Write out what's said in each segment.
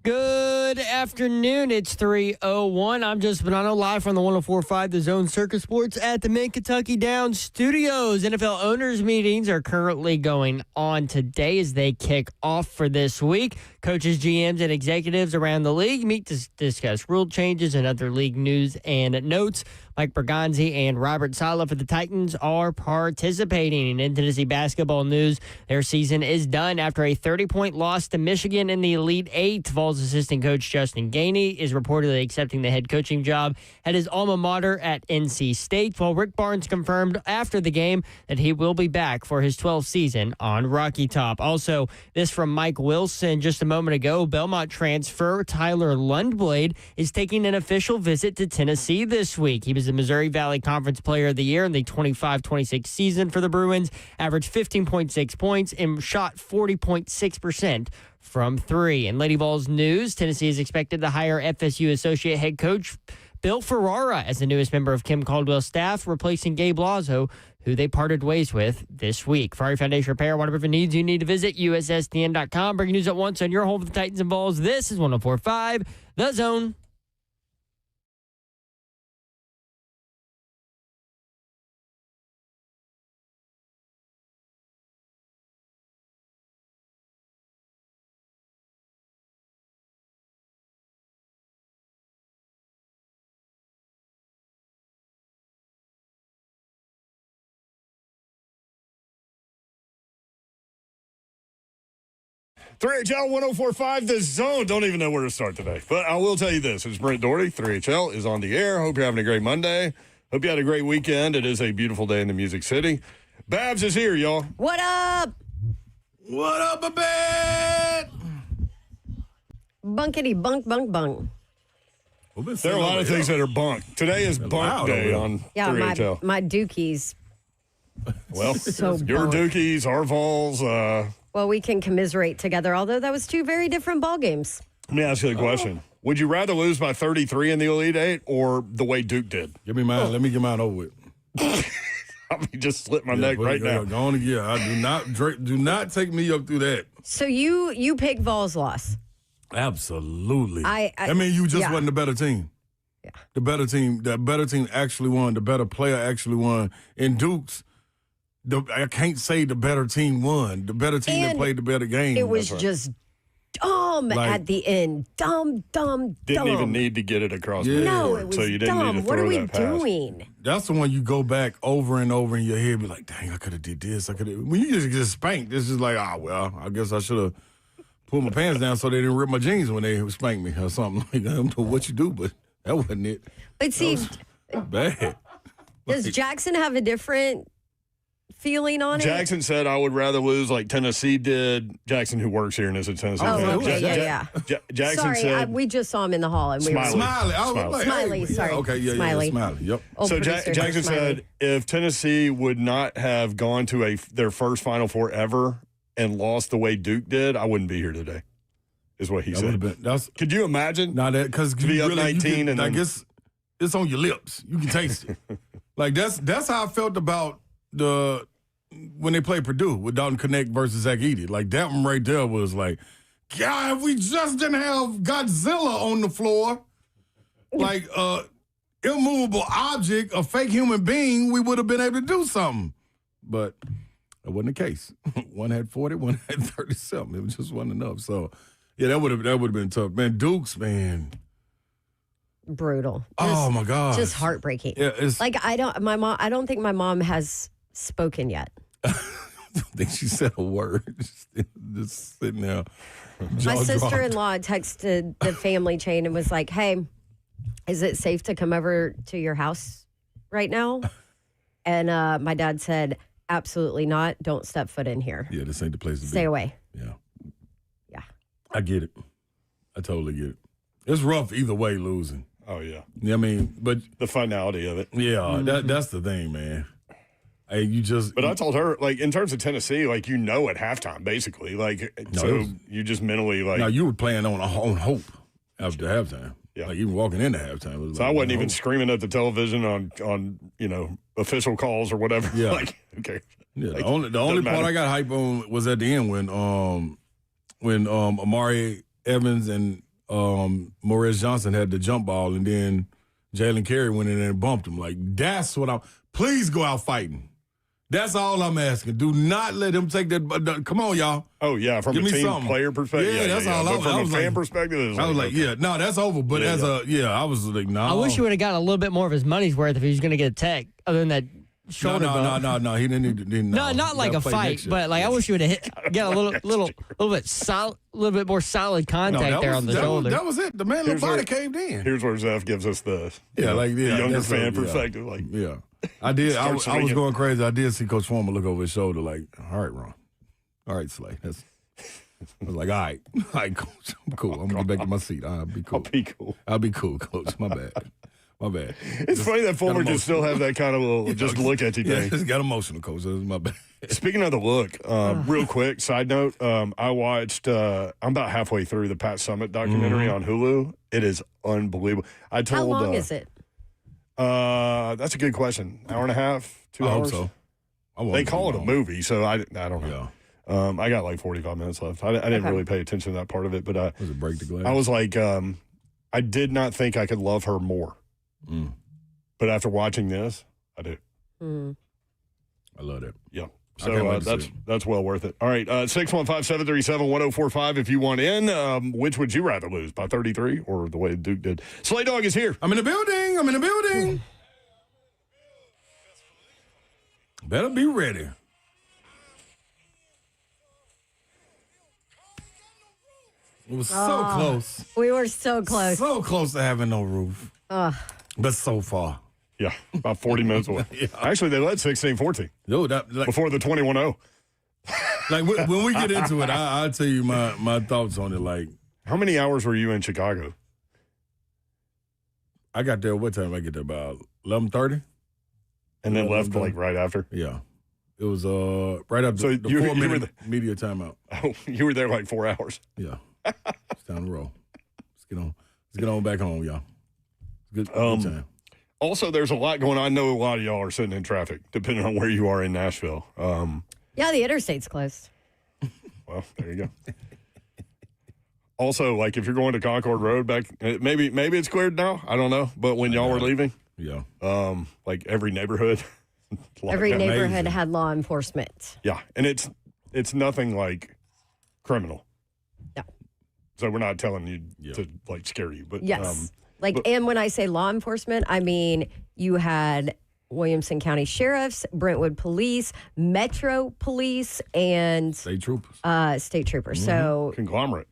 Good afternoon. It's 3:01. I'm Just Bonanno, live from the 104.5 The Zone Circus Sports at the Mid-Kentucky Downs Studios. NFL owners' meetings are currently going on today as they kick off for this week. Coaches, GMs, and executives around the league meet to discuss rule changes and other league news and notes. Mike Berganzi and Robert Saleh for the Titans are participating. In Tennessee basketball news, their season is done after a 30-point loss to Michigan in the Elite Eight. Vols assistant coach Justin Gainey is reportedly accepting the head coaching job at his alma mater at NC State, while Rick Barnes confirmed after the game that he will be back for his 12th season on Rocky Top. Also, this from Mike Wilson just a moment ago. Belmont transfer Tyler Lundblade is taking an official visit to Tennessee this week. He was the Missouri Valley Conference Player of the Year in the 25-26 season for the Bruins, averaged 15.6 points and shot 40.6% from three. In Lady Vols news, Tennessee is expected to hire FSU associate head coach Bill Ferrara as the newest member of Kim Caldwell's staff, replacing Gabe Lazo, who they parted ways with this week. Ferrari Foundation Repair, whatever needs you need to visit, USSTN.com. Breaking news at once on your home for the Titans and Vols. This is 104.5 The Zone. HL 104.5 The Zone. Don't even know where to start today. But I will tell you this. It's Brent Doherty. 3HL is on the air. Hope you're having a great Monday. Hope you had a great weekend. It is a beautiful day in the Music City. Babs is here, y'all. What up? What up, a bit? Bunkity bunk bunk bunk. There are a lot of things that are bunk. Today is bunk day on 3HL. My Dookies. Well, So your bunk. Dookies, our Vols. Well, we can commiserate together, although that was two very different ball games. Let me ask you a question. Would you rather lose by 33 in the Elite Eight or the way Duke did? Give me mine. Let me get mine over with. I mean, just slip my neck right now. Do not take me up through that. So you pick Vols loss. Absolutely. I mean, you just yeah. wasn't the better team. Yeah. The better team actually won. The better player actually won. In Duke's, I can't say the better team won. The better team that played the better game. It was just dumb at the end. Dumb. Didn't even need to get it across. Yeah. No, it was so you didn't dumb. need to What throw are we that pass. doing? That's the one you go back over and over in your head, be like, dang, I could have did this. I could have. When you just get spanked, it's just like, well, I guess I should have pulled my pants down so they didn't rip my jeans when they spanked me or something. Like, I don't know what you do, but that wasn't it. But see, Bad. does Jackson have a different feeling on it? Jackson said, I would rather lose like Tennessee did. Jackson, who works here and is a Tennessee fan. Oh, okay, yeah. Jackson Sorry, said, we just saw him in the hall. And we were Smiley. I was like, Smiley, hey, sorry. Yeah, okay, yeah, Smiley. Smiley. Yep. Old so producer, Jackson Smiley. said, if Tennessee would not have gone to their first Final Four ever and lost the way Duke did, I wouldn't be here today, is what he said. Could you imagine? Not that, because to be up 19 and I then, guess it's on your lips. You can taste it. Like that's how I felt about when they played Purdue with Dalton Connect versus Zach Edey. Like that one right there was like, God, if we just didn't have Godzilla on the floor, like immovable object, a fake human being, we would have been able to do something. But that wasn't the case. One had 40, one had 37. It just wasn't enough. So yeah, that would have been tough. Man, Dukes, man. Brutal. Oh my God. Just heartbreaking. Yeah, it's Like I don't think my mom has spoken yet. I don't think she said a word. Just sitting there. My jaw sister-in-law texted the family chain and was like, hey, is it safe to come over to your house right now? And my dad said, absolutely not. Don't step foot in here. Yeah, this ain't the place to be. Stay away. Yeah. Yeah. I get it. I totally get it. It's rough either way losing. oh, yeah. I mean, but The finality of it. yeah, that's the thing, man. Hey, But I told her, like, in terms of Tennessee, like, at halftime, basically. Like, you just mentally, like. now you were playing on hope after halftime. Yeah. Like even walking into halftime. It was So like, I wasn't even hope. screaming at the television on official calls or whatever. Yeah. Like, okay. Yeah, Like, the only doesn't part matter. I got hype on was at the end when Amari Evans and Maurice Johnson had the jump ball, and then Jalen Carey went in there and bumped him. Like, that's what I'm – please go out fighting. That's all I'm asking. Do not let him take that. Come on, y'all. Oh, yeah, from Give a me team something. player perspective. Yeah, that's all. But from I a was fan like, perspective, I was like, okay. yeah, no, that's over. But I was like, no. I wish he would have got a little bit more of his money's worth if he was going to get a tech, other than that shoulder bump. No. He didn't need to. No, not like a fight, but like I wish he would have got a little bit solid, a little bit more solid contact there on the shoulder. That was it. The man, little body caved in. Here's where Zeph gives us the younger fan perspective. Like, yeah. I did. I was going crazy. I did see Coach Foreman look over his shoulder like, all right, Ron. All right, Slay. I was like, all right, Coach. I'm cool. I'm going to get back to my seat. I'll be cool. I'll be cool, Coach. My bad. It's funny that Fulmer just still have that kind of little just look at you thing. Just got emotional, Coach. That was my bad. Speaking of the look, real quick, side note, I watched, I'm about halfway through the Pat Summitt documentary on Hulu. It is unbelievable. How long is it? That's a good question. Hour and a half, 2 hours? I hope so. They call it a movie, so I don't know. Yeah. I got like 45 minutes left. I didn't really pay attention to that part of it, but Was it Break the Glass? I was like, I did not think I could love her more. But after watching this, I do. I love it. Yeah. So that's well worth it. All right, 615-737-1045 if you want in. Which would you rather lose, by 33 or the way Duke did? Slay Dog is here. I'm in the building. Better be ready. It was so close. We were so close. So close to having no roof. But so far. Yeah, about 40 minutes away. Actually, they led 16-14 before the 21-0. Like when we get into it, I'll tell you my thoughts on it. Like, how many hours were you in Chicago? I got there. What time did I get there? About 11:30. And then left like right after. Yeah, it was right after so the you 4 minute were media timeout. Oh, you were there like 4 hours. Yeah, it's time to roll. Let's get on back home, y'all. Good time. Also, there's a lot going on. I know a lot of y'all are sitting in traffic, depending on where you are in Nashville. Yeah, the interstate's closed. Well, there you go. Also, like if you're going to Concord Road back, maybe it's cleared now. I don't know. But when y'all were leaving, like every neighborhood, every neighborhood had law enforcement. Yeah, and it's nothing like criminal. No. So we're not telling you to like scare you, but yes. And when I say law enforcement, I mean you had Williamson County Sheriffs, Brentwood Police, Metro Police, and State Troopers. Mm-hmm. So conglomerate.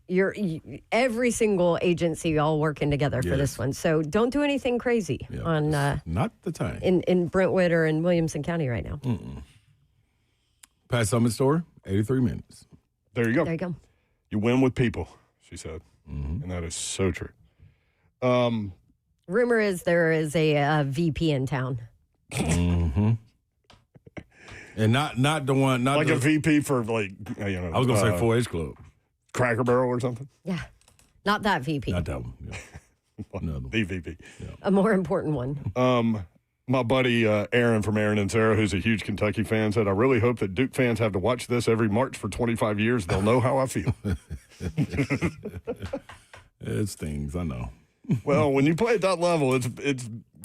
Every single agency all working together for this one. So don't do anything crazy on not the time in Brentwood or in Williamson County right now. Pat Summitt story, 83 minutes. There you go. There you go. You win with people, she said, and that is so true. Rumor is there is a VP in town. And not the one, not like the, a VP for like I was gonna say 4-H Club, Cracker Barrel or something. Yeah, not that VP. Not that one. Yeah. The VP. Yeah. A more important one. My buddy Aaron from Aaron and Sarah, who's a huge Kentucky fan, said, "I really hope that Duke fans have to watch this every March for 25 years. They'll know how I feel." It stings, I know. Well, when you play at that level, it's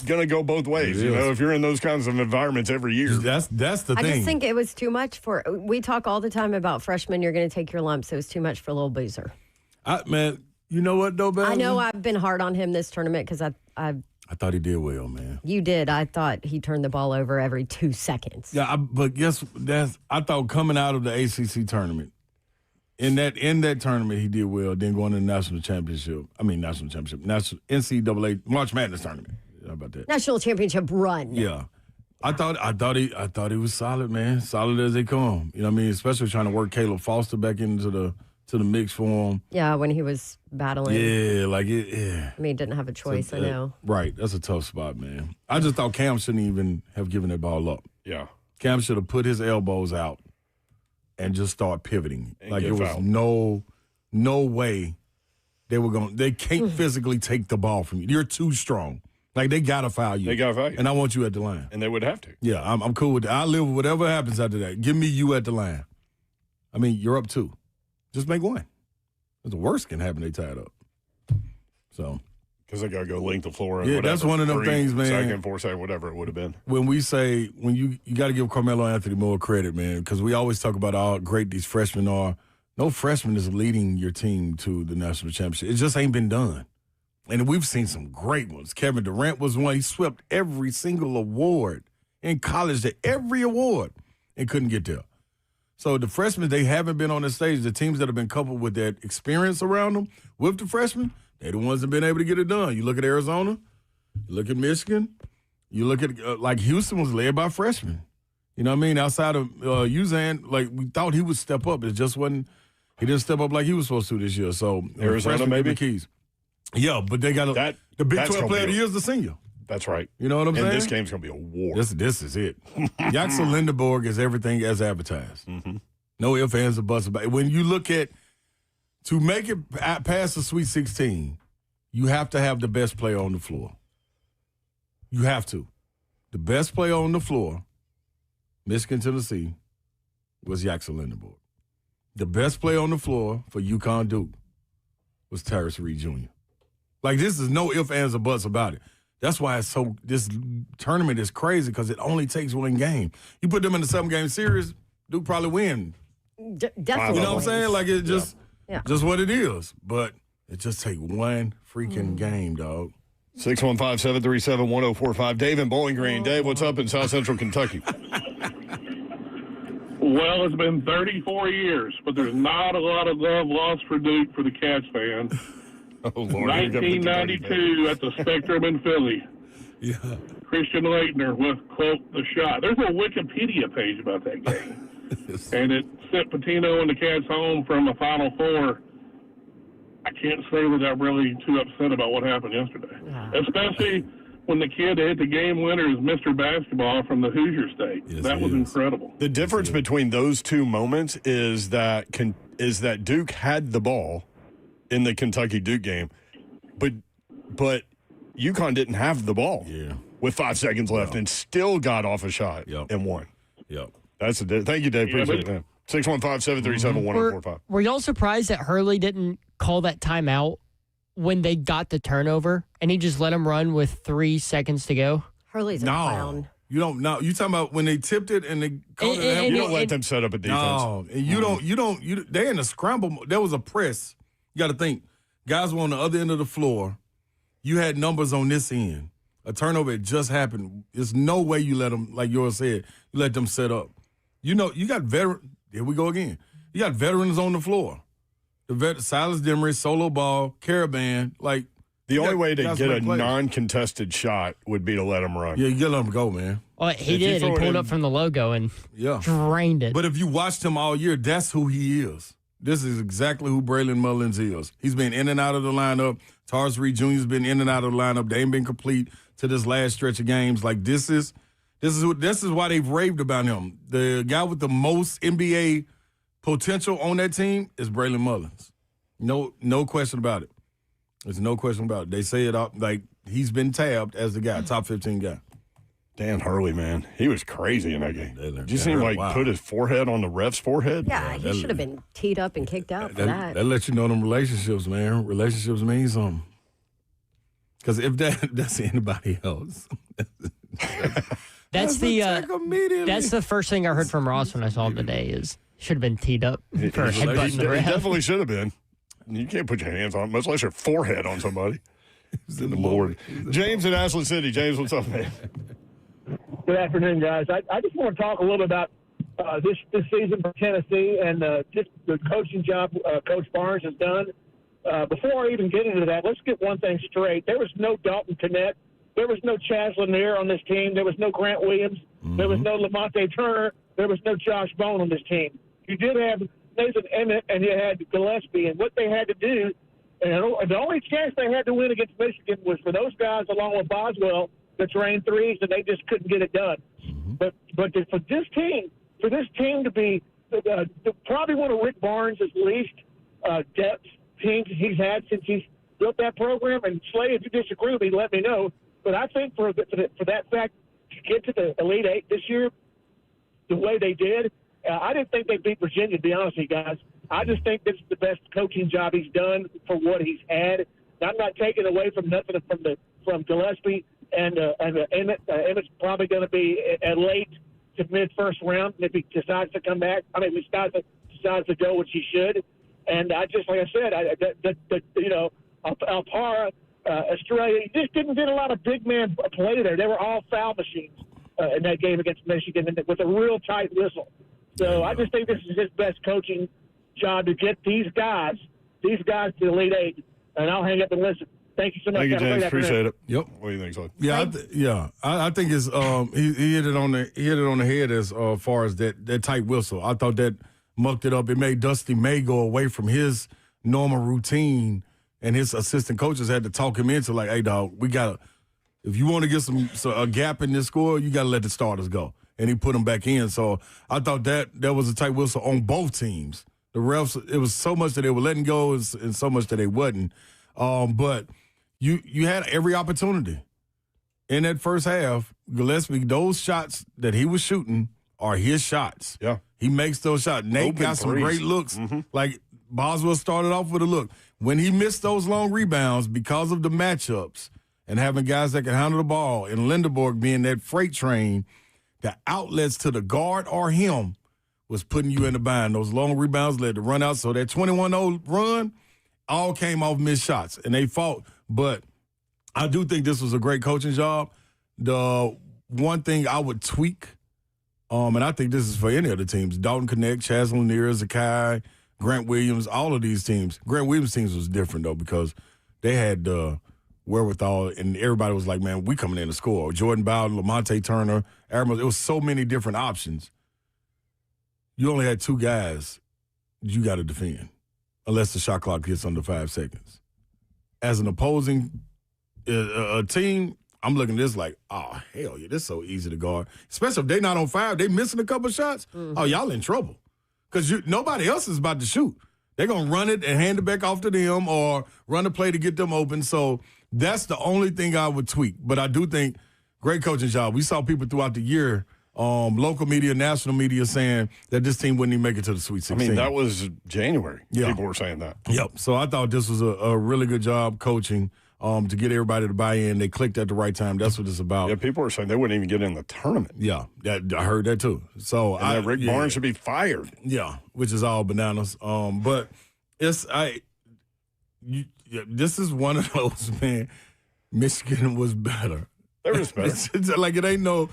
gonna go both ways. You know, if you're in those kinds of environments every year, that's the thing. I just think it was too much for. We talk all the time about freshmen. You're going to take your lumps. It was too much for Lil Boozer. Man, you know what though, Bell? I know I've been hard on him this tournament because I thought he did well, man. You did. I thought he turned the ball over every 2 seconds. Yeah, but I thought coming out of the ACC tournament. In that tournament, he did well. Then going to the national championship, NCAA March Madness tournament. How about that? National championship run. Yeah, I thought he was solid, man. Solid as they come. You know what I mean? Especially trying to work Caleb Foster back into the mix for him. Yeah, when he was battling. Yeah, I mean, he didn't have a choice. I know. Right, that's a tough spot, man. I just thought Cam shouldn't even have given that ball up. Yeah, Cam should have put his elbows out and just start pivoting. Like it was no way they can't physically take the ball from you. You're too strong. Like they gotta foul you. They gotta foul you. And I want you at the line. And they would have to. Yeah, I'm cool with that. I live with whatever happens after that. Give me you at the line. I mean, you're up 2. Just make one. The worst can happen, they tie it up. So. Because they got to go link the floor. And Yeah, whatever, that's one of them 3 things, man. Second, 4 second, whatever it would have been. When you got to give Carmelo Anthony more credit, man, because we always talk about how great these freshmen are. No freshman is leading your team to the national championship. It just ain't been done. And we've seen some great ones. Kevin Durant was one. He swept every single award in college, every award, and couldn't get there. So the freshmen, they haven't been on the stage. The teams that have been coupled with that experience around them with the freshmen, they're the ones that have been able to get it done. You look at Arizona, you look at Michigan, you look at, like, Houston was led by freshmen. You know what I mean? Outside of Uzan, like, we thought he would step up. It just wasn't, he didn't step up like he was supposed to this year. So Arizona, maybe? The keys. Yeah, but they got the Big 12 player of the year is the senior. That's right. You know what I'm saying? And this game's going to be a war. This is it. Jackson Lindenborg is everything as advertised. Mm-hmm. No ifs, ands, or buts about it. When you look at, to make it past the Sweet 16, you have to have the best player on the floor. You have to. The best player on the floor, Michigan, Tennessee, was Jackson Lindenborg. The best player on the floor for UConn Duke was Tyrese Reed Jr. Like, this is no ifs, ands, or buts about it. That's why this tournament is crazy, because it only takes one game. You put them in the 7-game series, Duke probably win. Definitely. You know what I'm saying? Like, it's just what it is. But it just take one freaking game, dog. 615-737-1045. Dave in Bowling Green. Dave, what's up in South Central Kentucky? Well, it's been 34 years, but there's not a lot of love lost for Duke for the Cats fan. Oh, Lord. 1992 at the Spectrum in Philly. Yeah. Christian Leitner with, quote, the shot. There's a Wikipedia page about that game. And it sent Patino and the Cats home from a Final Four. I can't say that I'm really too upset about what happened yesterday, especially when the kid that hit the game winner is Mr. Basketball from the Hoosier State. Yes, that was incredible. The difference between those two moments is that Duke had the ball in the Kentucky-Duke game, but UConn didn't have the ball with 5 seconds left and still got off a shot and won. Yep. That's thank you, Dave. Appreciate it. 615-737-1045. Were y'all surprised that Hurley didn't call that timeout when they got the turnover and he just let him run with 3 seconds to go? Hurley's a clown. You don't know. You talking about when they tipped it and they called it? You don't let them set up a defense. No, and you don't. They're in a scramble. There was a press. You got to think. Guys were on the other end of the floor. You had numbers on this end. A turnover had just happened. There's no way you let them, like yours said, you let them set up. You know, you got here we go again. You got veterans on the floor. Silas Demery, Solo Ball, Caravan. Like, the only way to get a non-contested shot would be to let them run. Yeah, you got to let them go, man. Well, he did. He pulled up from the logo and drained it. But if you watched him all year, that's who he is. This is exactly who Braylon Mullins is. He's been in and out of the lineup. Tyrese Reed Jr. has been in and out of the lineup. They ain't been complete to this last stretch of games. Like, this is why they've raved about him. The guy with the most NBA potential on that team is Braylon Mullins. No question about it. There's no question about it. They say it out, like, he's been tabbed as the guy, top 15 guy. Dan Hurley, man. He was crazy in that game. Did you see him, put his forehead on the ref's forehead? Yeah, he should have been teed up and kicked out for that. That lets you know them relationships, man. Relationships mean something. Because if that's anybody else. That's the first thing I heard from Ross when I saw him today is should have been teed up for a headbutt in the ref. He definitely should have been. You can't put your hands on, much less your forehead on somebody. In the Lord. James in Ashland City. James, what's up, man? Good afternoon, guys. I just want to talk a little bit about this season for Tennessee and just the coaching job Coach Barnes has done. Before I even get into that, let's get one thing straight. There was no Dalton Connett. There was no Chaz Lanier on this team. There was no Grant Williams. Mm-hmm. There was no Lamonte Turner. There was no Josh Bone on this team. You did have Nathan Emmett and you had Gillespie. And what they had to do, and the only chance they had to win against Michigan was for those guys along with Boswell that drained threes, and they just couldn't get it done. Mm-hmm. But for this team to be probably one of Rick Barnes' least depth teams he's had since he's built that program. And Slay, if you disagree with me, let me know. But I think for that fact to get to the Elite Eight this year, the way they did, I didn't think they beat Virginia. To be honest with you guys, I just think this is the best coaching job he's done for what he's had. I'm not taking away from nothing from Gillespie and Emmett. Emmett's probably going to be a late to mid first round if he decides to come back. I mean, if he decides to go, which he should. And I just, like I said, Alpara, Australia, he just didn't get a lot of big man play there. They were all foul machines in that game against Michigan with a real tight whistle. So I just think this is his best coaching job to get these guys to the Elite Eight. And I'll hang up and listen. Thank you so much. Thank you, James. Appreciate it. Yep. What do you think, Sly? Yeah, I think it's he hit it on the head as far as that tight whistle. I thought that mucked it up. It made Dusty May go away from his normal routine, and his assistant coaches had to talk him into like, hey, dog, we gotta. If you want to get a gap in this score, you got to let the starters go. And he put them back in. So I thought that was a tight whistle on both teams. The refs, it was so much that they were letting go and so much that they wasn't. But you had every opportunity. In that first half, Gillespie, those shots that he was shooting are his shots. Yeah. He makes those shots. Nate Open got some threes. great looks. Mm-hmm. Like Boswell started off with a look. When he missed those long rebounds because of the matchups and having guys that can handle the ball, and Lindeborg being that freight train, the outlets to the guard or him was putting you in the bind. Those long rebounds led to run out. So that 21-0 run all came off missed shots, and they fought. But I do think this was a great coaching job. The one thing I would tweak, and I think this is for any of the teams, Dalton Connect, Chaz Lanier, Zakai, Grant Williams, all of these teams. Grant Williams' teams was different, though, because they had wherewithal, and everybody was like, man, we coming in to score. Jordan Bowden, Lamonte Turner, Aaron, it was so many different options. You only had two guys you got to defend, unless the shot clock gets under 5 seconds. As an opposing a team, I'm looking at this like, oh, hell yeah, this is so easy to guard. Especially if they not on fire, they missing a couple shots. Mm-hmm. Oh, y'all in trouble. Because nobody else is about to shoot. They're going to run it and hand it back off to them or run a play to get them open. So that's the only thing I would tweak. But I do think great coaching job. We saw people throughout the year, local media, national media saying that this team wouldn't even make it to the Sweet 16. I mean, that was January. Yeah. People were saying that. Yep. So I thought this was a really good job coaching to get everybody to buy in. They clicked at the right time. That's what it's about. Yeah, people were saying they wouldn't even get in the tournament. Yeah, I heard that too. So that Rick Barnes should be fired. Yeah, which is all bananas. But this is one of those, man. Michigan was better. They were just better. It's like it ain't no.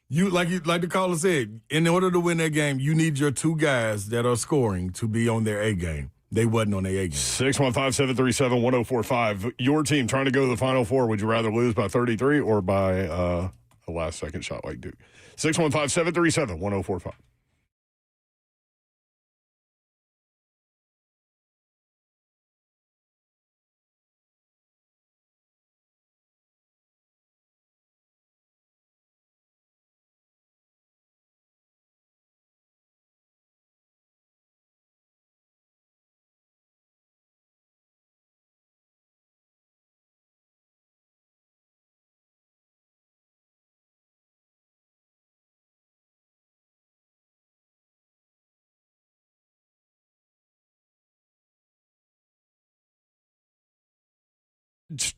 Like the caller said, in order to win that game, you need your two guys that are scoring to be on their A game. They wasn't on their A game. 615-737-1045. Your team trying to go to the Final Four. Would you rather lose by 33 or by a last-second shot like Duke? 615-737-1045.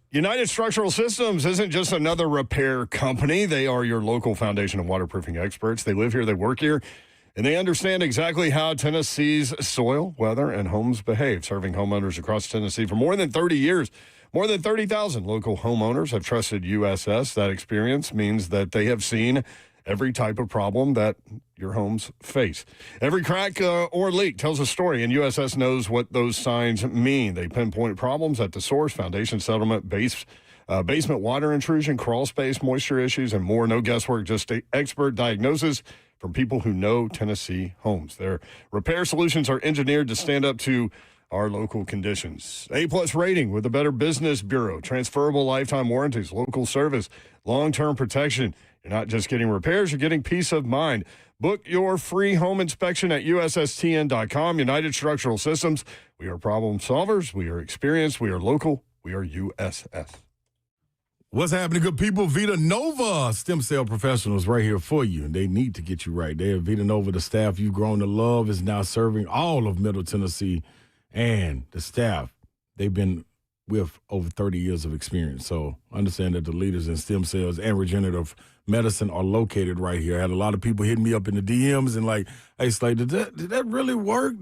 United Structural Systems isn't just another repair company. They are your local foundation of waterproofing experts. They live here, they work here, and they understand exactly how Tennessee's soil, weather, and homes behave, serving homeowners across Tennessee for more than 30 years. More than 30,000 local homeowners have trusted USS. That experience means that they have seen every type of problem that your homes face. Every crack or leak tells a story, and USS knows what those signs mean. They pinpoint problems at the source: foundation settlement, basement water intrusion, crawl space, moisture issues, and more. No guesswork, just expert diagnosis from people who know Tennessee homes. Their repair solutions are engineered to stand up to our local conditions. A+ rating with the Better Business Bureau, transferable lifetime warranties, local service, long-term protection. You're not just getting repairs, you're getting peace of mind. Book your free home inspection at USSTN.com. United Structural Systems. We are problem solvers. We are experienced. We are local. We are USS. What's happening, good people? Vita Nova stem cell professionals right here for you, and they need to get you right. They have Vita Nova, the staff you've grown to love, is now serving all of Middle Tennessee, and the staff, they've been we have over 30 years of experience. So understand that the leaders in stem cells and regenerative medicine are located right here. I had a lot of people hitting me up in the DMs and like, hey, Slade, did that really work?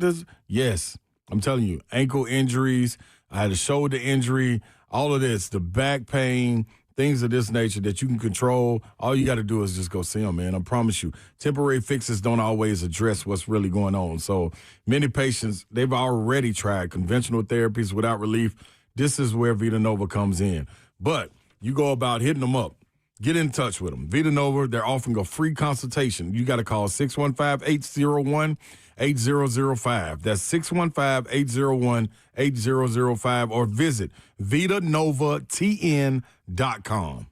Yes. I'm telling you, ankle injuries, I had a shoulder injury, all of this, the back pain, things of this nature that you can control. All you got to do is just go see them, man. I promise you. Temporary fixes don't always address what's really going on. So many patients, they've already tried conventional therapies without relief. This is where Vita Nova comes in. But you go about hitting them up. Get in touch with them. Vita Nova, they're offering a free consultation. You got to call 615-801-8005. That's 615-801-8005 or visit vitanovatn.com.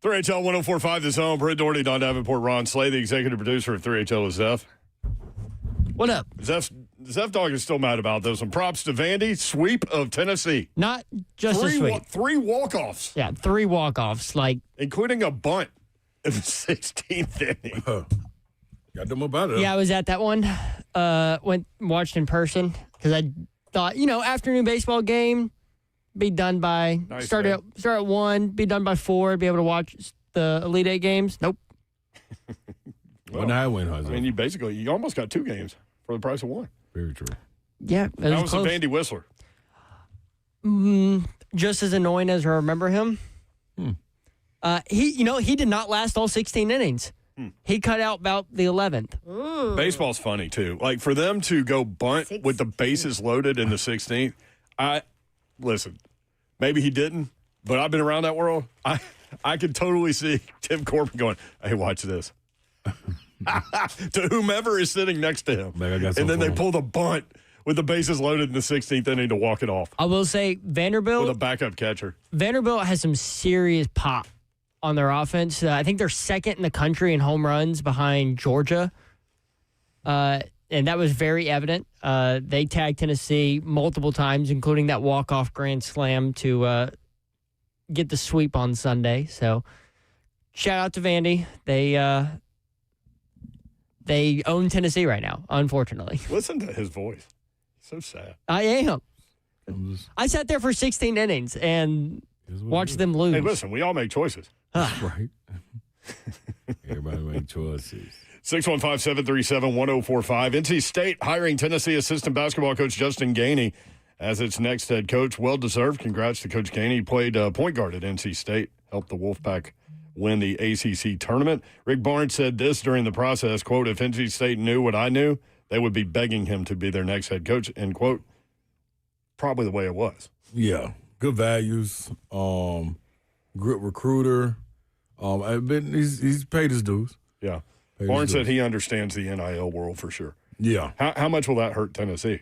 Three HL 1045 The Zone. Britt Doherty, Don Davenport, Ron Slay, the executive producer of 3HL is Zeph. What up? Zeph Dog is still mad about this one. Props to Vandy. Sweep of Tennessee. Not just a sweep. 3 walk-offs. Yeah, 3 walk-offs. Including a bunt in the 16th inning. Got them about it. Yeah, I was at that one. Watched in person because I thought, afternoon baseball game, be done by start at 1, be done by 4, be able to watch the Elite Eight games. Nope. Well, now I win, Jose. I mean, you almost got 2 games for the price of 1. Very true. Yeah, That was close. a Vandy Whistler. Just as annoying as I remember him. He did not last all 16 innings. He cut out about the 11th. Baseball's funny, too. For them to go bunt with the bases loaded in the 16th, listen, maybe he didn't, but I've been around that world. I could totally see Tim Corbin going, hey, watch this. To whomever is sitting next to him. And then they pull the bunt with the bases loaded in the 16th inning to walk it off. I will say Vanderbilt. With a backup catcher. Vanderbilt has some serious pop on their offense. I think they're second in the country in home runs behind Georgia. And that was very evident. They tagged Tennessee multiple times, including that walk-off grand slam to get the sweep on Sunday. So shout out to Vandy. They own Tennessee right now, unfortunately. Listen to his voice. So sad. I am. I sat there for 16 innings and watched them lose. Hey, listen, we all make choices. Right. Everybody make choices. 615-737-1045. NC State hiring Tennessee assistant basketball coach Justin Gainey as its next head coach. Well-deserved. Congrats to Coach Gainey. He played point guard at NC State, helped the Wolfpack win the ACC tournament. Rick Barnes said this during the process, quote, if NC State knew what I knew, they would be begging him to be their next head coach, end quote. Probably the way it was. Yeah. Good values. Good recruiter. He's paid his dues. Yeah. Barnes said he understands the NIL world for sure. Yeah. How much will that hurt Tennessee?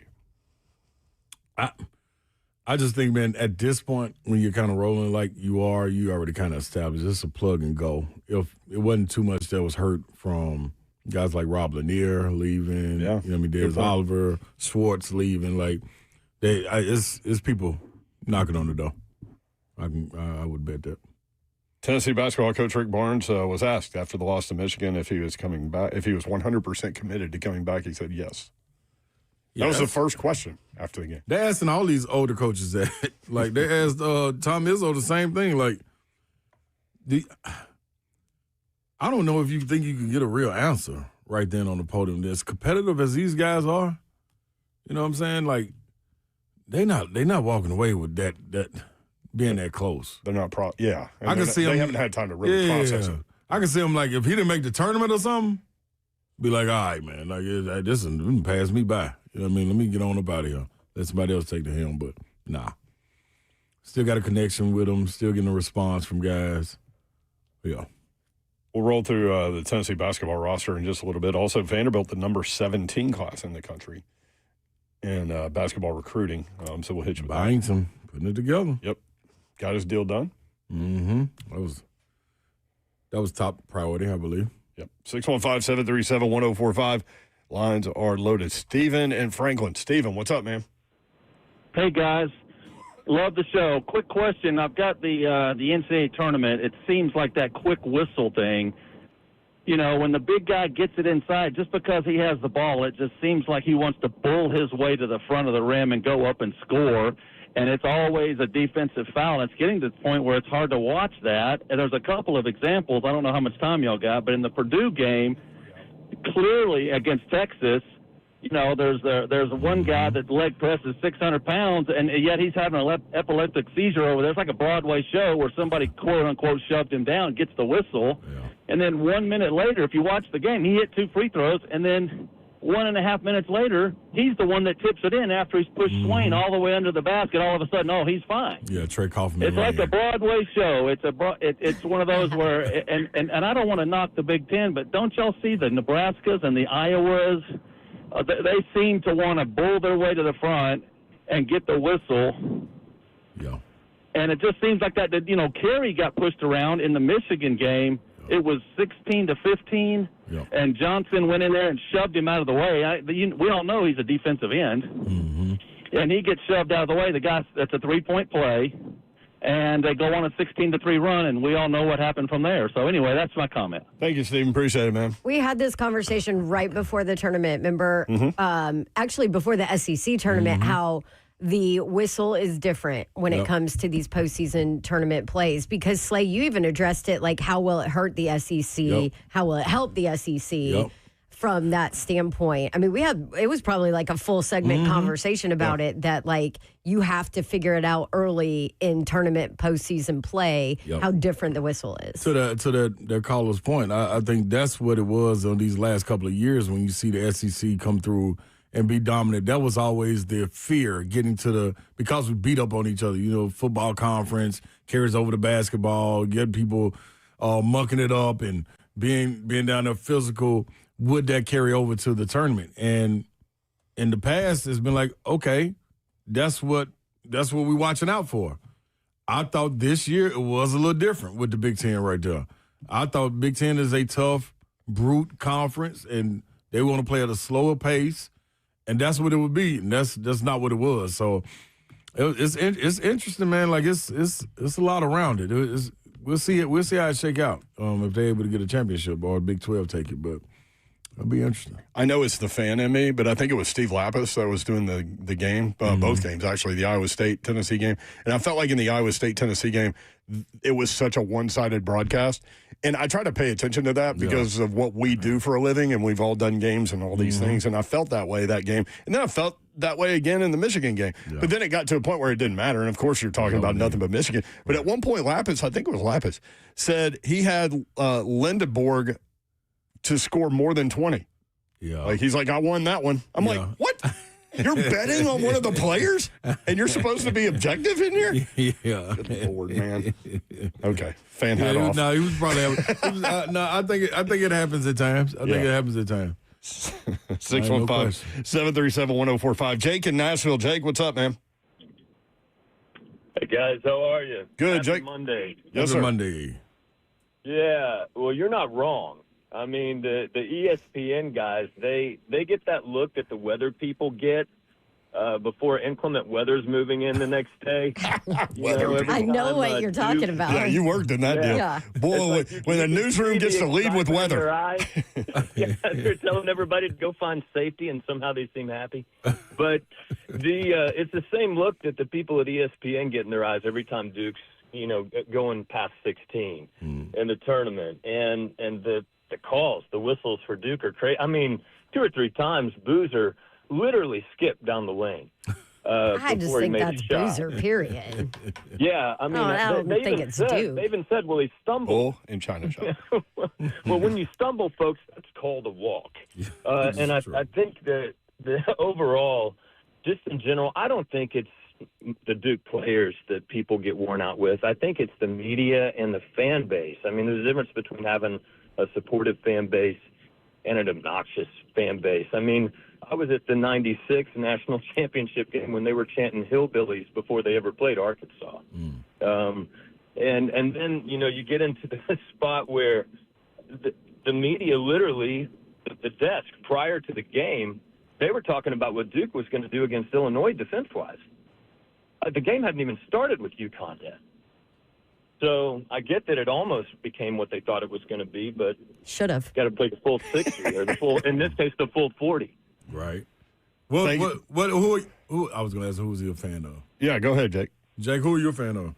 I just think, man, at this point, when you're kind of rolling like you already kind of established. It's a plug and go. If it wasn't too much that was hurt from guys like Rob Lanier leaving, Darius Oliver, Schwartz leaving, it's people knocking on the door. I would bet that. Tennessee basketball coach Rick Barnes was asked after the loss to Michigan if he was coming back, if he was 100% committed to coming back. He said yes. That was the first question after the game. They're asking all these older coaches that. They asked Tom Izzo the same thing. I don't know if you think you can get a real answer right then on the podium. As competitive as these guys are, you know what I'm saying? They're not walking away with that being that close. They're not yeah. And I can see them. They haven't had time to really process it. I can see them if he didn't make the tournament or something, be like, all right, man, this didn't pass me by. You know what I mean? Let me get on up out of here. Let somebody else take the helm. But nah. Still got a connection with them. Still getting a response from guys. Yeah. We'll roll through the Tennessee basketball roster in just a little bit. Also, Vanderbilt, the number 17 class in the country in basketball recruiting. So we'll hit you with buying some, putting it together. Yep. Got his deal done. Mm-hmm. That was top priority, I believe. Yep. 615-737-1045. Lines are loaded. Steven and Franklin. Steven, what's up, man? Hey, guys. Love the show. Quick question. I've got the NCAA tournament. It seems like that quick whistle thing. When the big guy gets it inside, just because he has the ball, it just seems like he wants to bull his way to the front of the rim and go up and score. And it's always a defensive foul. It's getting to the point where it's hard to watch that. And there's a couple of examples. I don't know how much time y'all got, but in the Purdue game, clearly against Texas, there's one guy that leg presses 600 pounds, and yet he's having an epileptic seizure over there. It's like a Broadway show where somebody, quote-unquote, shoved him down, gets the whistle. Yeah. And then 1 minute later, if you watch the game, he hit 2 free throws, and then 1.5 minutes later, he's the one that tips it in after he's pushed Swain all the way under the basket. All of a sudden, he's fine. Yeah, Trey Kaufman. It's like a Broadway show. It's one of those where, and I don't want to knock the Big Ten, but don't y'all see the Nebraskas and the Iowas? They seem to want to bull their way to the front and get the whistle. Yeah. And it just seems like that Carey got pushed around in the Michigan game it was 16-15, and Johnson went in there and shoved him out of the way. We all know he's a defensive end, and he gets shoved out of the way. The guy, that's a 3-point play, and they go on a 16-3 run, and we all know what happened from there. So anyway, that's my comment. Thank you, Stephen. Appreciate it, man. We had this conversation right before the tournament. Remember, actually before the SEC tournament, how the whistle is different when it comes to these postseason tournament plays. Because, Slay, you even addressed it, like how will it hurt the SEC? How will it help the SEC? From that standpoint. I mean, it was probably like a full segment conversation about it, that like you have to figure it out early in tournament postseason play, how different the whistle is. To the caller's point, I think that's what it was on these last couple of years when you see the SEC come through and be dominant. That was always their fear, getting to because we beat up on each other. You know, football conference carries over to basketball, get people mucking it up and being down there physical. Would that carry over to the tournament? And in the past, it's been like, okay, that's what we're watching out for. I thought this year it was a little different with the Big Ten right there. I thought Big Ten is a tough, brute conference, and they want to play at a slower pace, and that's what it would be. And that's not what it was. So it's interesting, man. Like it's a lot around it. We'll see it. We'll see how it shake out if they're able to get a championship or Big 12 take it, but. It'll be interesting. I know it's the fan in me, but I think it was Steve Lapis that was doing the game, both games, actually, the Iowa State-Tennessee game. And I felt like in the Iowa State-Tennessee game, it was such a one-sided broadcast. And I try to pay attention to that because of what we do for a living, and we've all done games and all these things. And I felt that way that game. And then I felt that way again in the Michigan game. Yeah. But then it got to a point where it didn't matter. And, of course, you're talking about nothing but Michigan. But at one point, Lapis, I think it was Lapis, said he had Lindeborg – to score more than 20. Yeah. Like, he's like, I won that one. I'm like, what? You're betting on one of the players? And you're supposed to be objective in here? Yeah. Good Lord, man. Okay. Fan hat off. No, he was probably I think it happens at times. I think it happens at times. 615-737-1045. Jake in Nashville. Jake, what's up, man? Hey, guys. How are you? Good, Happy Jake. Monday. Yes, sir. Monday. Yeah. Well, you're not wrong. I mean, the ESPN guys, they get that look that the weather people get before inclement weather's moving in the next day. I know what you're talking about. Yeah, you worked in that deal. Yeah. Boy, like when the newsroom gets to lead with weather. They're telling everybody to go find safety, and somehow they seem happy. But it's the same look that the people at ESPN get in their eyes every time Duke's, going past 16 in the tournament. And the calls, the whistles for Duke are crazy. I mean, 2 or 3 times, Boozer literally skipped down the lane. I just think that's Boozer, period. Yeah, I mean, I don't think it's Duke. They even said, well, he stumbled. In China shop. Well, when you stumble, folks, that's called a walk. And I think that the overall, just in general, I don't think it's the Duke players that people get worn out with. I think it's the media and the fan base. I mean, there's a difference between having a supportive fan base and an obnoxious fan base. I mean, I was at the 96 national championship game when they were chanting hillbillies before they ever played Arkansas. And then, you get into the spot where the media literally, the desk prior to the game, they were talking about what Duke was going to do against Illinois defense-wise. The game hadn't even started with UConn yet. So I get that it almost became what they thought it was going to be, but should have got to play the full 60 or the full, in this case, the full 40. Right. Well, who I was going to ask who's he a fan of? Yeah, go ahead, Jake. Jake, who are you a fan of?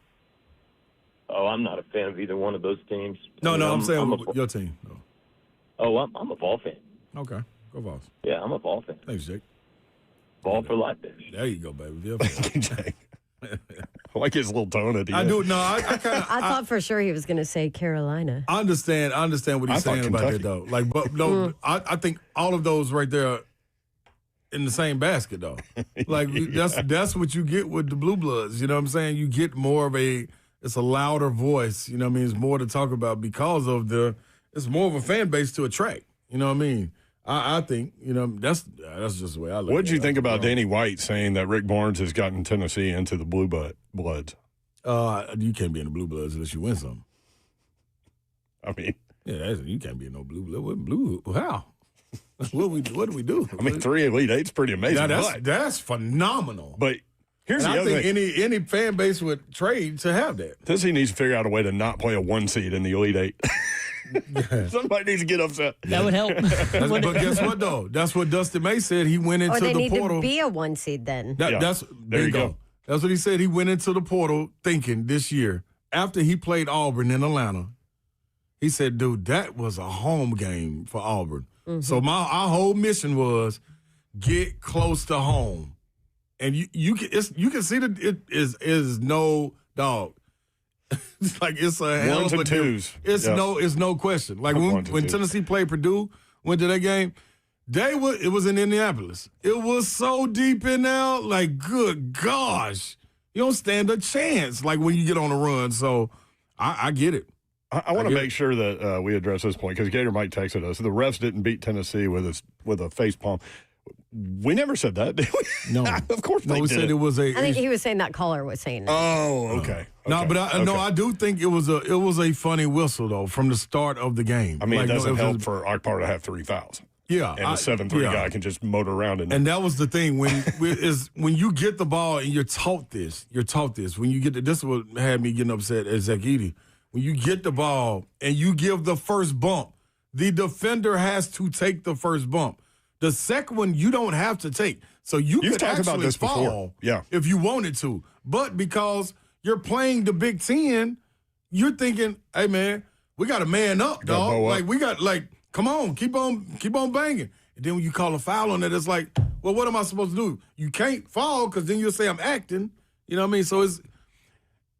Oh, I'm not a fan of either one of those teams. I'm saying your team. No. Oh, I'm a Vol fan. Okay, go Vols. Yeah, I'm a Vol fan. Thanks, Jake. Vol for life, baby. There you go, baby. Thank you, Jake. I like his little tone at the end. I do. No, I kind of. I thought for sure he was going to say Carolina. I understand what he's saying about that, though. Like, but no, I think all of those right there in the same basket, though. Like, that's what you get with the Blue Bloods. You know what I'm saying? You get more of it's a louder voice. You know what I mean? It's more to talk about because of it's more of a fan base to attract. You know what I mean? I think, that's just the way I look at it. What did you think about Danny White saying that Rick Barnes has gotten Tennessee into the Blue Bloods? You can't be in the Blue Bloods unless you win something. I mean, Yeah, you can't be in no blue. How? What do we do? I mean, 3 Elite Eight's pretty amazing. That's phenomenal. But here's and the I other think thing. any fan base would trade to have that. Tennessee needs to figure out a way to not play a 1 seed in the Elite Eight. Somebody needs to get upset. That would help. But guess what, though? That's what Dustin May said. He went into Or they the need portal. to be a 1 seed then. There you go. That's what he said. He went into the portal thinking this year, after he played Auburn in Atlanta, he said, dude, that was a home game for Auburn. Mm-hmm. So our whole mission was get close to home. And you can see that it is no dog. It's like it's a hell Ones of a and twos. It's no question. Like when Tennessee played Purdue, went to that game, it was in Indianapolis. It was so deep in there, like good gosh, you don't stand a chance. Like when you get on a run. So I get it. I want to make sure that we address this point because Gator Mike texted us. The refs didn't beat Tennessee with a face palm. We never said that, did we? No, of course no. they We did said it was a. I think he was saying that caller was saying it. Oh, okay. No, but I do think it was a funny whistle though from the start of the game. I mean, it doesn't help for Akbar to have 3 fouls. Yeah, and a 7-3 guy can just motor around in there. And that was the thing when you get the ball and you're taught this. When you get this is what had me getting upset at Zach Edey. When you get the ball and you give the first bump, the defender has to take the first bump. The second one you don't have to take. So you've could talked actually about this fall before. if you wanted to. But because you're playing the Big Ten, you're thinking, hey man, we got to man up, dog. Like we got come on, keep on banging. And then when you call a foul on it, it's like, well, what am I supposed to do? You can't fall because then you'll say I'm acting. You know what I mean? So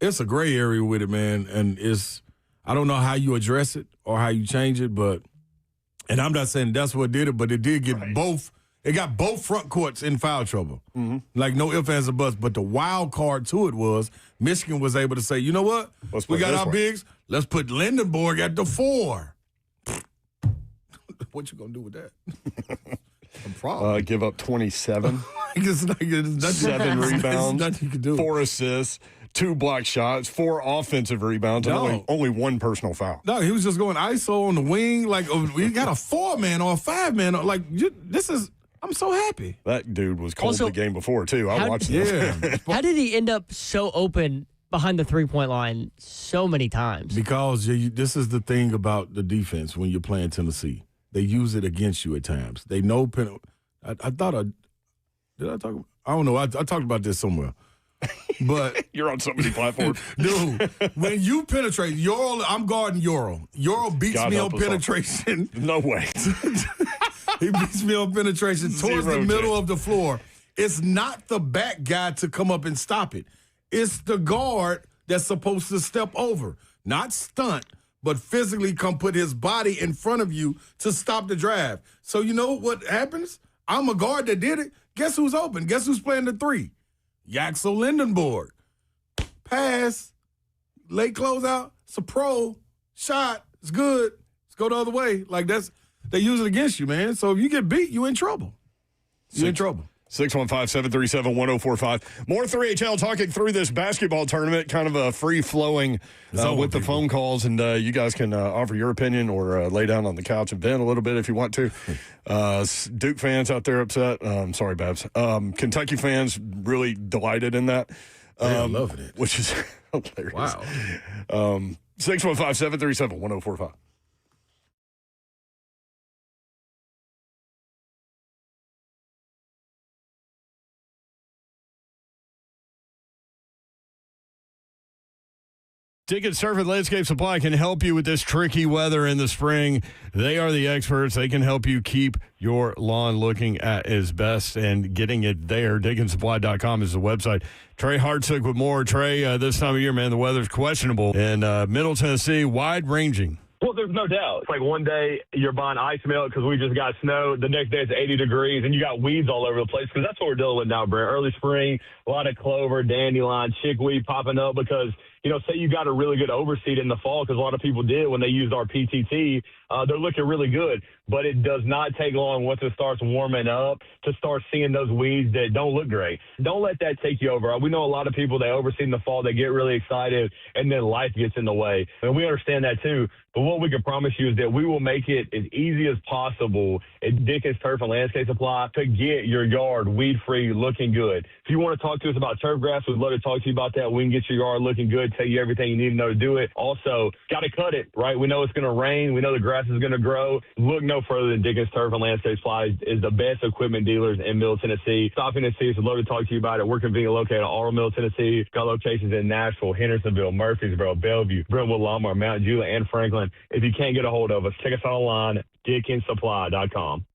it's a gray area with it, man. And I don't know how you address it or how you change it, and I'm not saying that's what did it, but it did get it got both front courts in foul trouble. Mm-hmm. Like no ifs, ands, or buts. But the wild card to it was Michigan was able to say, you know what? We got our bigs. Let's put Lindenborg at the 4. What you going to do with that? A problem. Give up 27. it's 7 rebounds. Nothing you can do. 4 assists. 2 block shots, 4 offensive rebounds, and only 1 personal foul. No, he was just going ISO on the wing. Like, we got a 4-man or a 5-man. Like, I'm so happy. That dude was cold the game before, too. I watched it. How did he end up so open behind the 3-point line so many times? Because this is the thing about the defense when you're playing Tennessee. They use it against you at times. They know penalty. Did I talk? I don't know. I talked about this somewhere. But you're on so many platforms. Dude, when you penetrate, I'm guarding Ural. Ural beats me on penetration. No way. He beats me on penetration towards the middle of the floor. It's not the back guy to come up and stop it. It's the guard that's supposed to step over. Not stunt, but physically come put his body in front of you to stop the drive. So you know what happens? I'm a guard that did it. Guess who's open? Guess who's playing the 3? Yaxel Lindenborg. Pass. Late closeout. It's a pro. Shot. It's good. Let's go the other way. Like they use it against you, man. So if you get beat, you're in trouble. You're in trouble. 615-737-1045. More 3HL talking through this basketball tournament, kind of a free-flowing with the phone calls, and you guys can offer your opinion or lay down on the couch and vent a little bit if you want to. Duke fans out there upset. Sorry, Babs. Kentucky fans really delighted in that. They're loving it. Which is hilarious. Wow. 615-737-1045. Dickens Surf and Landscape Supply can help you with this tricky weather in the spring. They are the experts. They can help you keep your lawn looking at its best and getting it there. DickensSupply.com is the website. Trey Hartsick with more. Trey, this time of year, man, the weather's questionable. In Middle Tennessee, wide-ranging. Well, there's no doubt. It's like one day you're buying ice milk because we just got snow. The next day it's 80 degrees, and you got weeds all over the place because that's what we're dealing with now, Brent. Early spring, a lot of clover, dandelion, chickweed popping up because, say you got a really good overseed in the fall because a lot of people did when they used our PTT they're looking really good. But it does not take long once it starts warming up to start seeing those weeds that don't look great. Don't let that take you over. We know a lot of people, they oversee in the fall, they get really excited, and then life gets in the way. And we understand that too. But what we can promise you is that we will make it as easy as possible at Dickens Turf and Landscape Supply to get your yard weed-free, looking good. If you want to talk to us about turf grass, we'd love to talk to you about that. We can get your yard looking good, tell you everything you need to know to do it. Also, got to cut it, right? We know it's going to rain. We know the grass is going to grow. Look no further than Dickens Turf and Landscape Supply is the best equipment dealers in Middle Tennessee. Stop in and see us. We'd love to talk to you about it. We're conveniently located in Auto Middle, Tennessee. Got locations in Nashville, Hendersonville, Murfreesboro, Bellevue, Brentwood, Lamar, Mount Juliet, and Franklin. If you can't get a hold of us, check us out online, DickensSupply.com.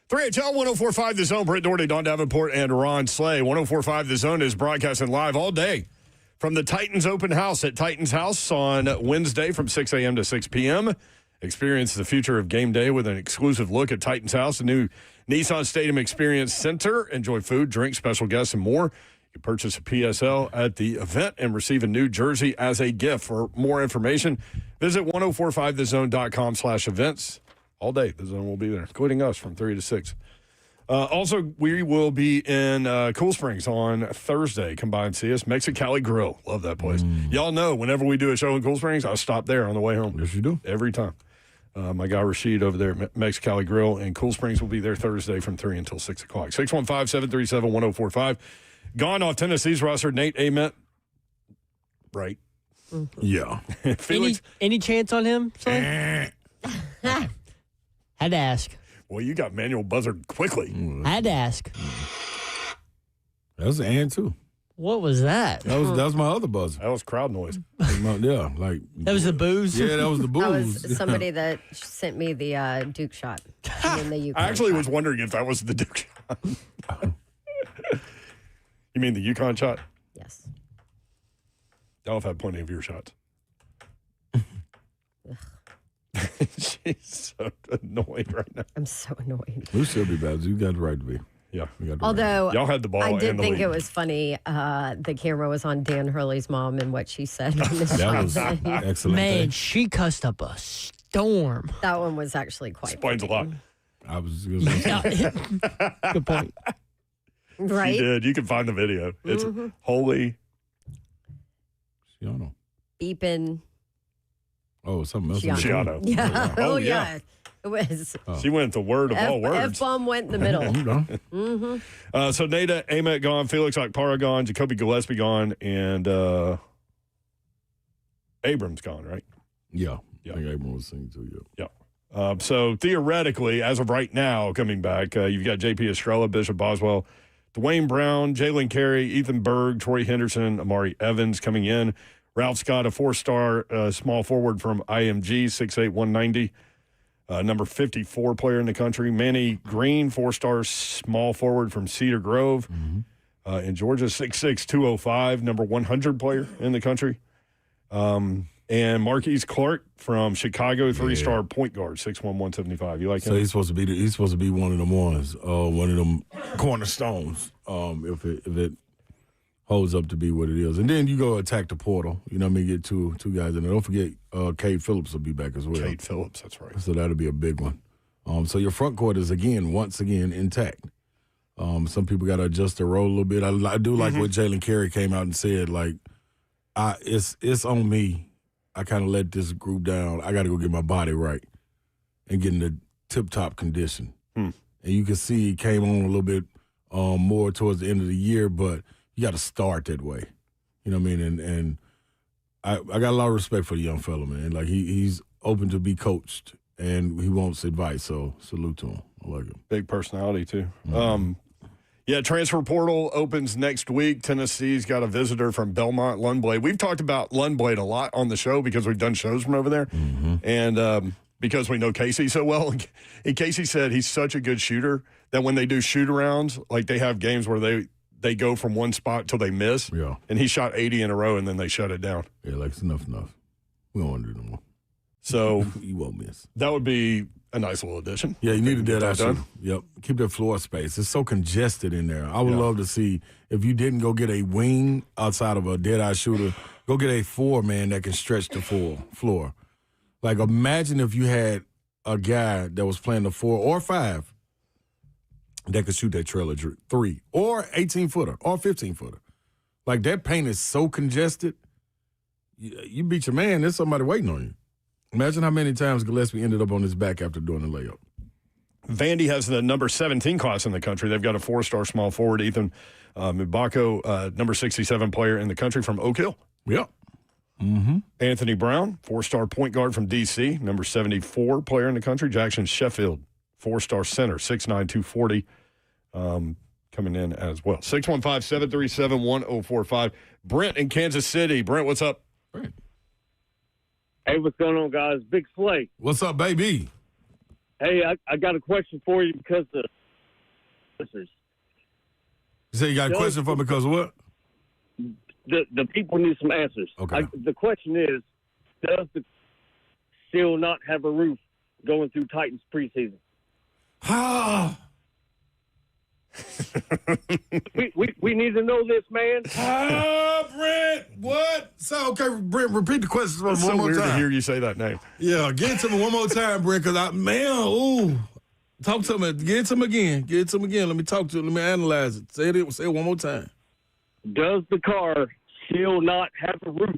HL 104.5 The Zone, Britt Doherty, Don Davenport, and Ron Slay. 104.5 The Zone is broadcasting live all day from the Titans Open House at Titans House on Wednesday from 6 a.m. to 6 p.m. Experience the future of game day with an exclusive look at Titans House, the new Nissan Stadium Experience Center. Enjoy food, drink, special guests, and more. You purchase a PSL at the event and receive a new jersey as a gift. For more information, visit 1045thezone.com/events. All day, the Zone will be there, including us from 3 to 6. Also, we will be in Cool Springs on Thursday. Come by and see us. Mexicali Grill. Love that place. Y'all know whenever we do a show in Cool Springs, I stop there on the way home. Yes, you do. Every time. My guy Rashid over there at Mexicali Grill and Cool Springs will be there Thursday from 3 until 6 o'clock. 615-737-1045. Gone off Tennessee's roster, Nate Ament. Right. Yeah. Felix. Any chance on him, son? Had to ask. Well, you got manual buzzer quickly. Had to ask. That was an and too. What was that? That was my other buzzer. That was crowd noise. Yeah, like That was the booze? yeah, that was the booze. That was somebody that sent me the Duke shot. And the I actually was wondering if that was the Duke shot. You mean the Yukon shot? Yes. Y'all have had plenty of your shots. She's so annoyed right now. I'm so annoyed. We should be bad. You got the right to be. Yeah. Although Y'all had the ball. I did and the think lead. it was funny. The camera was on Dan Hurley's mom and what she said. In the That was shot. excellent. Man, she cussed up a storm. That one was actually quite Explains a lot. I was just gonna say. Good point. right. She did. You can find the video. It's holy. Shiano. Beeping. Oh, something else. Shiano. Yeah. Oh, Oh, yeah. yeah. It was. She went the word of all words. F-bomb went in the middle. So Nada Ament gone, Felix Akpara gone, Jacoby Gillespie gone, and Abrams gone, right? Yeah. Yeah. I think Abram was singing too. Yeah. Yeah. So theoretically, as of right now, coming back, you've got J.P. Estrella, Bishop Boswell, Dwayne Brown, Jalen Carey, Ethan Berg, Troy Henderson, Amari Evans coming in. Ralph Scott, a 4-star small forward from IMG, 6'8", 190. Number 54 player in the country. Manny Green, 4-star small forward from Cedar Grove. In Georgia, 6'6", 205, number 100 player in the country. And Marquise Clark from Chicago, 3-star point guard, 6'1", 175. You like him? So he's supposed to be one of them ones, one of them cornerstones. If it holds up to be what it is, and then you go attack the portal. You know what I mean? Get two guys in there. Don't forget, Cade Phillips will be back as well. Cade Phillips, that's right. So that'll be a big one. So your front court is once again intact. Some people got to adjust their role a little bit. I do like what Jalen Carey came out and said. Like, it's on me. I kind of let this group down. I got to go get my body right and get in the tip-top condition. And you can see he came on a little bit more towards the end of the year, but you got to start that way. You know what I mean? And I got a lot of respect for the young fella, man. Like, he's open to be coached, and he wants advice, so salute to him. I like him. Big personality, too. Yeah, transfer portal opens next week. Tennessee's got a visitor from Belmont, Lundblade. We've talked about Lundblade a lot on the show because we've done shows from over there. And because we know Casey so well. And Casey said he's such a good shooter that when they do shoot-arounds, like they have games where they go from one spot till they miss. Yeah. And he shot 80 in a row, and then they shut it down. Yeah, like, it's enough. We don't want to do no more. So You won't miss. that would be a nice little addition. Yeah, you need a dead eye that done. shooter. Yep. Keep that floor space. It's so congested in there. I would love to see, if you didn't go get a wing outside of a dead eye shooter, go get a 4-man that can stretch the floor. Like, imagine if you had a guy that was playing the 4 or 5 that could shoot that trailer 3 or 18-footer or 15-footer. Like, that paint is so congested. You beat your man, there's somebody waiting on you. Imagine how many times Gillespie ended up on his back after doing the layup. Vandy has the number 17 class in the country. They've got a 4-star small forward, Ethan Mbako, number 67 player in the country from Oak Hill. Yep. Anthony Brown, 4-star point guard from D.C., number 74 player in the country. Jackson Sheffield, 4-star center, 6'9", 240, coming in as well. 615-737-1045. Brent in Kansas City. Brent, what's up? Right. Hey, what's going on, guys? Big Slate. What's up, baby? Hey, I got a question for you because the listeners. You say you got a question for me because of what? the people need some answers. Okay. The question is, does the still not have a roof going through Titans preseason? we need to know this, man. Brent, what? So, okay, Brent, repeat the question one It's so more weird time. to hear you say that name. Yeah, get it to me one more time, Brent, because talk to me. Get it to me again. Get it to me again. Let me talk to it. Let me analyze it. Say it one more time. Does the car still not have a roof?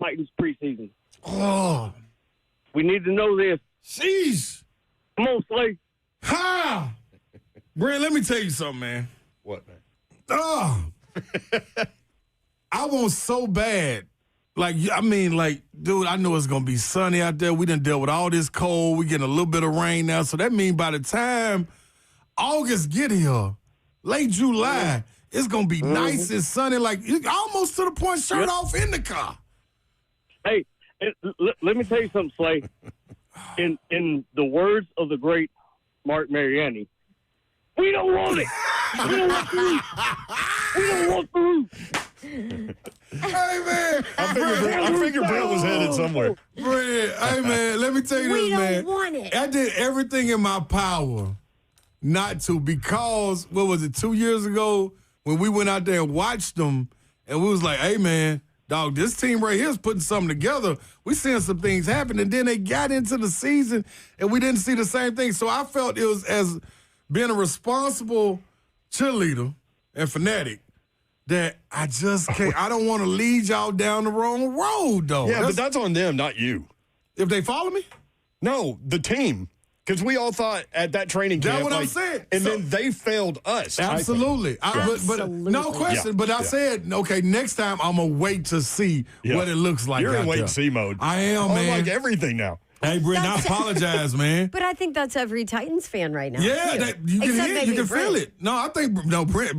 Titans preseason. Oh, We need to know this. jeez. Come on, Slay. Ha! Brent, let me tell you something, man. What, man? Oh, I want so bad. Dude, I know it's going to be sunny out there. We done dealt with all this cold. We getting a little bit of rain now. So that means by the time August get here, late July, it's going to be nice and sunny. Like, almost to the point shirt off in the car. Hey, let me tell you something, Slay. In the words of the great Mark Mariani, we don't want it. We don't want the roof. We don't want the roof. Hey, man. I figured Brent was headed somewhere. Brent, hey, man, let me tell you We this, man. don't want it. I did everything in my power not to because, 2 years ago when we went out there and watched them and we was like, hey, man, dog, this team right here is putting something together. We seeing some things happen. And then they got into the season and we didn't see the same thing. So I felt it was as being a responsible cheerleader and fanatic that I just can't. I don't want to lead y'all down the wrong road, though. Yeah, but that's on them, not you. If they follow me? No, the team. Because we all thought at that training camp. That's what I'm saying. And So- then they failed us. Absolutely. But no question. Yeah. But I Yeah. said, okay, next time I'm going to wait to see what it looks like. You're in out wait there. and see mode. I am, Oh, man. like everything now. Hey, Brent, I apologize, man. But I think that's every Titans fan right now. Yeah, too. you can Except hear it. maybe You can feel Brent. it. No, I think,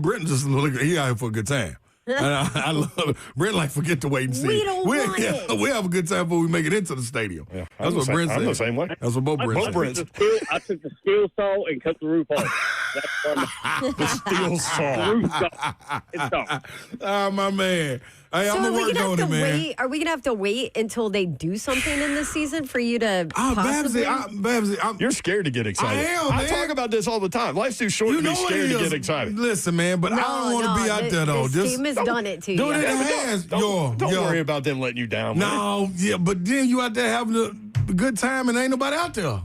Brent just look, he out here for a good time. And I love it. Brent, forget to wait and see. We don't want it. We have a good time before we make it into the stadium. Yeah, That's what Brent said. I'm the same way. That's what both Brent said. I took the steel saw and cut the roof off. That's what The steel the saw. roof saw. It's off. Oh, my man. Hey, So I'm are going we to work gonna on have it, to man. wait? Are we gonna have to wait until they do something in the season for you to possibly? Babsy, You're scared to get excited. I am, man. talk about this all the time. Life's too short to be scared to get excited. Listen, man, but I don't want to be out there, though. This team has done it to you. Dude, it has. Don't worry about them letting you down. man. No, yeah, but then you out there having a good time and ain't nobody out there.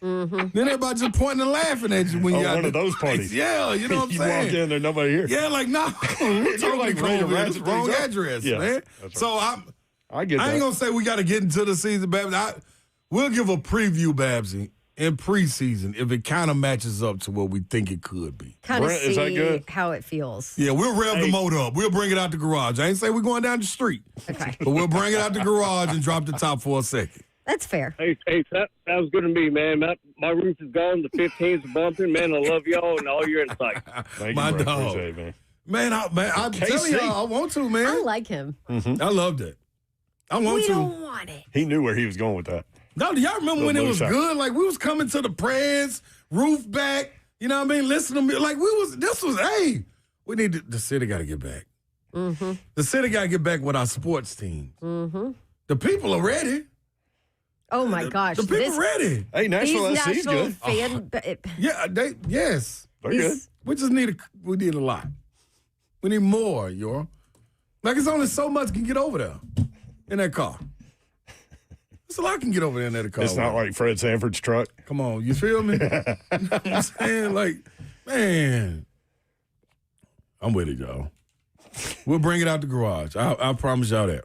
Then everybody just pointing and laughing at you when you out one there. of those parties. Yeah, you know what I'm You saying? walk in, there's nobody here. Yeah, like, no. You're like ready to That's ratchet the wrong things up. address, Yeah, man. that's right. So I get I that. ain't going to say we got to get into the season, Babsy. We'll give a preview, Babsy, in preseason if it kind of matches up to what we think it could be. Kind of Brent, is that see good? how it feels. Yeah, we'll rev the motor up. We'll bring it out the garage. I ain't say we're going down the street. Okay. But we'll bring it out the garage and drop the top for a second. That's fair. Hey, that sounds good to me, man. My roof is gone. The 15's bumping. Man, I love y'all and all your insight. Thank My you, bro. dog. Appreciate it, Man, man. I'm telling y'all, I want to, man. I like him. I loved it. I want We to. don't want it. He knew where he was going with that. No, do y'all remember when it was moonshine. good? Like, we was coming to the prayers, roof back, you know what I mean? Listen to me. Like, hey, we need the city got to get back. Mm-hmm. The city got to get back with our sports teams. Mm-hmm. The people are ready. Oh my gosh. The people ready. Hey, Nashville These SC's Nashville good. fan. Yeah, yes. They're good. We just need a lot. We need more, yo. Like, it's only so much can get over there in that car. There's a lot can get over there in that car. It's not like Fred Sanford's truck. Come on, you feel me? You know what I'm saying? Like, man. I'm with it, y'all. We'll bring it out the garage. I promise y'all that.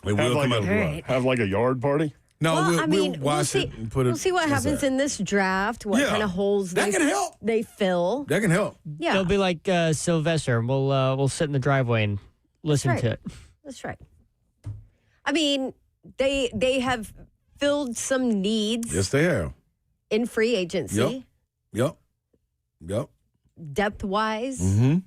It will come out the garage. Have like a yard party. No, Well, we'll wash see, it and put it. we'll see what happens in this draft, what Yeah. kind of holes That can help. they fill. That can help. Yeah, It'll be like Sylvester. We'll sit in the driveway and listen That's to right. it. That's right. I mean, they have filled some needs Yes, they have. in free agency, Yep. depth-wise. Mm-hmm.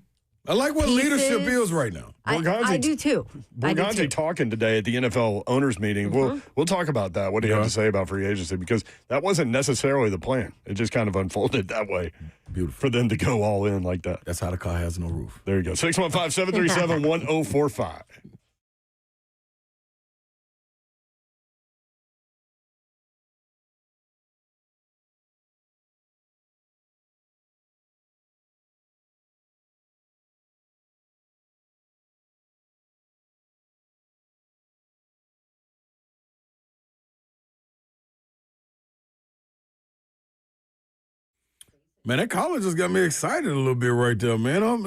I like what leadership is right now. I do too. Borgonzi talking today at the NFL owners meeting. We'll talk about that. What do you have to say about free agency? Because that wasn't necessarily the plan. It just kind of unfolded that way. Beautiful. For them to go all in like that. That's how the car has no roof. There you go. 615-737-1045. Man, that caller just got me excited a little bit right there, man. I'm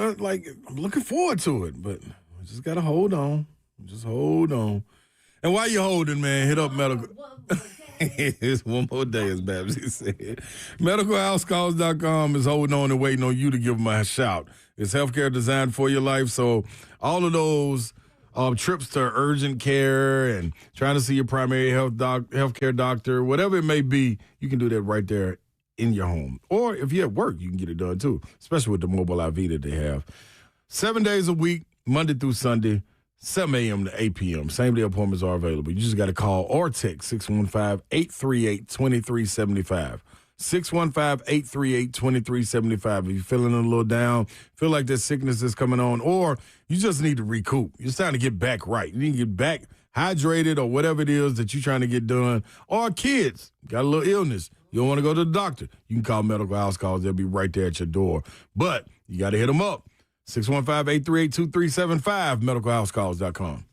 looking forward to it, but I just got to hold on. Just hold on. And while you're holding, man, hit up medical. It's one more day, as Babsy said. MedicalHouseCalls.com is holding on and waiting on you to give them a shout. It's healthcare designed for your life, so all of those trips to urgent care and trying to see your primary healthcare doctor, whatever it may be, you can do that right there in your home. Or if you're at work, you can get it done too, especially with the mobile IV that they have. 7 days a week, Monday through Sunday, 7 a.m. to 8 p.m. Same-day appointments are available. You just got to call or text 615-838-2375. 615-838-2375. If you're feeling a little down, feel like that sickness is coming on, or you just need to recoup. It's time to get back right. You need to get back hydrated or whatever it is that you're trying to get done. Or kids, got a little illness. You don't want to go to the doctor. You can call Medical House Calls. They'll be right there at your door. But you got to hit them up. 615-838-2375, medicalhousecalls.com.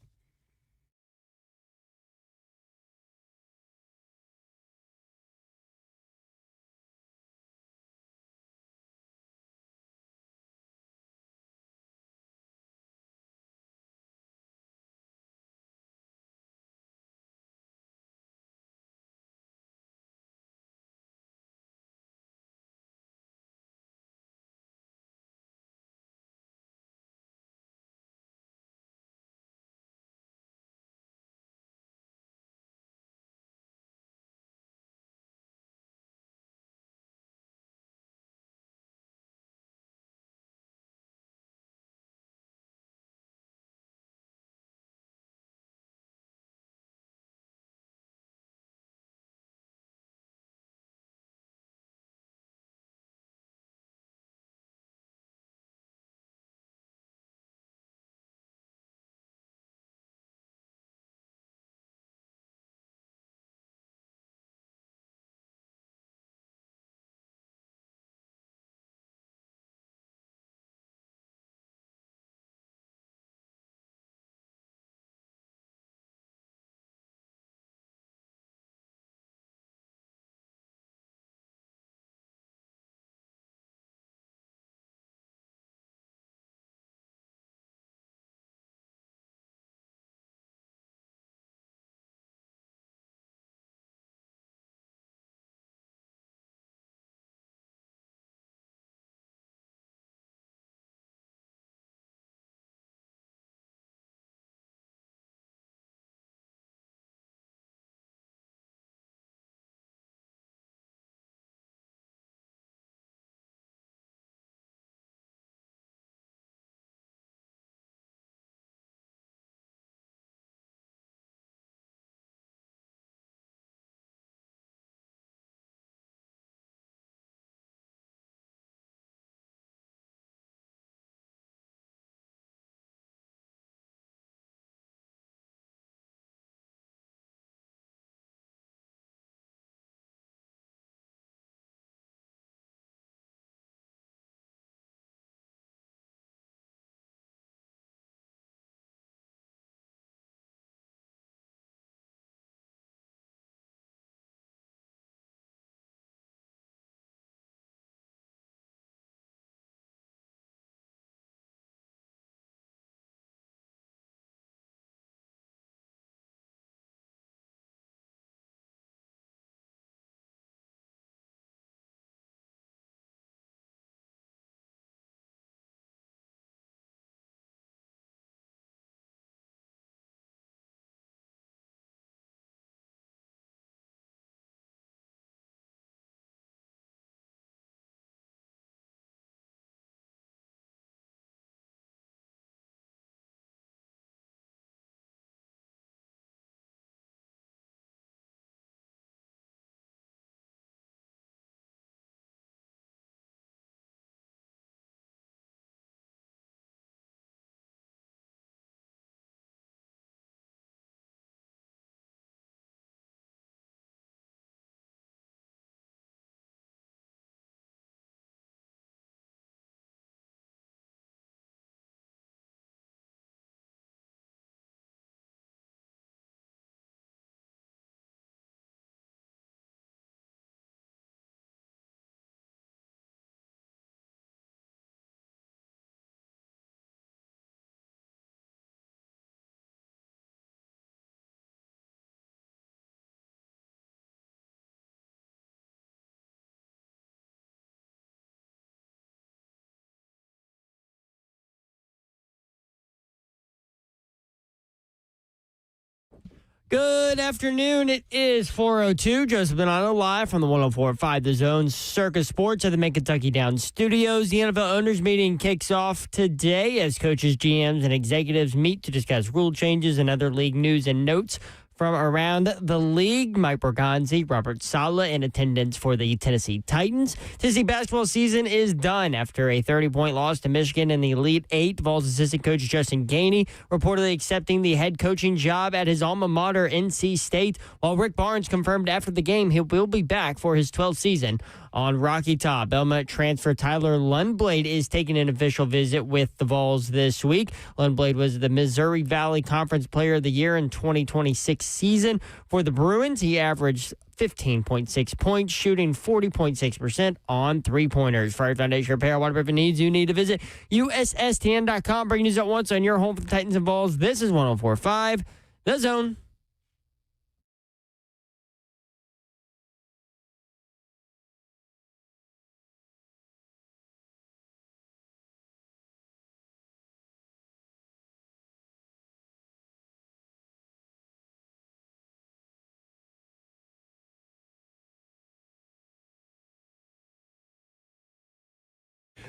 Good afternoon. It is 4:02. Joseph Bonanno live from the 104.5 The Zone Circus Sports at the Mid-Kentucky Downs Studios. The NFL owners meeting kicks off today as coaches, GMs, and executives meet to discuss rule changes and other league news and notes from around the league. Mike Borgonzi, Robert Saleh in attendance for the Tennessee Titans. Tennessee basketball season is done after a 30-point loss to Michigan in the Elite Eight. Vols assistant coach Justin Gainey reportedly accepting the head coaching job at his alma mater, NC State, while Rick Barnes confirmed after the game he will be back for his 12th season on Rocky Top. Belmont transfer Tyler Lundblade is taking an official visit with the Vols this week. Lundblade was the Missouri Valley Conference Player of the Year in 2026 season. For the Bruins, he averaged 15.6 points, shooting 40.6% on three-pointers. Fire Foundation Repair, whatever needs you need to visit USSTN.com. Breaking news at once on your home for the Titans and Vols. This is 104.5 The Zone.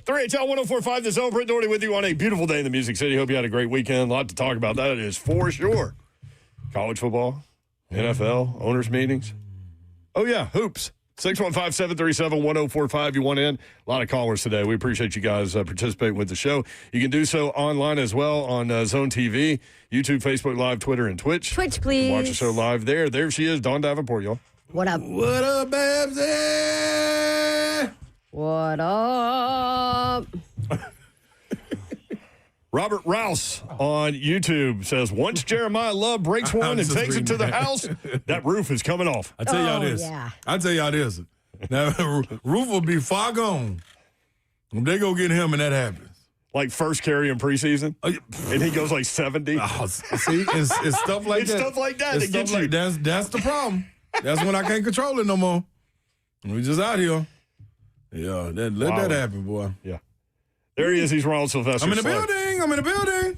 Three HL 104.5 The Zone. Brent Doherty with you on a beautiful day in the Music City. Hope you had a great weekend. A lot to talk about. That is for sure. College football, NFL, owners meetings. Oh, yeah, hoops. 615-737-1045. You want in? A lot of callers today. We appreciate you guys participating with the show. You can do so online as well on Zone TV, YouTube, Facebook Live, Twitter, and Twitch. Twitch, please. Watch the show live there. There she is, Dawn Davenport, y'all. What up? What up, Babsy? What up? Robert Rouse on YouTube says, once Jeremiah Love breaks one and takes it to the house, that roof is coming off. I tell y'all this. Yeah. I tell y'all this. Now, roof will be far gone. When they go get him and that happens. Like first carry in preseason, and he goes like 70. Oh, see, it's stuff like It's that. stuff like that It's that gets stuff you. that's the problem. That's when I can't control it no more. We just out here. Yeah, let Wow. that happen, boy. Yeah. There he is. He's Ronald Sylvester. I'm in the Slay. building.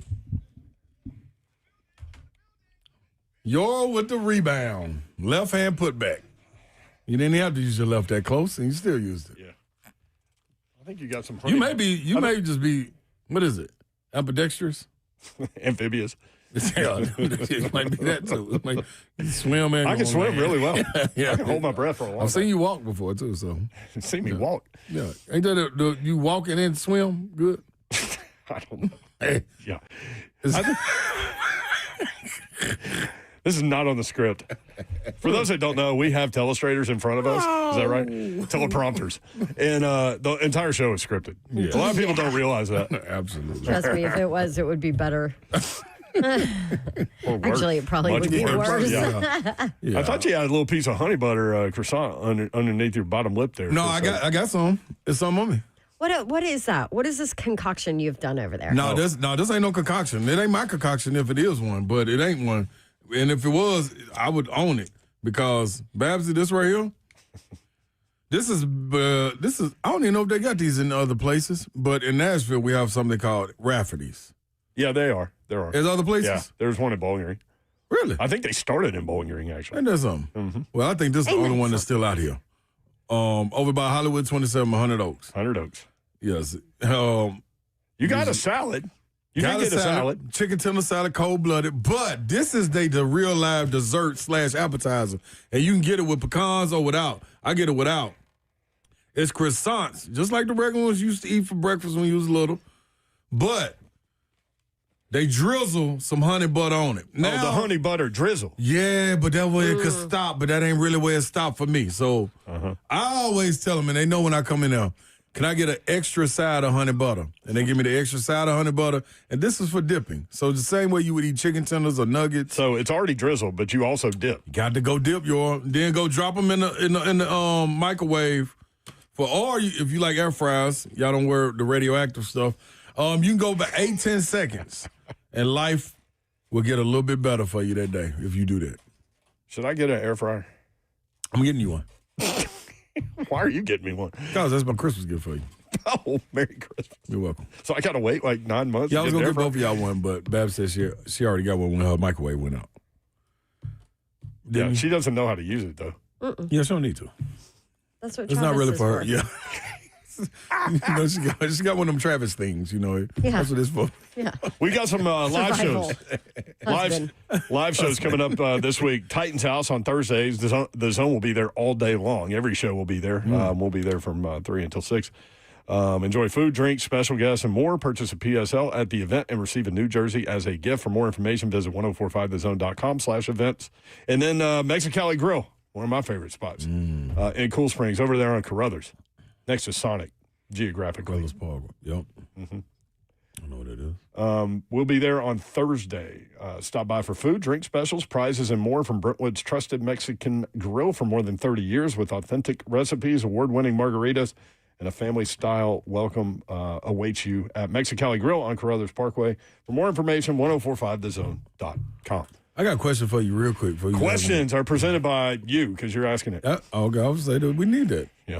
You're with the rebound. Left hand putback. You didn't have to use your left that close, and you still used it. Yeah. I think you got some. You may just be, what is it? Ambidextrous? Amphibious. Yeah, it might be that too. It might, you swim and I can swim really well. Yeah. I can hold my breath for a while. I've seen you walk before too, so. You've seen me walk. Yeah. Ain't that you walk and then swim good? I don't know. Hey. Yeah. It's- This is not on the script. For those that don't know, we have telestrators in front of us. Is that right? Teleprompters. And the entire show is scripted. Yeah. A lot of people don't realize that. Absolutely. Trust me, if it was, it would be better. Or worse. Actually, it probably Much would be worse. Yeah. Yeah. I thought you had a little piece of honey butter croissant underneath your bottom lip there. No, I got some. It's some on me. What is that? What is this concoction you've done over there? No, this ain't no concoction. It ain't my concoction if it is one, but it ain't one. And if it was, I would own it because Babsy, this right here, this is I don't even know if they got these in other places, but in Nashville we have something called Rafferty's. Yeah, they are. There are. There's other places? Yeah, there's one in Bowling Green. Really? I think they started in Bowling Green, actually. Ain't that something? Well, I think this is the only one that's still out here. Over by Hollywood 27, 100 Oaks. 100 Oaks. Yes. You got a salad. You Got can get a salad. chicken tender salad, cold-blooded. But this is the real live dessert / appetizer. And you can get it with pecans or without. I get it without. It's croissants, just like the regular ones you used to eat for breakfast when you was little. But they drizzle some honey butter on it. Now, the honey butter drizzle. Yeah, but that way it could stop, but that ain't really where it stopped for me. So I always tell them, and they know when I come in there, can I get an extra side of honey butter? And they give me the extra side of honey butter, and this is for dipping. So the same way you would eat chicken tenders or nuggets. So it's already drizzled, but you also dip. You got to go dip then go drop them in the microwave. If you like air fryers, y'all don't wear the radioactive stuff. You can go about 8-10 seconds, and life will get a little bit better for you that day if you do that. Should I get an air fryer? I'm getting you one. Why are you getting me one? Because that's my Christmas gift for you. Oh, Merry Christmas. You're welcome. So I got to wait like 9 months? Yeah, I was to going to an get air both of y'all one, but Babs said she already got one when her microwave went out. Didn't Yeah, you? she doesn't know how to use it, though. Yeah, she don't need to. That's what It's not Travis really is for her. Yeah. She got one of them Travis things, Yeah. That's what it's for. Yeah. We got some live Survival. shows. Live shows coming up this week. Titans House on Thursdays. The Zone will be there all day long. Every show will be there. We'll be there from 3 until 6. Enjoy food, drinks, special guests, and more. Purchase a PSL at the event and receive a new jersey as a gift. For more information, visit 1045thezone.com/events. And then Mexicali Grill, one of my favorite spots in Cool Springs, over there on Carruthers, next to Sonic, geographically. Carlos Park. Yep. Mm-hmm. I know what it is. We'll be there on Thursday. Stop by for food, drink specials, prizes, and more from Brentwood's trusted Mexican grill for more than 30 years with authentic recipes, award-winning margaritas, and a family-style welcome awaits you at Mexicali Grill on Carruthers Parkway. For more information, 1045thezone.com. I got a question for you real quick. Questions are presented by you because you're asking it. Okay, I was say that we need that. Yeah.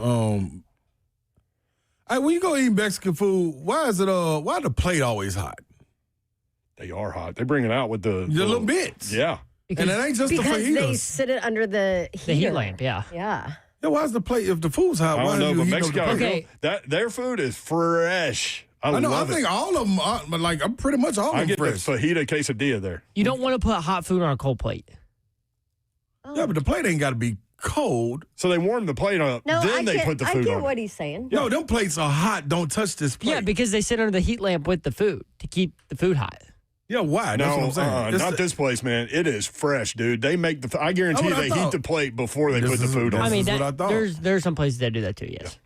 When you go eat Mexican food, why the plate always hot? They are hot. They bring it out with the little bits. Yeah. And it ain't just the Because fajitas. they sit it under the heater. The heat lamp, yeah. Yeah. Yeah, why is the plate, if the food's hot, I why don't know, is you but heating up the Mexico, plate? Okay. their food is fresh. I I know, I love think it. all of them are, but like, I'm pretty much all I of them get fresh. the fajita quesadilla there. You don't want to put hot food on a cold plate. Yeah, but the plate ain't got to be cold. So they warm the plate up, No, then they put the food I get on. what he's saying. No, them plates are hot. Don't touch this plate. Yeah, because they sit under the heat lamp with the food to keep the food hot. Yeah, why? That's what No, I'm saying. not this place, man. It is fresh, dude. They make the. I guarantee That's what I they heat thought. the plate before they This put the is- food this on. I mean, is what I thought. there's some places that do that too. Yes.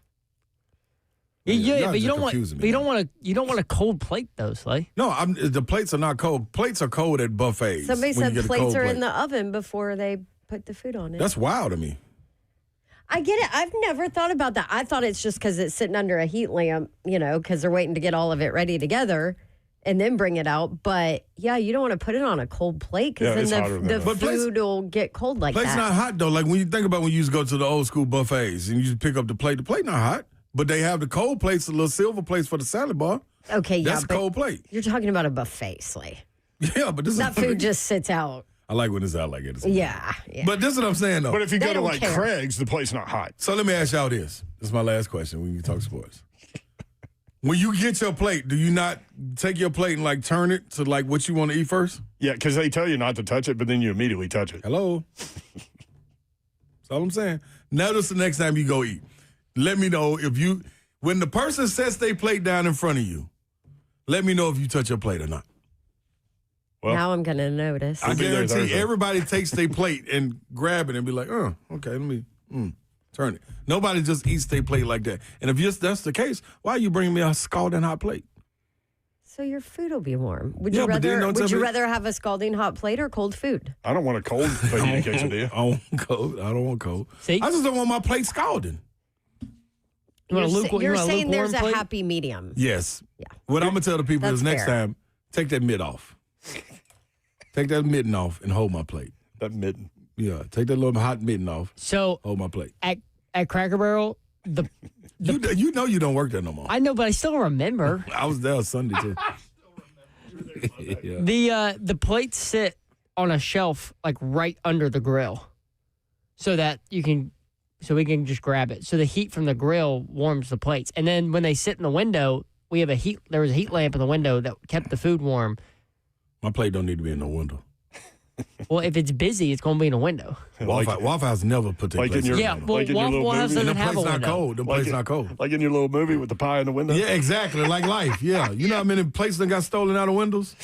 Yeah, Yeah, y'all but just you don't want. confusing But me you now. don't want a cold plate though, Slay. No, the plates are not cold. Plates are cold at buffets. Somebody when you said get a plates cold are plate. in the oven before they put the food on it. That's wild to me. I get it. I've never thought about that. I thought it's just because it's sitting under a heat lamp, because they're waiting to get all of it ready together and then bring it out. But yeah, you don't want to put it on a cold plate Yeah, because it's hotter then than the that. But plates- food will get cold like Plate's that. not hot though. Like when you think about when you used to go to the old school buffets and you just pick up the plate not hot. But they have the cold plates, the little silver plates for the salad bar. Okay, yeah, That's a but cold plate. you're talking about a buffet, Slay. Yeah, but this That is food just sits out. I like when it's out like it. Yeah. But this is what I'm saying though. But if you They go to don't like care. Craig's, the plate's not hot. So let me ask y'all this. This is my last question when you talk sports. When you get your plate, do you not take your plate and like turn it to like what you want to eat first? Yeah, because they tell you not to touch it, but then you immediately touch it. Hello? That's all I'm saying. Notice the next time you go eat. Let me know when the person sets their plate down in front of you, let me know if you touch your plate or not. Well, now I'm going to notice. I be there guarantee Thursday. everybody takes their plate and grab it and be like, okay, let me turn it. Nobody just eats their plate like that. And if that's the case, why are you bringing me a scalding hot plate? So your food will be warm. Would Yeah, you but then rather don't would tell you me- rather have a scalding hot plate or cold food? I don't want a cold fajita quesadilla. I don't want cold. I don't want cold. See? I just don't want my plate scalding. You want a You're lukewarm saying there's a plate? happy medium. Yes. Yeah. What I'm gonna tell the people That's is next fair. time, take that mitt off. Take that mitten off and hold my plate. That mitten. Yeah, take that little hot mitten off. So Hold my plate. at Cracker Barrel, You know you don't work there no more. I know, but I still remember I was there Sunday too. Yeah. the plates sit on a shelf like right under the grill, so we can just grab it. So the heat from the grill warms the plates, and then when they sit in the window, there was a heat lamp in the window that kept the food warm. My plate don't need to be in no window. Well, if it's busy, it's going to be in a window. Waffle House never put their like in plates your- in Yeah, no window. well, Like in your little Waffle House movie? And doesn't the have a plate's not window. cold. The plate's not cold. Like in your little movie with the pie in the window? Yeah, exactly. Like life. Yeah. You know how many places that got stolen out of windows?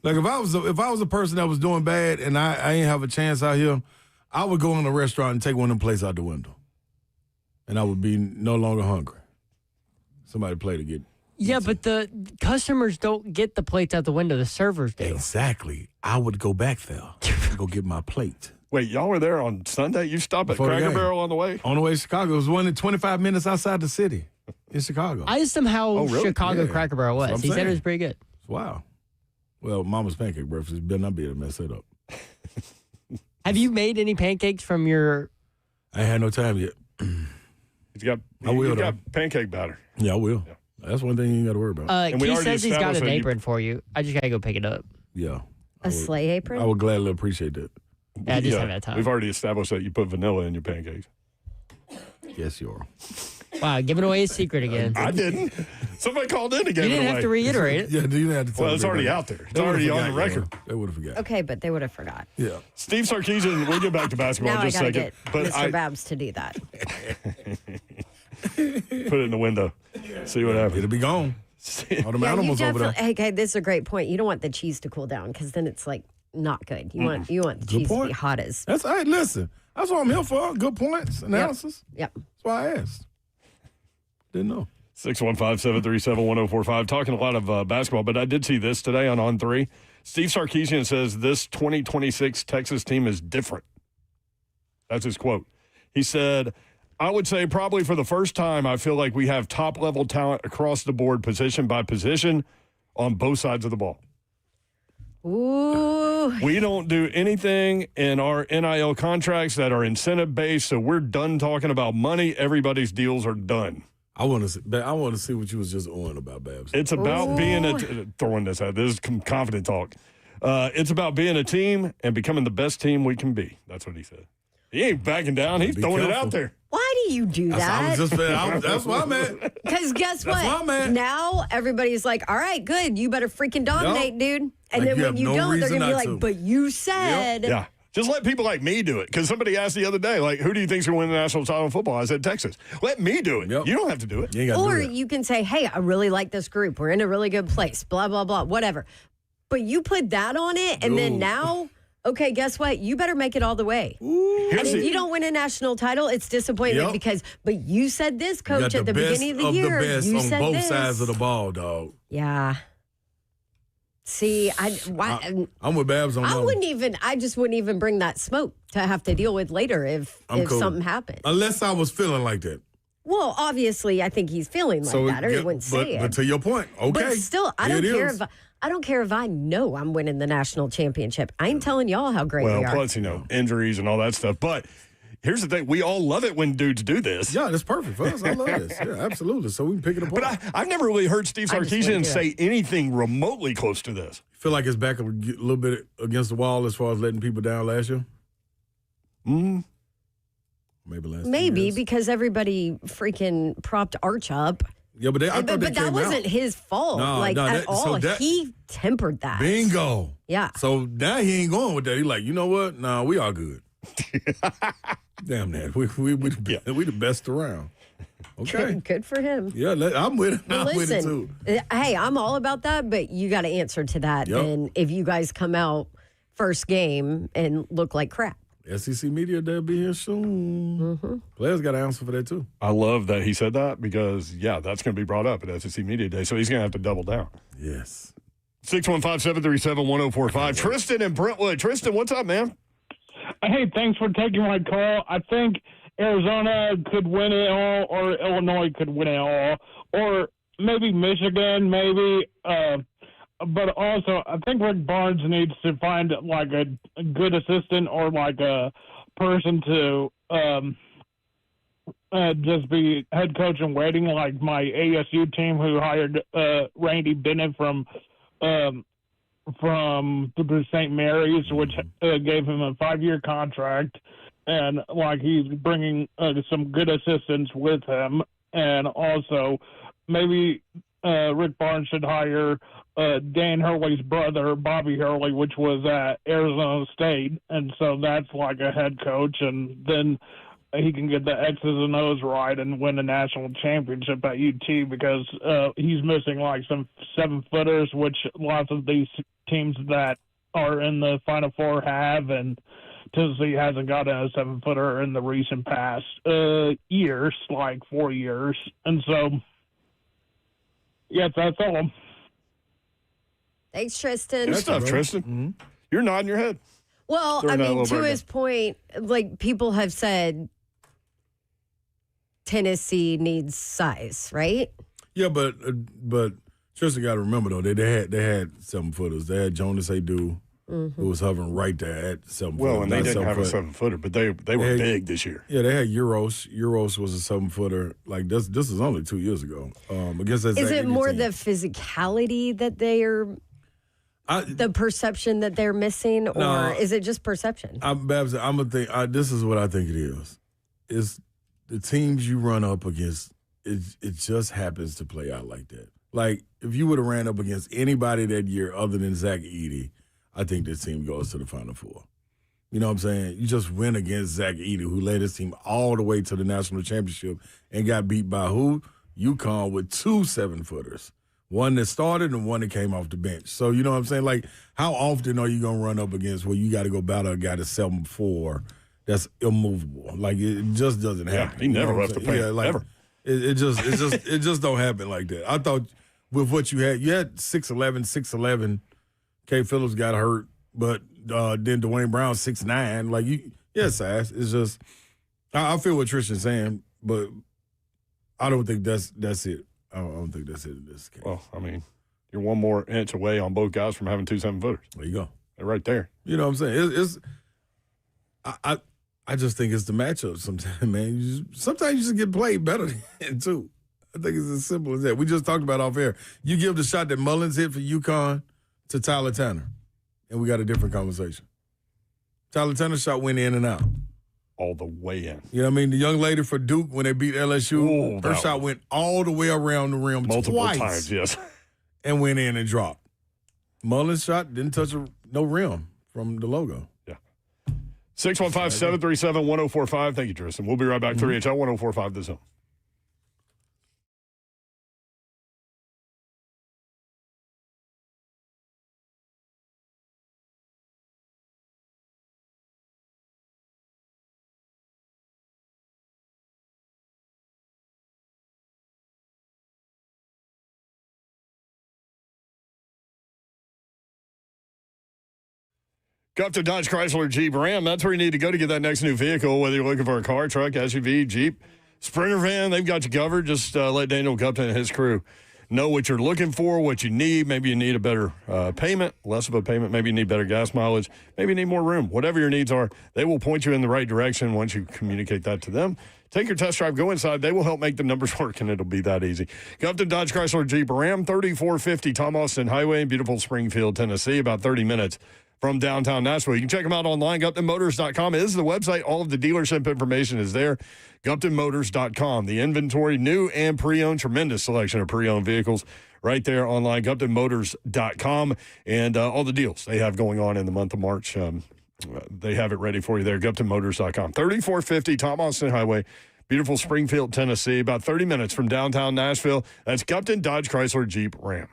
Like if I was a person that was doing bad and I ain't have a chance out here, I would go in a restaurant and take one of them plates out the window. And I would be no longer hungry. Somebody play to get. Yeah, but the customers don't get the plates out the window. The servers do. Exactly. I would go back there and go get my plate. Wait, y'all were there on Sunday? You stopped at Before the Cracker game. Barrel on the way? On the way to Chicago. It was 25 minutes outside the city in Chicago. I asked him how Oh, really? Chicago Yeah. Cracker Barrel That's was. what He I'm said it saying. was pretty good. Wow. Well, Mama's pancake breakfast better not be able to mess it up. Have you made any pancakes from your? I ain't had no time yet. He's got, I will, he's got though. pancake batter. Yeah, I will. That's one thing you ain't got to worry about. And we Keith already says he's got established an that you- apron for you. I just gotta go pick it up. Yeah. A sleigh apron? I would gladly appreciate that. Yeah, I just haven't had time. We've already established that you put vanilla in your pancakes. Yes, you are. Wow, giving away a secret again. I didn't. Somebody called in again. You didn't have to reiterate it. Yeah, you didn't have to tell Well, it's already out there. It's already on the record. They would have forgot. Okay, but they would have forgot. Yeah. Steve Sarkisian, we'll get back to basketball Now in just I a got to second. get Mr. Babs to do that. Put it in the window. See what happens. It'll be gone. All them Yeah, you animals over there. hey, this is a great point. You don't want the cheese to cool down because then it's like not good. You want the cheese to be hot as. That's hey, listen. That's what I'm here for. Good points, analysis. Yep. That's why I asked. Didn't know. 615-737-1045. Talking a lot of basketball, but I did see this today on On3. Steve Sarkisian says this 2026 Texas team is different. That's his quote. He said, I would say probably for the first time, I feel like we have top-level talent across the board, position by position, on both sides of the ball. Ooh. We don't do anything in our NIL contracts that are incentive-based, so we're done talking about money. Everybody's deals are done. I want to see what you was just on about, Babs. It's about being throwing this out. This is confident talk. It's about being a team and becoming the best team we can be. That's what he said. He ain't backing down. He's throwing it out there. Why do you do that? That's why I'm at. Because guess That's why I'm what? at. Now everybody's like, all right, good. You better freaking dominate, dude. And Like, then you when have you no don't, they're reason going to be not like, to. but you said. Yeah. Just let people like me do it. Because somebody asked the other day, like, who do you think's going to win the national title in football? I said Texas. Let me do it. Yep. You don't have to do it. You ain't gotta Or do that. you can say, hey, I really like this group. We're in a really good place, blah, blah, blah, whatever. But you put that on it, and then Ooh. now, okay, guess what? You better make it all the way. Here's And if the- you don't win a national title, it's disappointment Yep. because, but you said this, You got coach, at the best beginning of the year. the best You on said both this. sides of the ball, dog. Yeah. See, I'm with Babs on that. I just wouldn't even bring that smoke to have to deal with later if cool. something happened. Unless I was feeling like that. Well, obviously, I think he's feeling like that, or he wouldn't say it. But to your point, okay. But still, I don't care if I know I'm winning the national championship. I ain't telling y'all how great Well, we are. plus, injuries and all that stuff. But here's the thing. We all love it when dudes do this. Yeah, that's perfect for us. I love this. Yeah, absolutely. So we can pick it apart. But I've never really heard Steve I just wouldn't Sarkisian do say anything remotely close to this. Feel like it's back a little bit against the wall as far as letting people down last year? Maybe last 2 Maybe years. because everybody freaking propped Arch up. Yeah, but I thought But they that came wasn't out. his fault, No, at that- all. so that- He tempered that. Bingo. Yeah. So now he ain't going with that. He's like, you know what? No, we are good. Damn that. We the best around. Okay. Good for him. Yeah, I'm with it. I'm with it Listen, too. hey, I'm all about that, but you got to answer to that. Yep. And if you guys come out first game and look like crap. SEC media, they'll be here soon. Players got to answer for that too. I love that he said that because, that's going to be brought up at SEC Media Day. So he's going to have to double down. Yes. 615-737-1045. Tristan in Brentwood. Tristan, what's up, man? Hey, thanks for taking my call. I think Arizona could win it all, or Illinois could win it all, or maybe Michigan, maybe. But also, I think Rick Barnes needs to find like a good assistant or like a person to just be head coach in waiting, like my ASU team who hired Randy Bennett from the St. Mary's, which gave him a 5-year contract, and like he's bringing some good assistants with him, and also maybe Rick Barnes should hire Dan Hurley's brother, Bobby Hurley, which was at Arizona State, and so that's like a head coach, and then he can get the X's and O's right and win a national championship at UT because he's missing like some 7-footers, which lots of these teams that are in the Final Four have, and Tennessee hasn't gotten a 7-footer in the recent past years, like 4 years. And so, that's all. Thanks, Tristan. Good stuff, Tristan. You're nodding your head. Well, During I that mean, little to break his point, like people have said Tennessee needs size, right? Yeah, but Tristan got to remember though, they had 7-footers. They had Jonas Adu, who was hovering right there at 7 Well, and they didn't have a 7-foot. 7-footer, but they were big this year. Yeah, they had Euros. Euros was a 7-footer. Like this is only 2 years ago. Against that Is Zach it Edey more team. the physicality that they are the perception that they're missing, or is it just perception? Babs, I'm gonna think. This is what I think it is. Is the teams you run up against? It just happens to play out like that. Like if you would have ran up against anybody that year other than Zach Edey, I think this team goes to the Final Four. You know what I'm saying? You just win against Zach Edey, who led his team all the way to the national championship and got beat by who? UConn with 2 7-footers. One that started and one that came off the bench. So, you know what I'm saying? Like, how often are you going to run up against where you got to go battle a guy that's 7'4" that's immovable? Like, it just doesn't happen. He never left the paint. Yeah, like, ever. It just don't happen like that. I thought with what you had 6'11". K. Phillips got hurt, but then Dwayne Brown 6'9". Like, Sass. It's just, I feel what Tristan's saying, but I don't think that's it. I don't think that's it in this case. Well, I mean, you're one more inch away on both guys from having 2 7-footers. There you go. They're right there. You know what I'm saying? I just think it's the matchup sometimes, man. Sometimes you just get played better than two. I think it's as simple as that. We just talked about off air. You give the shot that Mullins hit for UConn to Tyler Tanner, and we got a different conversation. Tyler Tanner's shot went in and out. All the way in. You know what I mean? The young lady for Duke, when they beat LSU, her shot went all the way around the rim multiple twice times, yes. And went in and dropped. Mullins' shot didn't touch no rim from the logo. Yeah. 615-737-1045. Thank you, Tristan. We'll be right back. 3HL 1045 The Zone. Go up to Dodge Chrysler Jeep Ram. That's where you need to go to get that next new vehicle, whether you're looking for a car, truck, SUV, Jeep, Sprinter van. They've got you covered. Just let Daniel Gupton and his crew know what you're looking for, what you need. Maybe you need a better payment, less of a payment. Maybe you need better gas mileage. Maybe you need more room. Whatever your needs are, they will point you in the right direction once you communicate that to them. Take your test drive, go inside. They will help make the numbers work, and it'll be that easy. Go up to Dodge Chrysler Jeep Ram, 3450 Tom Austin Highway in beautiful Springfield, Tennessee, about 30 minutes from downtown Nashville. You can check them out online. GuptonMotors.com is the website. All of the dealership information is there. GuptonMotors.com. The inventory, new and pre-owned, tremendous selection of pre-owned vehicles right there online. GuptonMotors.com. And all the deals they have going on in the month of March. They have it ready for you there. GuptonMotors.com. 3450 Tom Austin Highway, beautiful Springfield, Tennessee, about 30 minutes from downtown Nashville. That's Gupton Dodge Chrysler Jeep Ram.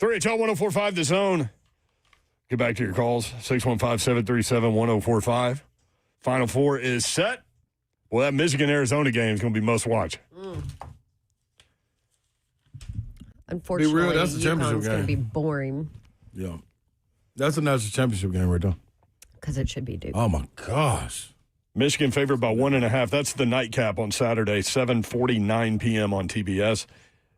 3HL 1045, The Zone. Get back to your calls. 615-737-1045. Final Four is set. Well, that Michigan-Arizona game is going to be must watch. Unfortunately, that's a championship UConn's going to game. be boring Yeah. That's a national championship game right there. because it should be Duke. Oh, my gosh. Michigan favored by 1.5. That's the nightcap on Saturday, 7:49 p.m. on TBS.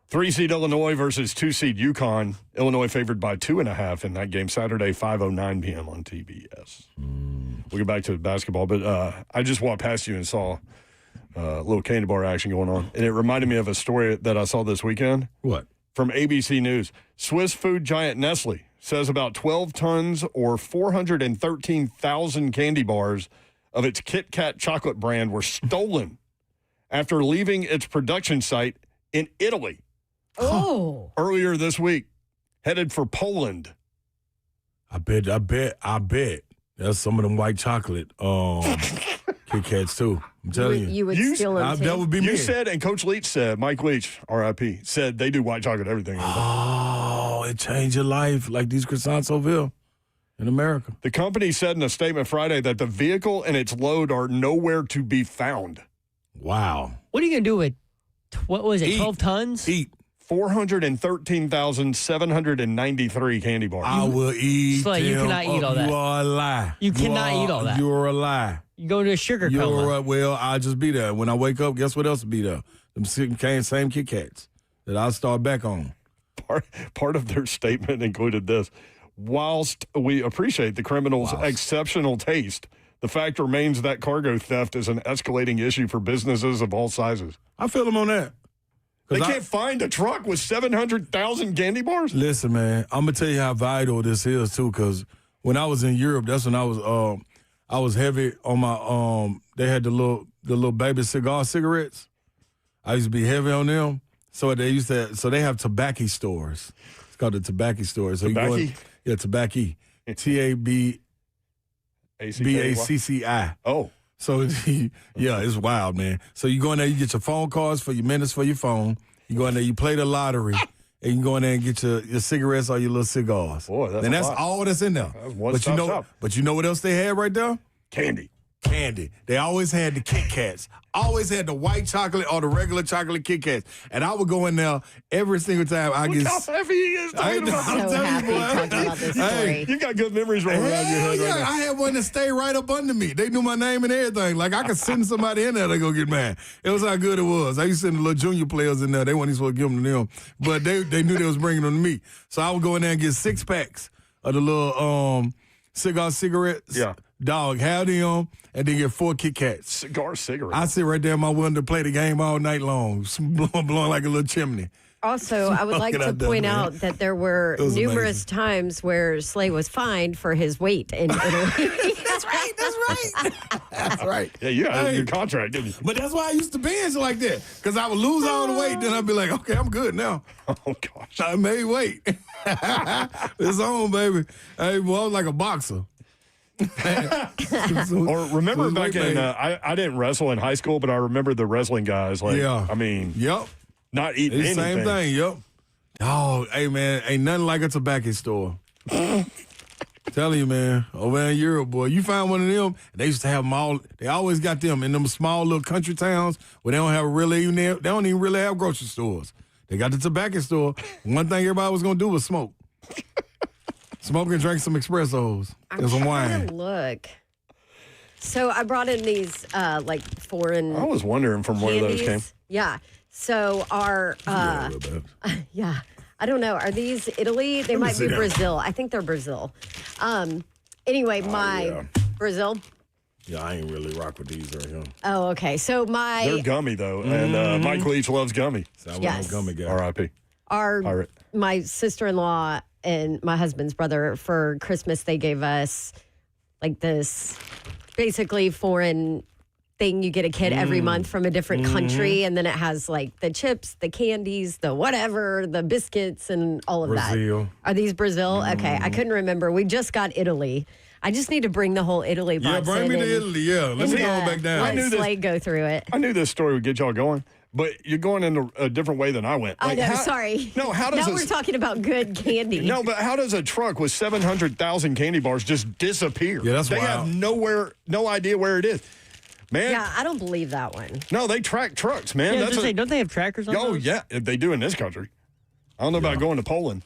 3-seed Illinois versus 2-seed UConn. Illinois favored by 2.5 in that game Saturday, 5:09 p.m. on TBS. We'll get back to basketball, but I just walked past you and saw a little candy bar action going on, and it reminded me of a story that I saw this weekend. What? From ABC News. Swiss food giant Nestle says about 12 tons or 413,000 candy bars of its Kit Kat chocolate brand were stolen after leaving its production site in Italy earlier this week, headed for Poland. I bet. That's some of them white chocolate Kit Kats, too. I'm telling you. You would steal them, too? That would be me. You said, and Coach Leach said, Mike Leach, RIP, said they do white chocolate everything. Oh, it changed your life like these croissants over here in America. The company said in a statement Friday that the vehicle and its load are nowhere to be found. Wow. What are you going to do with, 12 tons? Eat. 413,793 candy bars. I will eat Slay, you them cannot eat up. all that. You are a lie. You cannot eat all that. You're a lie. You go to a sugar You're coma. well, I'll just be there. When I wake up, guess what else will be there? Them same Kit Kats that I'll start back on. Part of their statement included this. Whilst we appreciate the criminal's exceptional taste, the fact remains that cargo theft is an escalating issue for businesses of all sizes. I feel them on that. They can't find a truck with 700,000 candy bars? Listen, man, I'm going to tell you how vital this is, too, because when I was in Europe, that's when I was heavy on my, they had the little baby cigarettes. I used to be heavy on them. So they have tobacco stores. It's called the tobacco stores. So Tobacco? Tobacco. TABACCI. Oh. So, yeah, it's wild, man. So you go in there, you get your phone calls for your minutes for your phone. You go in there, you play the lottery, and you go in there and get your cigarettes or your little cigars. Boy, that's and a that's lot. all that's in there. That's one-stop shop. But you know what else they had right there? Candy. They always had the Kit Kats. Always had the white chocolate or the regular chocolate Kit Kats. And I would go in there every single time I Look get... how heavy he is talking about So happy talking about this story. You got good memories rolling around your head right now. I had one that stayed right up under me. They knew my name and everything. Like, I could send somebody in there to go get mad. It was how good it was. I used to send the little junior players in there. They weren't even supposed to give them to them. But they knew they was bringing them to me. So I would go in there and get 6 packs of the little cigarettes. Yeah. Dog, have them, and then get 4 Kit Kats. Cigarettes. I sit right there in my window, play the game all night long, blowing like a little chimney. Also, I would like to point out that there were It was numerous times where Slay was fined for his weight in Italy. That's right. That's right. Yeah, you had your contract, didn't you? But that's why I used to binge like that, because I would lose all the weight, then I'd be like, okay, I'm good now. Oh, gosh. I made weight. It's on, baby. Hey, boy, I was like a boxer. Or remember back in, I didn't wrestle in high school, but I remember the wrestling guys. Like, I mean, not eating it's the anything. same thing, yep. Oh, hey, man, ain't nothing like a tobacco store. Telling you, man, over in Europe, boy, you find one of them, they used to have them all, they always got them in them small little country towns where they don't even really have grocery stores. They got the tobacco store. One thing everybody was going to do was smoke. Smoke and drink some espressos and some wine. Look. So I brought in these like foreign I was wondering from where those came. Yeah. So our yeah. I don't know. Are these Italy? They might be Brazil. I think they're Brazil. Anyway, Brazil. Yeah, I ain't really rock with these right here. Oh, okay. So They're gummy though, and Mike Leach loves gummy. So I was a gummy guy. R.I.P. My sister-in-law and my husband's brother, for Christmas, they gave us like this basically foreign thing. You get a kit every month from a different country, and then it has like the chips, the candies, the whatever, the biscuits, and all of Brazil. that. Are these Brazil? Okay, I couldn't remember. We just got Italy. I just need to bring the whole Italy box Yeah, bring me in to Italy. Yeah, let's go back down. Let Slade go through it. I knew this story would get y'all going, but you're going in a different way than I went. I know, sorry. No, how does now we're talking about good candy. No, but how does a truck with 700,000 candy bars just disappear? Yeah, that's They wild. have no idea where it is. Man. Yeah, I don't believe that one. No, they track trucks, man. Yeah, don't they have trackers on Oh, those? yeah, they do in this country. I don't know about going to Poland.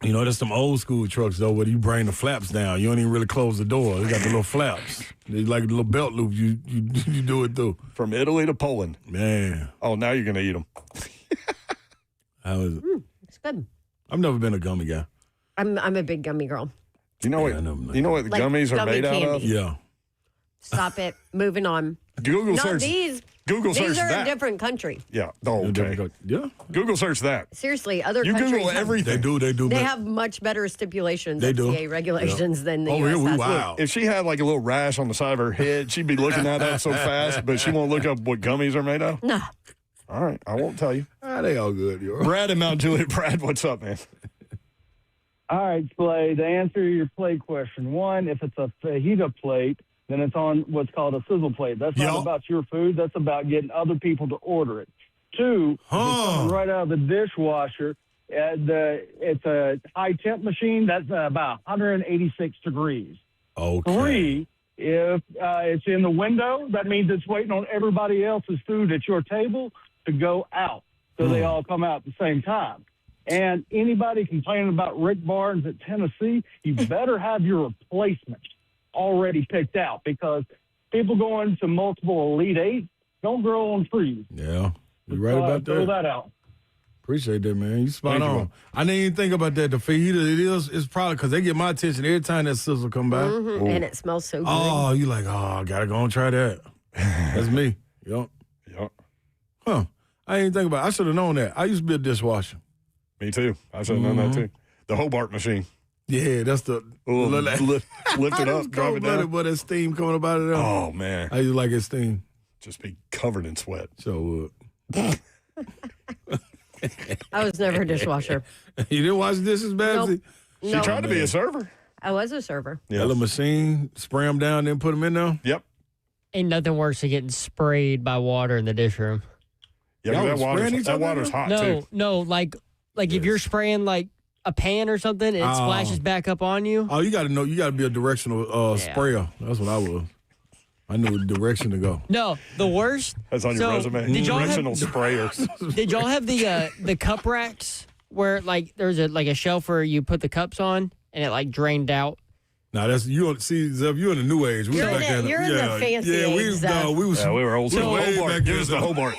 You know, there's some old school trucks, though, where you bring the flaps down. You don't even really close the door. They got the little flaps. They like the little belt loop you do it through. From Italy to Poland. Man. Oh, now you're going to eat them. How is it? It's good. I've never been a gummy guy. I'm a big gummy girl. You know what the Like gummies are gummy made candy. out of? Yeah. Stop it. Moving on. Google Not search. these. Google search These are that. a different country. Yeah. Oh, okay. Yeah. Google search that. Seriously, other You countries Google have, everything. They do. they have much better stipulations, They do. FCA regulations than the Oh, US here we has. wow. If she had like a little rash on the side of her head, she'd be looking at that so fast, but she won't look up what gummies are made of. No. All right. I won't tell you. They all good, yo. Brad in Mount Juliet. Brad, what's up, man? All right, Slade, to answer your plate question, one, if it's a fajita plate, then it's on what's called a sizzle plate. That's not about your food. That's about getting other people to order it. Two, if it's coming right out of the dishwasher, it's a high-temp machine. That's about 186 degrees. Okay. Three, if it's in the window, that means it's waiting on everybody else's food at your table to go out. So they all come out at the same time. And anybody complaining about Rick Barnes at Tennessee, you better have your replacement already picked out, because people going to multiple Elite Eight don't grow on trees. Yeah. You right about Throw that. that out. Appreciate that, man. You spot Thank you, on. man. I didn't even think about that. The fajita, it's probably because they get my attention every time that sizzle come by. Mhm, and it smells so good. Oh, you like, I gotta go and try that. That's me. Yup. Yep. Huh. I didn't think about it. I should have known that. I used to be a dishwasher. Me too. I should have known that too. The Hobart machine. Yeah, that's the Lift it up, drop it down. But that steam coming up out of there. Oh, man. I used to like it steam. Just be covered in sweat. So I was never a dishwasher. you didn't wash dishes, Babsy? Nope. She No. tried to be a server. I was a server. That little machine, spray them down, then put them in there. Yep. Ain't nothing worse than getting sprayed by water in the dish room. Yeah, Y'all but was spraying each that other water's now? hot No, too. no, like if you're spraying like a pan or something, and it splashes back up on you. Oh, you got to know. You got to be a directional sprayer. That's what I was. I knew the direction to go. No, the worst. That's on your resume. Did y'all Directional have, sprayers. Did y'all have the cup racks where like there's a shelf where you put the cups on and it like drained out? Now that's you. See, Zev, you in the new age. We You're was back in the- then. you're in the fancy age, Zev. We were old school. way Hobart. back It was the then. Hobart.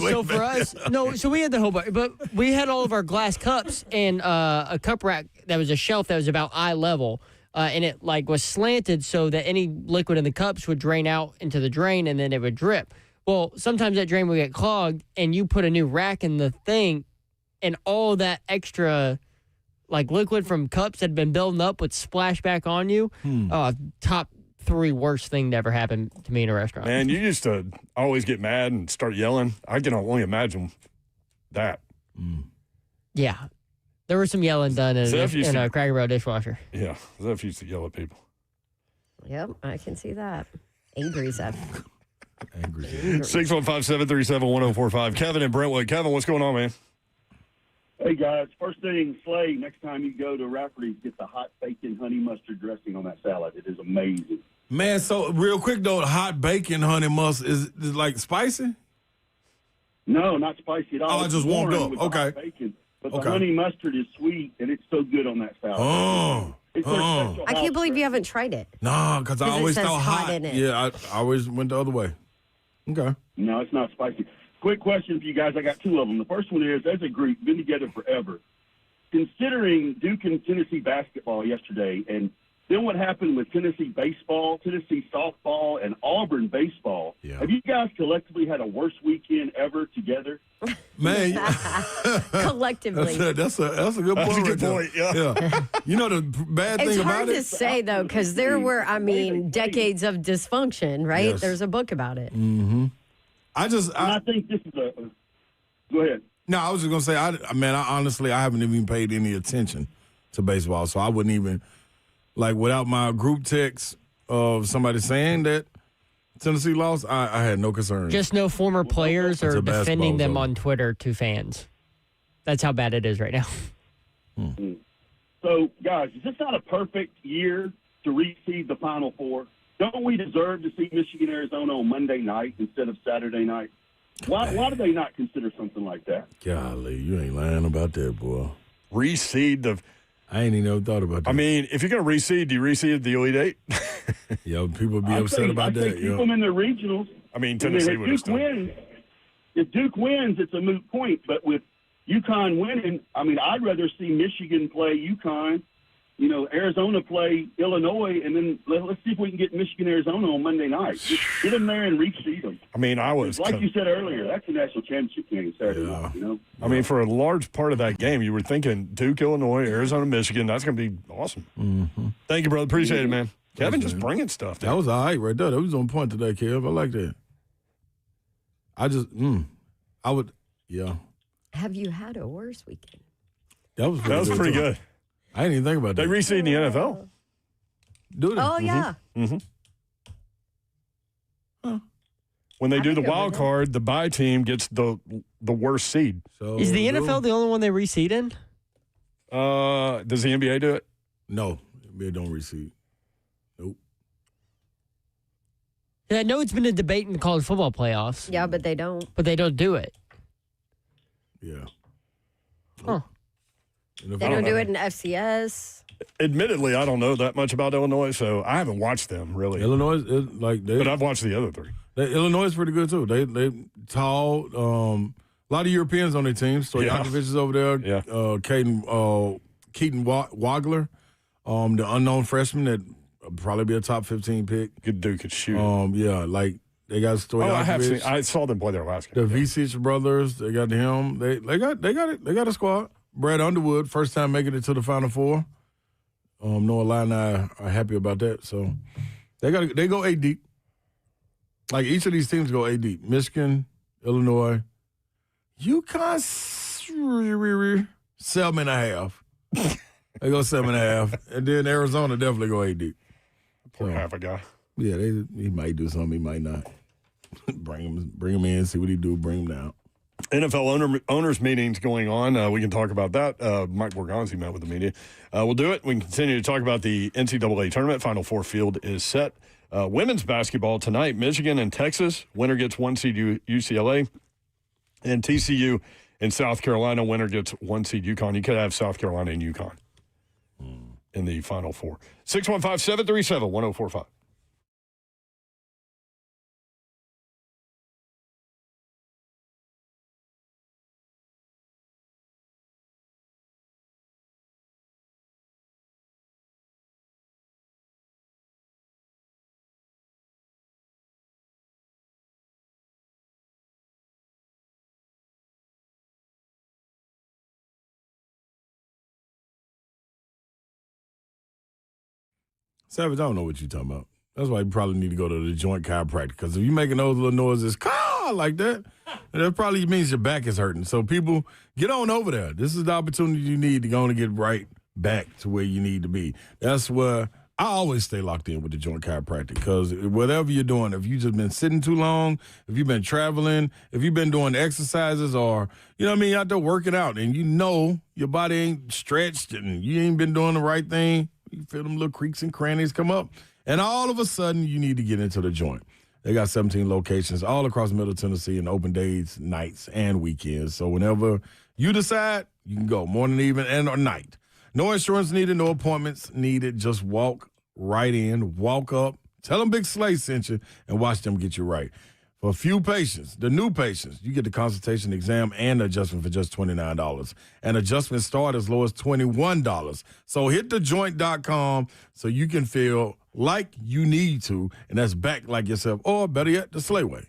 So for us, so we had the Hobart, but we had all of our glass cups and a cup rack that was a shelf that was about eye level, and it like was slanted so that any liquid in the cups would drain out into the drain and then it would drip. Well, sometimes that drain would get clogged, and you put a new rack in the thing, and all that extra like liquid from cups that had been building up would splash back on you. Top 3 worst thing to ever happen to me in a restaurant. Man, you used to always get mad and start yelling. I can only imagine that. Yeah. There was some yelling done in Zeph used to- a Cracker Barrel dishwasher. Yeah, Zeph used to yell at people. Yep, I can see that. Angry Zeph. Angry. 615-737-1045. Kevin and Brentwood. Kevin, what's going on, man? Hey, guys. First thing, Slade, next time you go to Rafferty's, get the hot bacon honey mustard dressing on that salad. It is amazing. Man, so real quick though, hot bacon honey mustard is like spicy? No, not spicy at all. Oh, It's just warmed warm up. with the Okay. hot bacon, but Okay. the honey mustard is sweet, and it's so good on that salad. Oh. It's their special I can't house believe you haven't tried it. Nah, because I 'Cause it always says thought hot hot. in it. Yeah, I always went the other way. Okay. No, it's not spicy. Quick question for you guys. I got 2 of them. The first one is, as a group, been together forever. Considering Duke and Tennessee basketball yesterday, and Then what happened with Tennessee baseball, Tennessee softball, and Auburn baseball? Yeah. Have you guys collectively had a worst weekend ever together? Man, Collectively. that's a good point. That's a right good there. point, yeah. You know the bad It's thing hard about to it? say, though, because there were, decades of dysfunction, right? Yes. There's a book about it. Mm-hmm. I think this is a – go ahead. No, I was just gonna say, I honestly, I haven't even paid any attention to baseball, so I wouldn't even without my group text of somebody saying that Tennessee lost, I had no concern. Just no former players It's are a basketball defending them zone. on Twitter to fans. That's how bad it is right now. So, guys, is this not a perfect year to reseed the Final Four? Don't we deserve to see Michigan, Arizona on Monday night instead of Saturday night? Why do they not consider something like that? Golly, you ain't lying about that, boy. Reseed the. I ain't even thought about that. I mean, if you're going to reseed, do you reseed the Elite Eight? Yeah, people would be upset about that. Keep them in the regionals. I mean, Tennessee would have still. If Duke wins, it's a moot point. But with UConn winning, I'd rather see Michigan play UConn, Arizona play Illinois, and then let's see if we can get Michigan, Arizona on Monday night. Just get them there and reseed them. I mean, like you said earlier, that's a national championship game Saturday night, I mean, for a large part of that game, you were thinking Duke, Illinois, Arizona, Michigan. That's going to be awesome. Mm-hmm. Thank you, brother. Appreciate it, man. Kevin just bringing stuff. That was all right right there. That was on point today, Kev. I like that. Yeah. Have you had a worse weekend? That was pretty good. I didn't even think about that. They reseed the NFL. Do they? Oh, yeah. Mm-hmm. Huh. When they do the wild card, the bye team gets the worst seed. So Is the NFL the only one they reseed in? Does the NBA do it? No, NBA don't reseed. Nope. Yeah, I know it's been a debate in the college football playoffs. Yeah, but they don't. But they don't do it. Yeah. Huh. They don't do it in FCS. Admittedly, I don't know that much about Illinois, so I haven't watched them really. Illinois, but I've watched the other three. Illinois is pretty good too. They tall. A lot of Europeans on their team. Stojakovic is over there. Yeah. Keaton Wagler, the unknown freshman that will probably be a top 15 pick. Good dude could shoot. They got Stojakovic. I saw them play their last game. The Vicic brothers, they got him. They got a squad. Brad Underwood, first time making it to the Final Four. Noah Lyon and I are happy about that. So they go 8 deep. Like each of these teams go 8 deep. Michigan, Illinois, UConn 7.5. They go 7.5, and then Arizona definitely go 8 deep. Poor half a guy. Yeah, he might do something, he might not. bring him in, see what he do, bring him down. NFL owners meetings going on. We can talk about that. Mike Borgonzi met with the media. We'll do it. We can continue to talk about the NCAA tournament. Final Four field is set. Women's basketball tonight, Michigan and Texas. Winner gets 1 seed UCLA. And TCU in South Carolina. Winner gets 1 seed UConn. You could have South Carolina and UConn in the Final Four. 615-737-1045. Savage, I don't know what you're talking about. That's why you probably need to go to the joint chiropractic. Because if you're making those little noises, like that, that probably means your back is hurting. So people, get on over there. This is the opportunity you need to go and get right back to where you need to be. That's where I always stay locked in with the joint chiropractic. Because whatever you're doing, if you've just been sitting too long, if you've been traveling, if you've been doing exercises or, out there working out and your body ain't stretched and you ain't been doing the right thing, you feel them little creaks and crannies come up, and all of a sudden you need to get into the joint. They got 17 locations all across Middle Tennessee and open days, nights, and weekends. So whenever you decide, you can go morning, evening, and or night. No insurance needed, no appointments needed. Just walk right in, walk up, tell them Big Slay sent you, and watch them get you right. For a few patients, the new patients, you get the consultation exam and adjustment for just $29. And adjustments start as low as $21. So hit thejoint.com so you can feel like you need to, and that's back like yourself, or better yet, the Slay Way.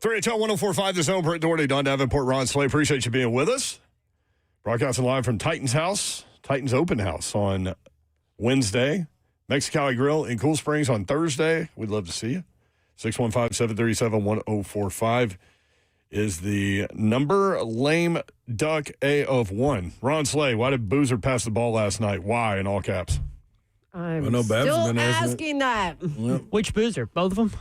Three HL 1045, the Zone. Brent Doherty, Don Davenport, Ron Slay. Appreciate you being with us. Broadcasting live from Titan's House, Titan's Open House on Wednesday. Mexicali Grill in Cool Springs on Thursday. We'd love to see you. 615-737-1045 is the number. Lame duck A of 1. Ron Slay, why did Boozer pass the ball last night? Why, in all caps? I'm I know Babs has still been asking asking that. Yep. Which Boozer? Both of them?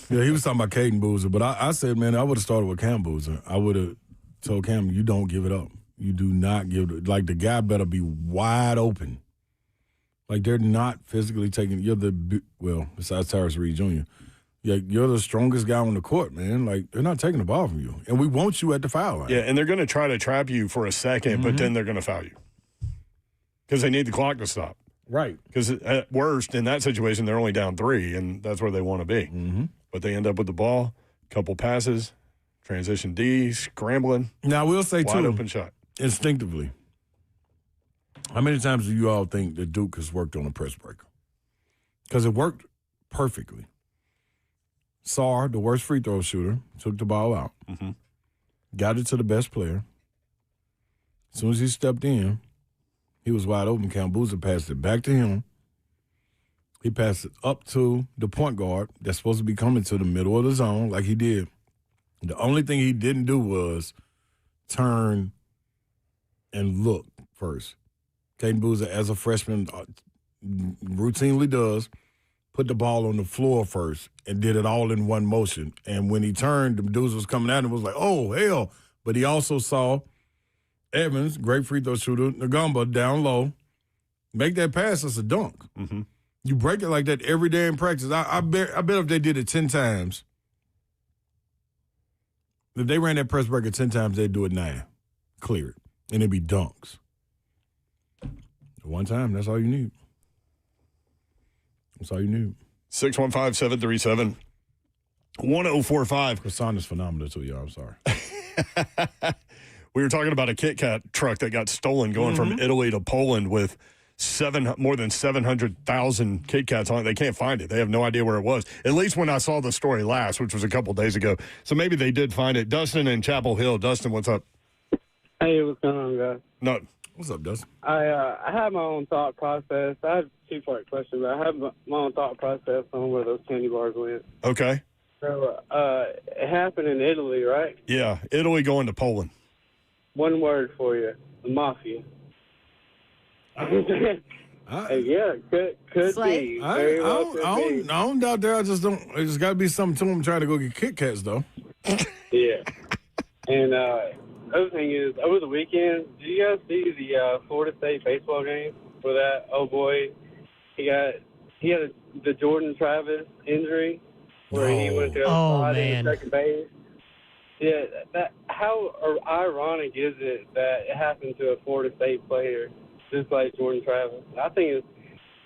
Yeah, he was talking about Caden Boozer, but I said, man, I would have started with Cam Boozer. I would have told Cam, you don't give it up. You do not give it. Like, the guy better be wide open. Like, they're not physically taking, besides Tyrus Reed Jr., You're the strongest guy on the court, man. Like, they're not taking the ball from you. And we want you at the foul line. Yeah, and they're going to try to trap you for a second, but then they're going to foul you because they need the clock to stop. Right. Because at worst, in that situation, they're only down 3, and that's where they want to be. But they end up with the ball, couple passes, transition D, scrambling. Now, I will say, wide open shot. Instinctively, how many times do you all think that Duke has worked on a press breaker? Because it worked perfectly. Sarr, the worst free throw shooter, took the ball out, got it to the best player. As soon as he stepped in, he was wide open. Kambuza passed it back to him. He passed it up to the point guard that's supposed to be coming to the middle of the zone like he did. The only thing he didn't do was turn and look first. Kambuza, as a freshman, routinely does, put the ball on the floor first and did it all in one motion. And when he turned, the dudes was coming at him, was like, oh, hell. But he also saw Evans, great free throw shooter, Ngamba down low, make that pass, it's a dunk. You break it like that every day in practice. I bet if they did it 10 times, if they ran that press breaker 10 times, they'd do it 9. Clear it. And it'd be dunks. One time, that's all you need. That's all you need. 615-737-1045. Croissant is phenomenal to you. I'm sorry. We were talking about a Kit Kat truck that got stolen going from Italy to Poland with more than 700,000 Kit Kats on it. They can't find it. They have no idea where it was. At least when I saw the story last, which was a couple days ago. So maybe they did find it. Dustin in Chapel Hill. Dustin, what's up? Hey, what's going on, guys? No. What's up, Dustin? I have my own thought process. I have a two-part question, but I have my own thought process on where those candy bars went. Okay. So it happened in Italy, right? Yeah, Italy going to Poland. One word for you: the mafia. Yeah, could be. I don't doubt that. I just don't. There's got to be something to them trying to go get Kit Kats, though. Yeah. And other thing is, over the weekend, did you guys see the Florida State baseball game where that boy he had the Jordan Travis injury where he went to slide into second base? Yeah, how ironic is it that it happened to a Florida State player just like Jordan Travis? I think it's,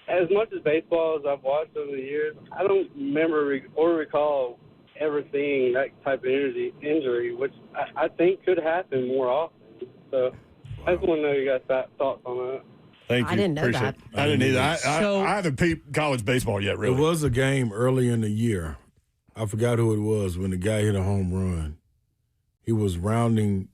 as much as baseball as I've watched over the years, I don't remember or recall ever seeing that type of injury, which I think could happen more often. So I just want to know you guys' thoughts on that. Thank you. I didn't know Appreciate that. it. I didn't either. I haven't peeped college baseball yet, really. There was a game early in the year. I forgot who it was when the guy hit a home run. He was rounding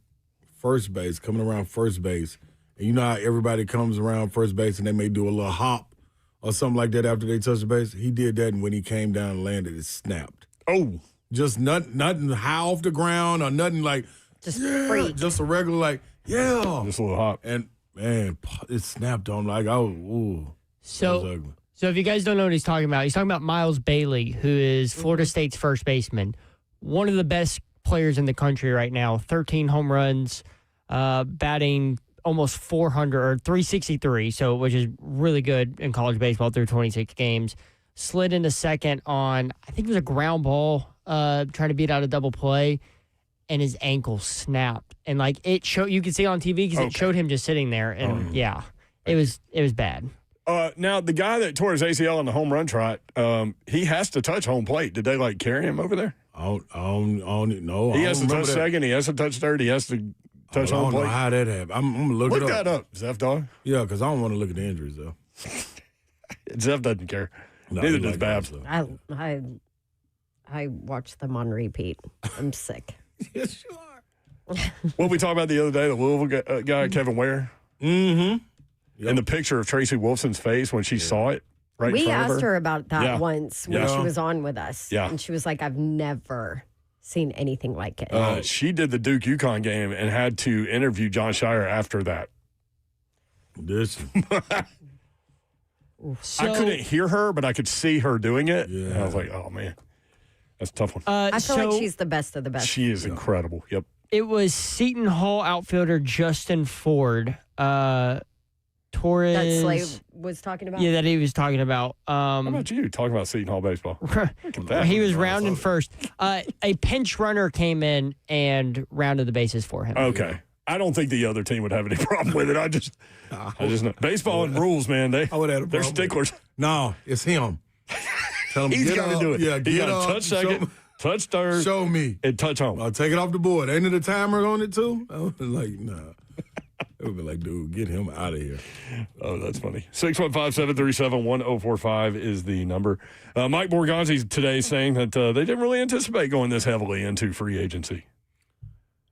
first base, coming around first base. And you know how everybody comes around first base and they may do a little hop or something like that after they touch the base? He did that, and when he came down and landed, it snapped. Oh. Just nothing high off the ground or nothing like, just free. Just a regular, like, yeah. Just a little hop. And, man, it snapped on like, ooh. So if you guys don't know what he's talking about Miles Bailey, who is Florida State's first baseman. One of the best players in the country right now. 13 home runs, batting almost 400 or 363, so which is really good in college baseball through 26 games. Slid into second on, I think it was a ground ball, trying to beat out a double play, and his ankle snapped. And like it showed, you could see it on TV because it showed him just sitting there, and it was bad. Now the guy that tore his ACL on the home run trot, he has to touch home plate. Did they like carry him over there? I don't know. He has to touch second. He has to touch third. He has to touch home plate. I don't know how that happened. I'm going to look it up. Look that up, Zeph Dog. Yeah, because I don't want to look at the injuries, though. Zeph doesn't care. No, neither does Babs. I watch them on repeat. I'm sick. Yes, you are. What we talked about the other day, the Louisville guy, Kevin Ware? Mm-hmm. Yep. And the picture of Tracy Wolfson's face when she saw it right in We front of asked her about that once when she was on with us. Yeah. And she was like, I've never seen anything like it. She did the Duke UConn game and had to interview John Shire after that. So, I couldn't hear her, but I could see her doing it. Yeah. And I was like, oh, man. That's a tough one. I feel like she's the best of the best. She is incredible. Yep. It was Seton Hall outfielder Justin Ford. Torres. That was talking about? Yeah, that he was talking about. How about you talking about Seton Hall baseball? Look at that. He was rounding first. A pinch runner came in and rounded the bases for him. Okay. I don't think the other team would have any problem with it. I just know. Baseball and rules, man. I would have a problem. They're sticklers. No, it's him. Tell him He's got to do it. Yeah, He get got up. to touch second, touch third, Show me. and touch home. I'll take it off the board. Ain't it a timer on it too? I was like, nah. It would be like, dude, get him out of here. Oh, that's funny. 615-737-1045 is the number. Mike Borgonzi today saying that they didn't really anticipate going this heavily into free agency.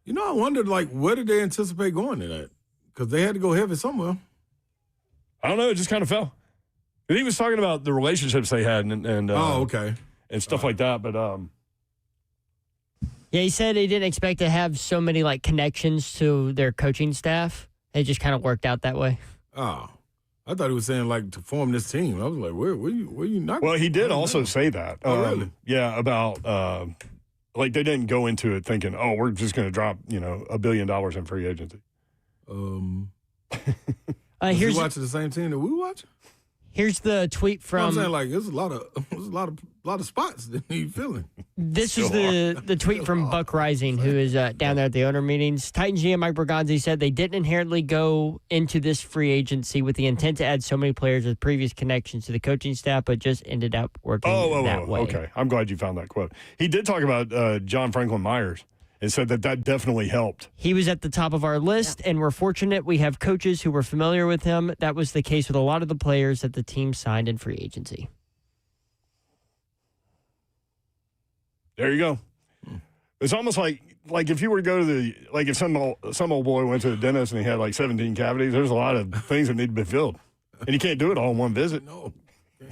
You know, I wondered, like, where did they anticipate going in that? Because they had to go heavy somewhere. I don't know. It just kind of fell. And he was talking about the relationships they had and okay. And stuff like that. But Yeah, he said he didn't expect to have so many like connections to their coaching staff. It just kind of worked out that way. Oh, I thought he was saying like to form this team. I was like, where you not? Well, he did also say that. Oh, really? Yeah, about like they didn't go into it thinking, oh, we're just going to drop $1 billion in free agency. Here's watching the same team that we watch. Here's the tweet from. I'm saying like there's a lot of spots that need filling. This is the tweet from Buck Rising, who is down there at the owner meetings. Titans GM Mike Borgonzi said they didn't inherently go into this free agency with the intent to add so many players with previous connections to the coaching staff, but just ended up working that way. Okay. I'm glad you found that quote. He did talk about John Franklin Myers and said that definitely helped. He was at the top of our list, and we're fortunate we have coaches who were familiar with him. That was the case with a lot of the players that the team signed in free agency. There you go. It's almost like if you were to go to if some old boy went to the dentist and he had like 17 cavities, there's a lot of things that need to be filled. And you can't do it all in one visit. No.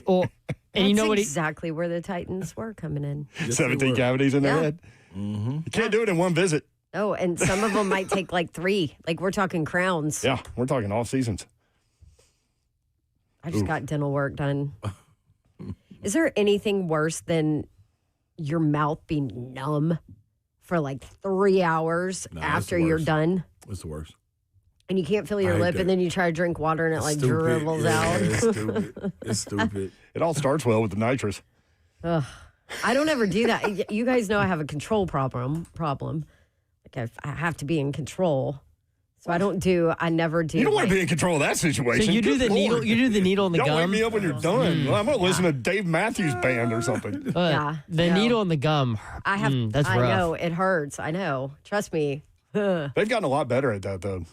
Well, and you know what? Exactly where the Titans were coming in. 17 cavities in their head. Mm-hmm. You can't do it in one visit. Oh, and some of them might take like 3. Like we're talking crowns. Yeah, we're talking off seasons. I just got dental work done. Is there anything worse than your mouth being numb for like 3 hours after you're done? It's the worst. And you can't feel your lip, and then you try to drink water and it like dribbles out. It's stupid. It's stupid. It all starts well with the nitrous. Ugh. I don't ever do that. You guys know I have a control problem. Like I have to be in control. So I never do. You don't want to be in control of that situation. So you do the needle. You do the needle in the Don't gum. wake me up when you're done. Well, I'm going to listen to Dave Matthews Band or something. The needle in the gum. I have. That's rough. I know it hurts. I know. Trust me. They've gotten a lot better at that, though.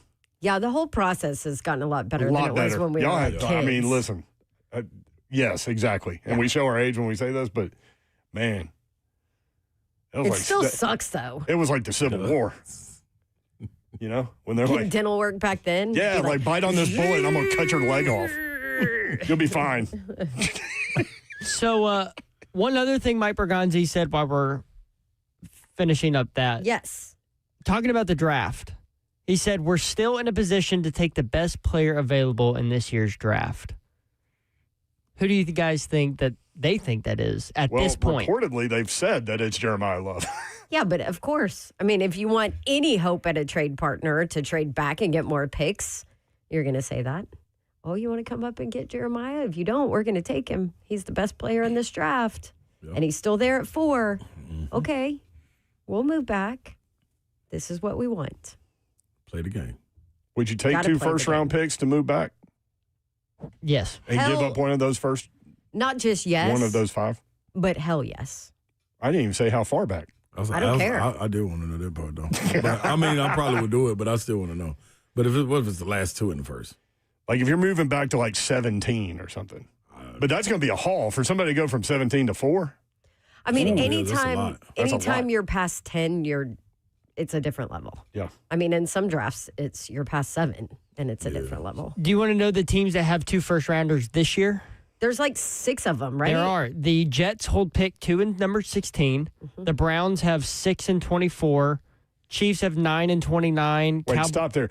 Yeah, the whole process has gotten a lot better A lot than it was better. when we were like kids. I mean, listen. Yes, exactly. And we show our age when we say this, but man. It still sucks, though. It was like the Civil War. You know, when they're like dental work back then. Yeah, like bite on this bullet and I'm gonna cut your leg off. You'll be fine. So one other thing Mike Borgonzi said while we're finishing up that. Yes. Talking about the draft. He said we're still in a position to take the best player available in this year's draft. Who do you guys think that they think that is at this point? Reportedly, they've said that it's Jeremiah Love. Yeah, but of course. I mean, if you want any hope at a trade partner to trade back and get more picks, you're going to say that. Oh, you want to come up and get Jeremiah? If you don't, we're going to take him. He's the best player in this draft. Yep. And he's still there at 4. Mm-hmm. Okay, we'll move back. This is what we want. Play the game. Would you take 2 first-round picks to move back? Yes. And give up one of those first? Not just yes. One of those 5? But hell yes. I didn't even say how far back. I don't care. I do want to know that part, though. But, I mean, I probably would do it, but I still want to know. But what if it's the last 2 in the first? Like if you're moving back to like 17 or something. But that's going to be a haul for somebody to go from 17 to 4. I mean, anytime you're past 10, it's a different level. Yeah. I mean, in some drafts, you're past 7, and it's a different level. Do you want to know the teams that have 2 first-rounders this year? There's like 6 of them, right? There are. The Jets hold pick 2 and number 16. Mm-hmm. The Browns have 6 and 24. Chiefs have 9 and 29. Wait, stop there.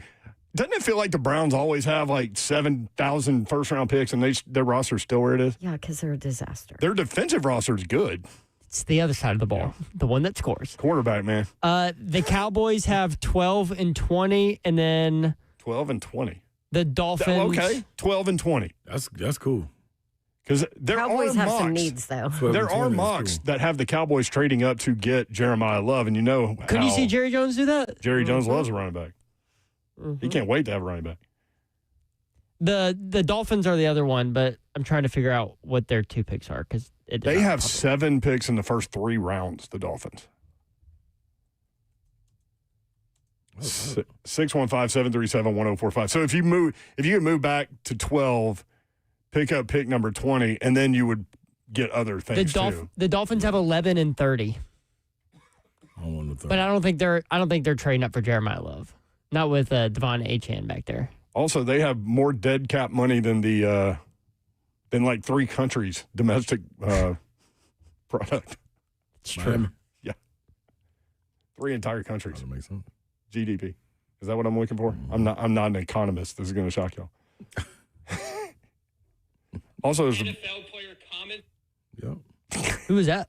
Doesn't it feel like the Browns always have like 7,000 first-round picks and their roster's still where it is? Yeah, because they're a disaster. Their defensive roster's good. It's the other side of the ball, the one that scores. Quarterback, man. The Cowboys have 12 and 20, and then 12 and 20. The Dolphins. Okay, 12 and 20. That's cool. Because there Cowboys are have mocks. some needs, though. 12 There and are 20 is mocks cool. that have the Cowboys trading up to get Jeremiah Love, and you know Couldn't you how see Jerry Jones do that? Jerry Jones loves a running back. Mm-hmm. He can't wait to have a running back. The Dolphins are the other one, but I'm trying to figure out what their 2 picks are because They have 7 picks in the first 3 rounds, the Dolphins. 615-737-1045. So if you could move back to 12, pick up pick number 20, and then you would get other things too. The Dolphins have 11 and 30. But I don't think they're trading up for Jeremiah Love. Not with Devon Achane back there. Also, they have more dead cap money than than like 3 countries' domestic product. It's true. Yeah. 3 entire countries. That makes sense. GDP. Is that what I'm looking for? I'm not an economist. This is going to shock y'all. Also, there's NFL player comment. Yep. Who was that?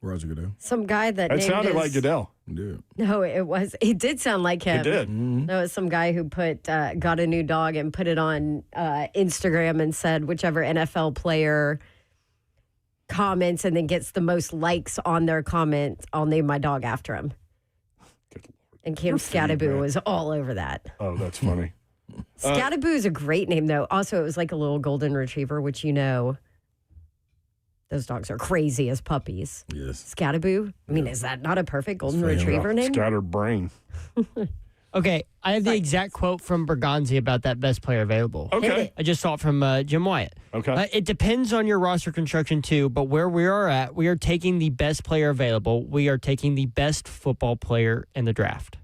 Roger Goodell. Some guy that It sounded like Goodell. Yeah. No, it did sound like him. It did. That was some guy who got a new dog and put it on Instagram and said whichever NFL player comments and then gets the most likes on their comment, I'll name my dog after him. Good Lord. And Cam Scattaboo was all over that. Oh, that's funny. Scattaboo is a great name, though. Also, it was like a little golden retriever, which those dogs are crazy as puppies. Yes. Scattaboo? I mean, is that not a perfect golden retriever name? Scattered brain. Okay, I have the exact quote from Bergonzi about that best player available. Okay. I just saw it from Jim Wyatt. Okay. It depends on your roster construction, too, but where we are at, we are taking the best player available. We are taking the best football player in the draft.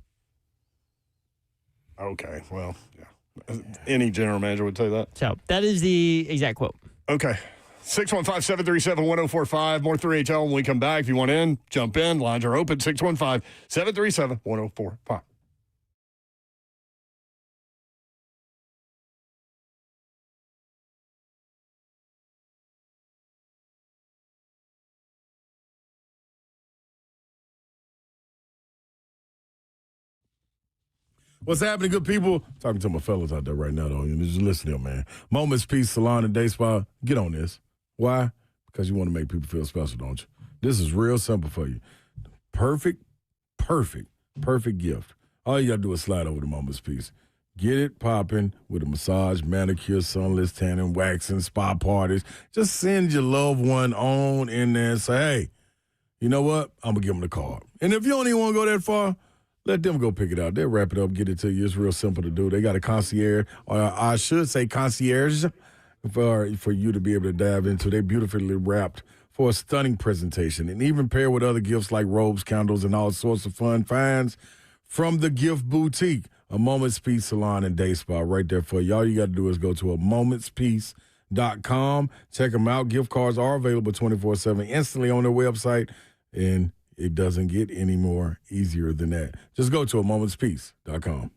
Okay. Well, yeah. Any general manager would say that. So that is the exact quote. Okay. 615-737-1045. More 3HL when we come back. If you want in, jump in. Lines are open. 615-737-1045. What's happening, good people? Talking to my fellas out there right now, though. You just listen to them, man. Moments Peace Salon and Day Spa. Get on this. Why? Because you want to make people feel special, don't you? This is real simple for you. Perfect gift. All you got to do is slide over to Moments Peace. Get it popping with a massage, manicure, sunless tanning, waxing, spa parties. Just send your loved one on in there and say, hey, you know what? I'm going to give them the card. And if you don't even want to go that far, let them go pick it out. They'll wrap it up, get it to you. It's real simple to do. They got a concierge, or I should say concierge, for you to be able to dive into. They're beautifully wrapped for a stunning presentation, and even pair with other gifts like robes, candles, and all sorts of fun finds from the Gift Boutique, a Moments Peace Salon and Day Spa right there for you. All you got to do is go to a momentspeace.com. Check them out. Gift cards are available 24/7 instantly on their website, and it doesn't get any more easier than that. Just go to a momentspeace.com.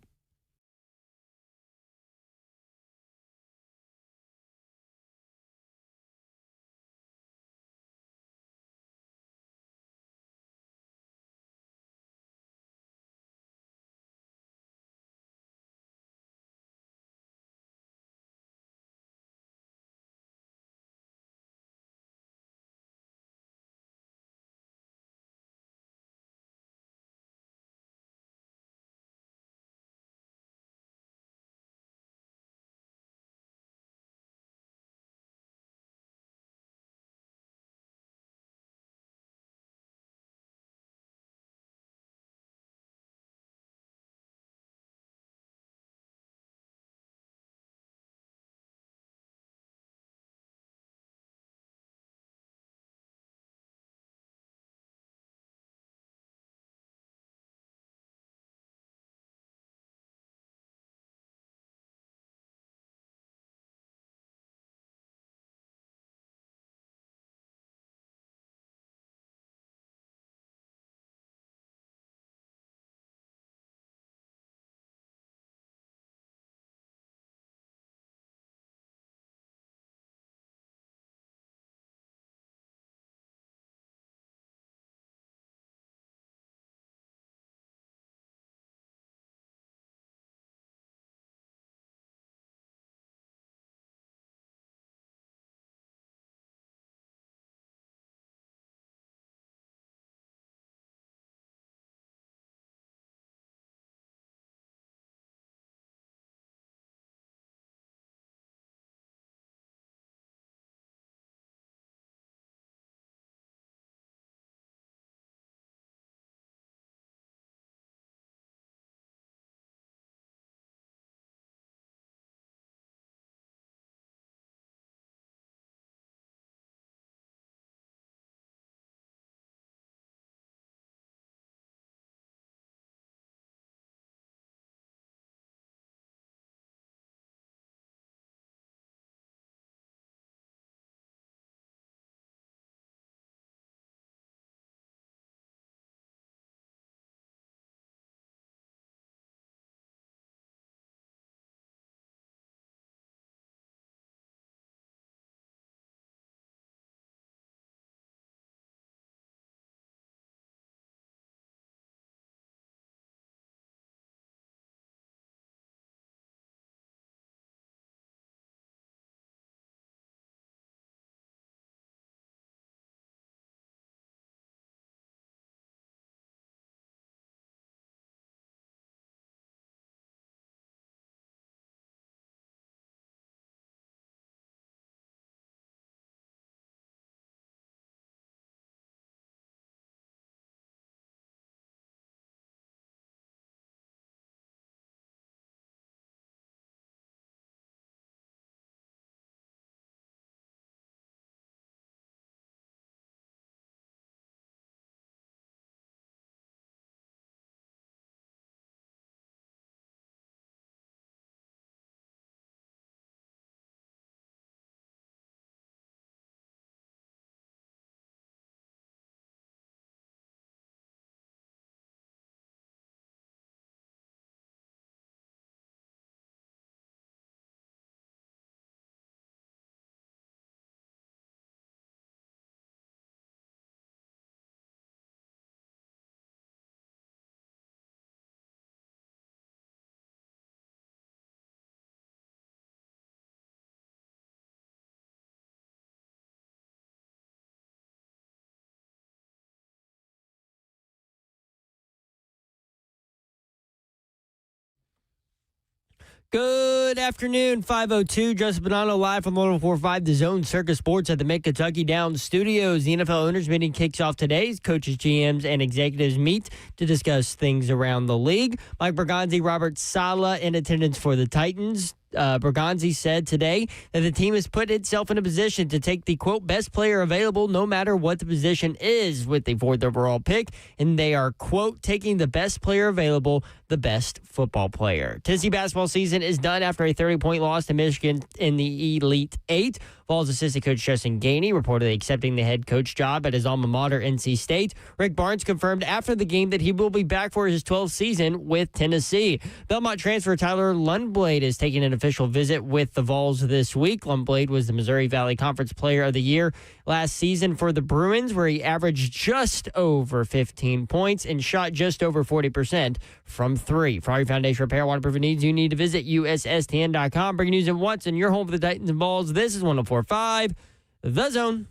Good afternoon, 5:02. Justin Bonanno live from 104.5 The Zone Circus Sports at the Mid-Kentucky Downs Studios. The NFL owners meeting kicks off today. Coaches, GMs, and executives meet to discuss things around the league. Mike Bergonzi, Robert Saleh in attendance for the Titans. Bergonzi said today that the team has put itself in a position to take the, quote, best player available no matter what the position is with the 4th overall pick. And they are, quote, taking the best player available, the best football player. Tennessee basketball season is done after a 30-point loss to Michigan in the Elite Eight. Vols assistant coach Justin Gainey reportedly accepting the head coach job at his alma mater, NC State. Rick Barnes confirmed after the game that he will be back for his 12th season with Tennessee. Belmont transfer Tyler Lundblade is taking an official visit with the Vols this week. Lundblade was the Missouri Valley Conference Player of the Year last season for the Bruins, where he averaged just over 15 points and shot just over 40% from three. For all your foundation repair, waterproofing needs, you need to visit USSTN.com. Bring news at once and your home for the Titans and Vols. This is 104.5 The Zone.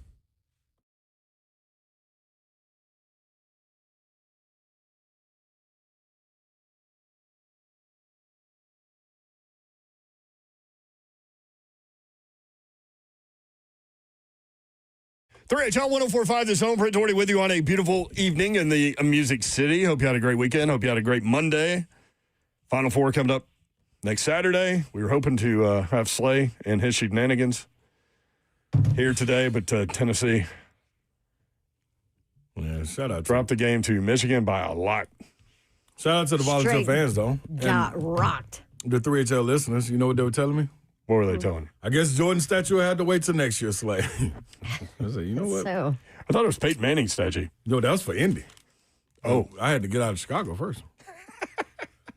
HL 104.5 The Zone. Brent Doherty with you on a beautiful evening in the Music City. Hope you had a great weekend. Hope you had a great Monday. Final Four coming up next Saturday. We were hoping to have Slay and his shenanigans here today, but Tennessee shout out dropped the game to Michigan by a lot. Shout out to the volunteer fans, though. Got rocked. The 3HL listeners, you know what they were telling me? What were they telling you? I guess Jordan's statue had to wait till next year, Slay. I said, you know what? So, I thought it was Peyton Manning's statue. No, that was for Indy. Oh. I had to get out of Chicago first.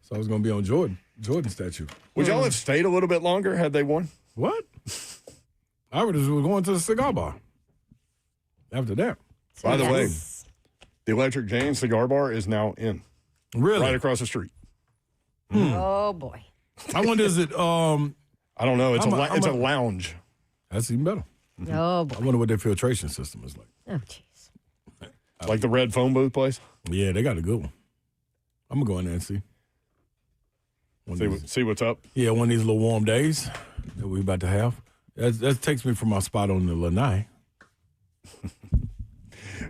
So I was going to be on Jordan's statue. Would y'all have stayed a little bit longer had they won? What? I was going to the cigar bar after that. By the way, the Electric Jane Cigar Bar is now in. Really? Right across the street. oh boy. I wonder, is it... I don't know. It's a lounge. That's even better. Oh boy. I wonder what their filtration system is like. Oh jeez. Like the red phone booth place? Yeah, they got a good one. I'm going to go in there and see. See what's up? Yeah, one of these little warm days that we're about to have. That takes me from my spot on the lanai.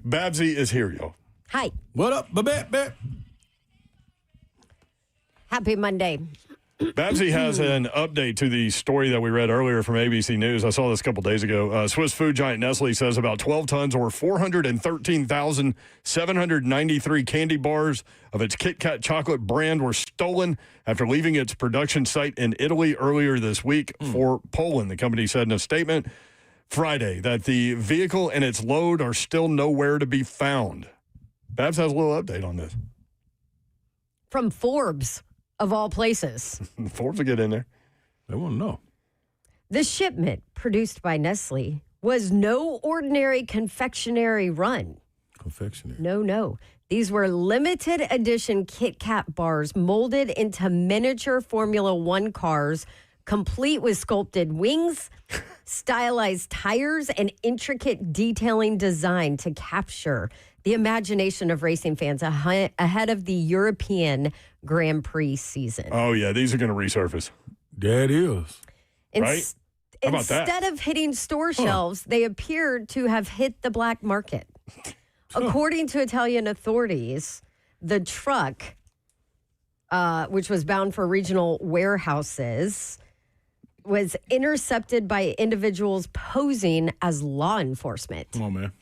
Babsy is here, y'all. Hi. What up, Babette? Happy Monday. Babsy has an update to the story that we read earlier from ABC News. I saw this a couple days ago. Swiss food giant Nestle says about 12 tons or 413,793 candy bars of its Kit Kat chocolate brand were stolen after leaving its production site in Italy earlier this week for Poland. The company said in a statement Friday that the vehicle and its load are still nowhere to be found. Babs has a little update on this. From Forbes. Of all places. Forbes will get in there. They want to know. The shipment produced by Nestle was no ordinary confectionery run. Confectionery? No. These were limited edition Kit Kat bars molded into miniature Formula One cars, complete with sculpted wings, stylized tires, and intricate detailing design to capture the imagination of racing fans ahead of the European Grand Prix season. Oh, yeah. These are going to resurface. That is. Right? How about that? Instead of hitting store shelves, they appeared to have hit the black market. According to Italian authorities, the truck, which was bound for regional warehouses, was intercepted by individuals posing as law enforcement. Come on, man.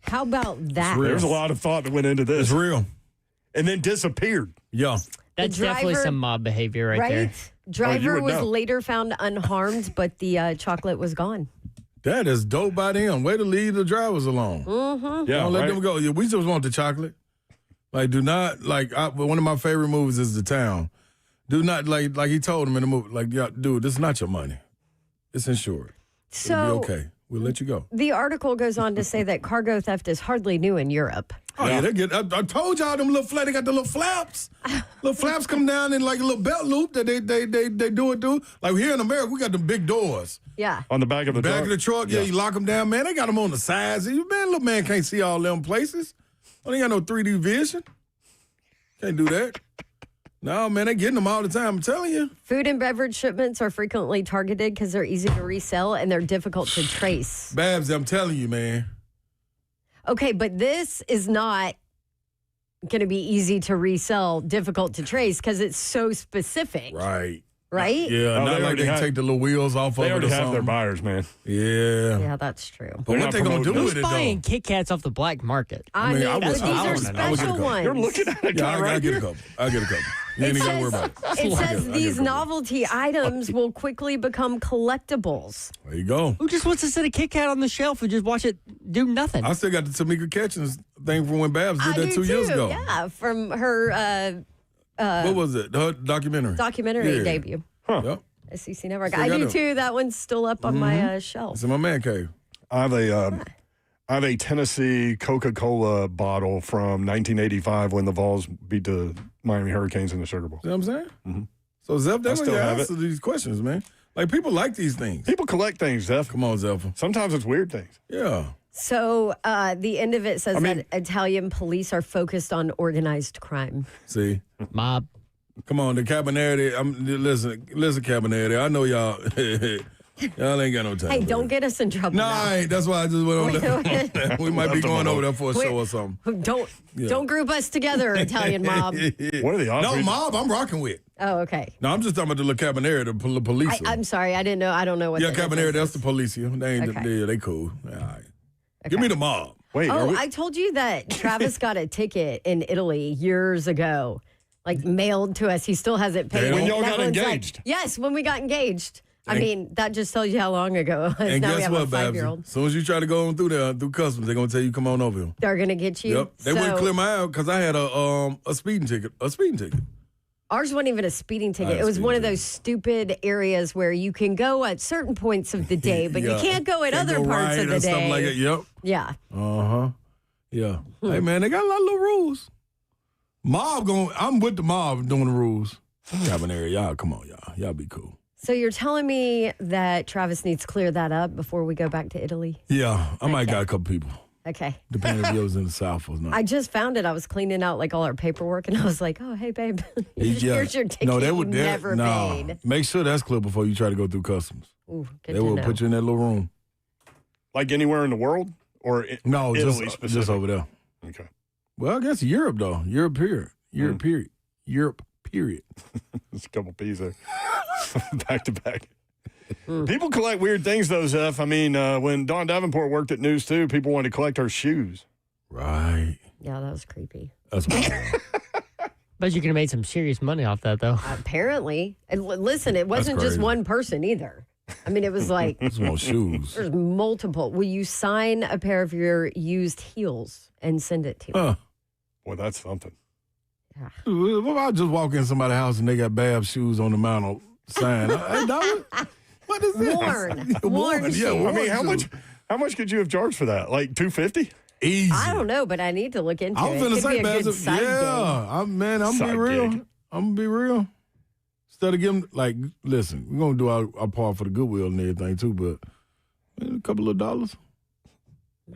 How about that? There's a lot of thought that went into this. It's real. And then disappeared. Yeah. That's definitely some mob behavior right there. Driver was know. later found unharmed, but the chocolate was gone. That is dope by them. Way to leave the drivers alone. Mm-hmm. Yeah, Don't let them go. Yeah, we just want the chocolate. Like, do not, one of my favorite movies is The Town. Do not, like he told him in the movie, like, yeah, dude, this is not your money. It's insured. It'll be okay. We'll let you go. The article goes on to say that cargo theft is hardly new in Europe. Oh, yeah, they get. I told y'all them little they got the little flaps. Little flaps come down in like a little belt loop that they do it. Like here in America, we got the big doors. Yeah. On the back of the truck? Back of the truck, yeah, you lock them down. Man, they got them on the sides. Man, little man can't see all them places. Well, they got no 3D vision. Can't do that. No, man, they're getting them all the time. I'm telling you. Food and beverage shipments are frequently targeted because they're easy to resell and they're difficult to trace. Babs, I'm telling you, man. Okay, but this is not going to be easy to resell, difficult to trace because it's so specific. Right. Right? Yeah, not like they take the little wheels off of it. They already or have their something. buyers, man. Yeah. Yeah, that's true. But They're what not they going to do promoting with Who's it, buying though? Kit Kats off the black market? I mean, mean, I would- these I are would- I would get a special couple. ones. You're looking at a guy Yeah, I right get a here. couple. I get a couple. You ain't even got to worry about it. It says I these get a couple. novelty items will quickly become collectibles. There you go. Who just wants to sit a Kit Kat on the shelf and just watch it do nothing? I still got the Tamika Catchings thing from when Babs did I that do 2 years too, ago. yeah, from her What was it? Her documentary. documentary Yeah. debut. Yep. SEC Network. Still I got do it. too. That one's still up on my shelf. It's in my man cave. I have a Tennessee Coca-Cola bottle from 1985 when the Vols beat the Miami Hurricanes in the Sugar Bowl. See what I'm saying? Mm-hmm. So, Zeph, that's still when you have answer these questions, man. Like, people like these things. People collect things, Zeph. Come on, Zeph. Sometimes it's weird things. Yeah. So the end of it says I mean- that Italian police are focused on organized crime. See? Mob. Come on, the Cabernet. Listen, Cabernet. I know y'all. Y'all ain't got no time. Hey, for don't that. get us in trouble. No, I ain't. That's why I just went on there. We might be going over there for a show or something. Don't group us together, Italian mob. What are the odds? No, mob, I'm rocking with. Oh, okay. No, I'm just talking about the Cabernet, the police. I'm sorry. I didn't know. I don't know what. Yeah, that Cabernet, is. that's the Policia. They ain't Okay. they cool. All right. Give me the mob. Wait, are Oh, we? I told you that Travis got a ticket in Italy years ago, like mailed to us. He still hasn't paid. When it. y'all That got one's like- engaged? yes, when we got engaged. I And- mean, that just tells you how long ago it was. And Now we guess have what, a Babs? 5-year-old. As soon as you try to go on through there, through customs, they're going to tell you, come on over here. They're gonna get you. Yep. They wouldn't So, clear my out because I had a speeding ticket. A speeding ticket. Ours wasn't even a speeding I ticket. had It a was speeding one of ticket. those stupid areas where you can go at certain points of the day, but Yeah. you can't go at Can't other go parts right of the and day. stuff like that. Yep. Yeah. Uh-huh. Yeah. Hmm. Hey, man, they got a lot of little rules. I'm with the mob doing the rules. Cabernet, y'all, come on, y'all. Y'all be cool. So you're telling me that Travis needs to clear that up before we go back to Italy? Yeah, I might got a couple people, Okay. depending if you was in the South or not. I just found it. I was cleaning out like all our paperwork, and I was like, "Oh, hey, babe, Yeah. here's your ticket. No, they you would never paid." Make sure that's clear before you try to go through customs. Ooh, good They to will know. put you in that little room. Like anywhere in the world? Or No, Italy just specific? over there. Okay. Well, I guess Europe though. Europe period. Europe period. Europe period. There's a couple P's there. Back to back. People collect weird things, though, Zeph. I mean, when Dawn Davenport worked at News 2, people wanted to collect her shoes. Right. Yeah, that was creepy. That's what Bet you could have made some serious money off that, though. Apparently, and listen, it wasn't just crazy. one person either. I mean, it was like Just want shoes. there's multiple. Will you sign a pair of your used heels and send it to me? Huh. Boy, that's something. What if I just walk in somebody's house and they got Bab shoes on the mantle sign? Hey, dog, what is this? Worn Yeah, shoes. I worn mean, shoes. how much could you have charged for that? Like $250? Easy. I don't know, but I need to look into I was it. finna Could say, be a good Babs, side gig. I'm Side be real. gig. I'm gonna be real. Instead of giving, like, listen, we're gonna do our part for the goodwill and everything too, but a couple of dollars.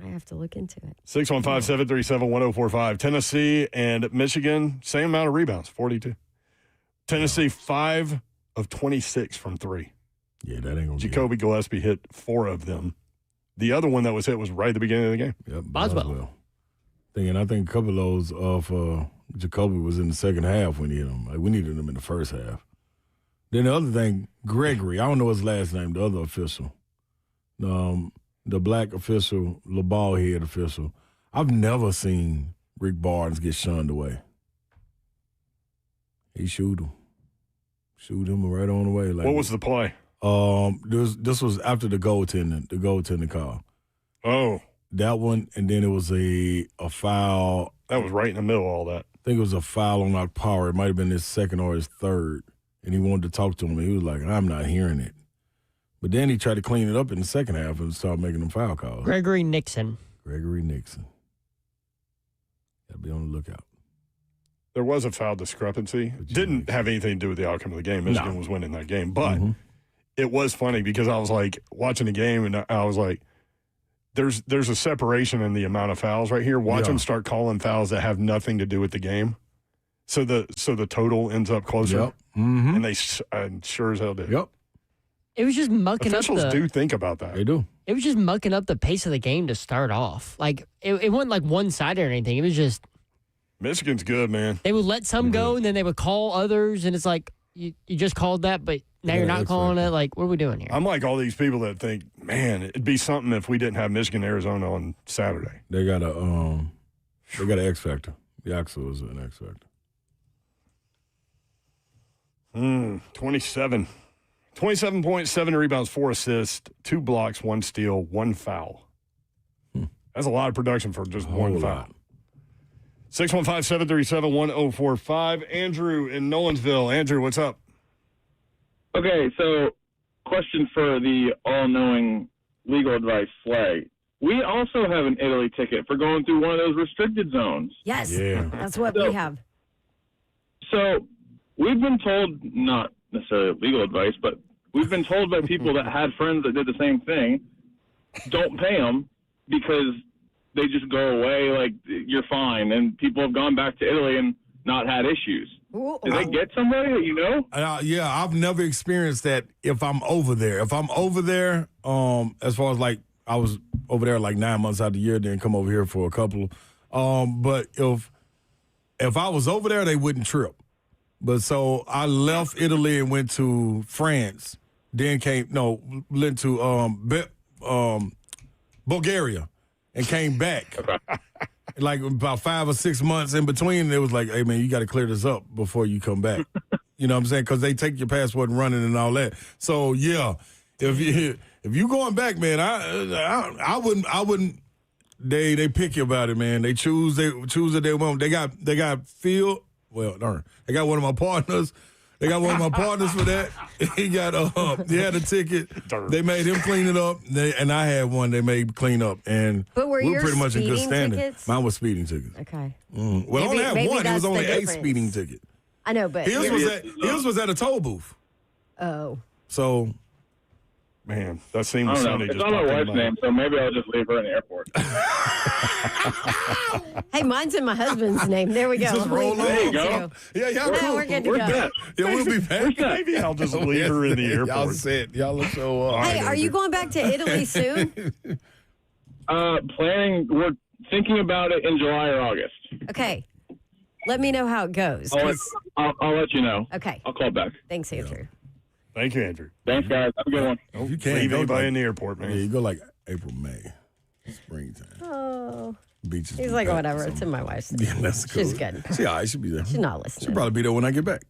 I have to look into it. 615-737-1045. Tennessee and Michigan, same amount of rebounds, 42. Tennessee, 5 of 26 from 3. Yeah, that ain't gonna Jacoby Gillespie hit 4 of them. The other one that was hit was right at the beginning of the game. be. Yep, Boswell. I think a couple of those of Jacoby was in the second half when he hit them. Like, we needed him in the first half. Then the other thing, Gregory, I don't know his last name, the other official. The black official, the ball head official. I've never seen Rick Barnes get shunned away. He shoot him. Shoot him right on the way. Like, What was the play? This was after the goaltending call. Oh, That one, and then it was a foul. that was right in the middle of all that. I think it was a foul on Power. It might have been his second or his third. And he wanted to talk to him, and he was like, I'm not hearing it. But then he tried to clean it up in the second half and started making them foul calls. Gregory Nixon. Gregory Nixon. Got to be on the lookout. There was a foul discrepancy. Didn't have anything to do with the outcome of the game. Michigan was winning that game. But it was funny because I was like watching the game and I was like, there's a separation in the amount of fouls right here. Watch them start calling fouls that have nothing to do with the game. So the total ends up closer. Yep. Mm-hmm. And they sure as hell did. Yep. It was just mucking Officials up do think about that. They do. It was just mucking up the pace of the game to start off. Like, it wasn't like one-sided or anything. It was just Michigan's good, man. they would let some go, and then they would call others, and it's like, you just called that, but now you're not calling it. Like, what are we doing here? I'm like all these people that think, man, it'd be something if we didn't have Michigan, Arizona on Saturday. They got an X factor. The Axel is an X factor. 27. 27.7 rebounds, 4 assists, 2 blocks, 1 steal, 1 foul. That's a lot of production for just one foul. 615-737-1045. Andrew in Nolensville. Andrew, what's up? Okay, so question for the all-knowing legal advice Slay. We also have an Italy ticket for going through one of those restricted zones. Yes, Yeah. that's what we have. So we've been told, not necessarily legal advice, but we've been told by people that had friends that did the same thing, don't pay them because they just go away like you're fine. And people have gone back to Italy and not had issues. Did they get somebody that you know? Yeah, I've never experienced that if I'm over there. If I'm over there, as far as like I was over there like 9 months out of the year, then come over here for a couple. But if I was over there, they wouldn't trip. But so I left Italy and went to France, then went to Bulgaria and came back. Like about 5 or 6 months in between, it was like, hey, man, you got to clear this up before you come back. You know what I'm saying? Because they take your passport and running and all that. So, yeah, if you going back, man, I wouldn't. They picky about it, man. They choose that they want. They got Phil. Well, darn. They got one of my partners. They got one of my partners for that. He had a ticket. They made him clean it up. And I had one they made clean up. And But were we're yours pretty much in good speeding standing. tickets? Mine was speeding tickets. Okay. Well, I only had one. It was only a speeding ticket. I know, but His was at a toll booth. Oh. So, man, that I seamless don't know. Sunday It's just not my popped in wife's my name, so maybe I'll just leave her in the airport. Hey, mine's in my husband's name. There we go. Just roll There you go. Yeah, y'all Now cool. we're good to We're go. set. Yeah, we'll be back. Maybe I'll just leave her in the Y'all airport. said y'all look so. Hey, are you going back to Italy soon? We're thinking about it in July or August. Okay. Let me know how it goes. I'll let you know. Okay. I'll call back. Thanks, Andrew. Thank you, Andrew. Thanks, guys. Have a good one. If you can't Leave go anybody like, in the airport, man. Yeah, you go like April, May, springtime. Oh. Beaches. He's be like, packed whatever. or It's in something. my wife's name. Yeah, that's cool. She's good. She all right. She'll be there. She's not listening. She'll probably be there when I get back.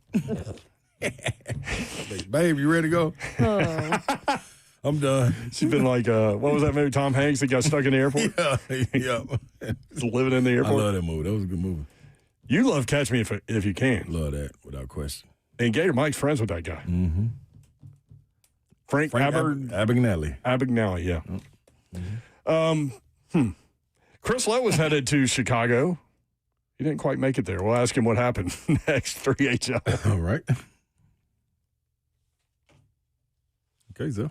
Like, babe, you ready to go? Oh. I'm done. She's been like, what was that movie, Tom Hanks, that got stuck in the airport? Yeah. He's living in the I airport. love that movie. That was a good movie. You love Catch Me If You Can. Love that, without question. And Gator Mike's friends with that guy. Mm-hmm. Frank Abagnale. Abagnale, yeah. Chris Lowe was headed to Chicago. He didn't quite make it there. We'll ask him what happened next. 3HL. All right. Okay, so.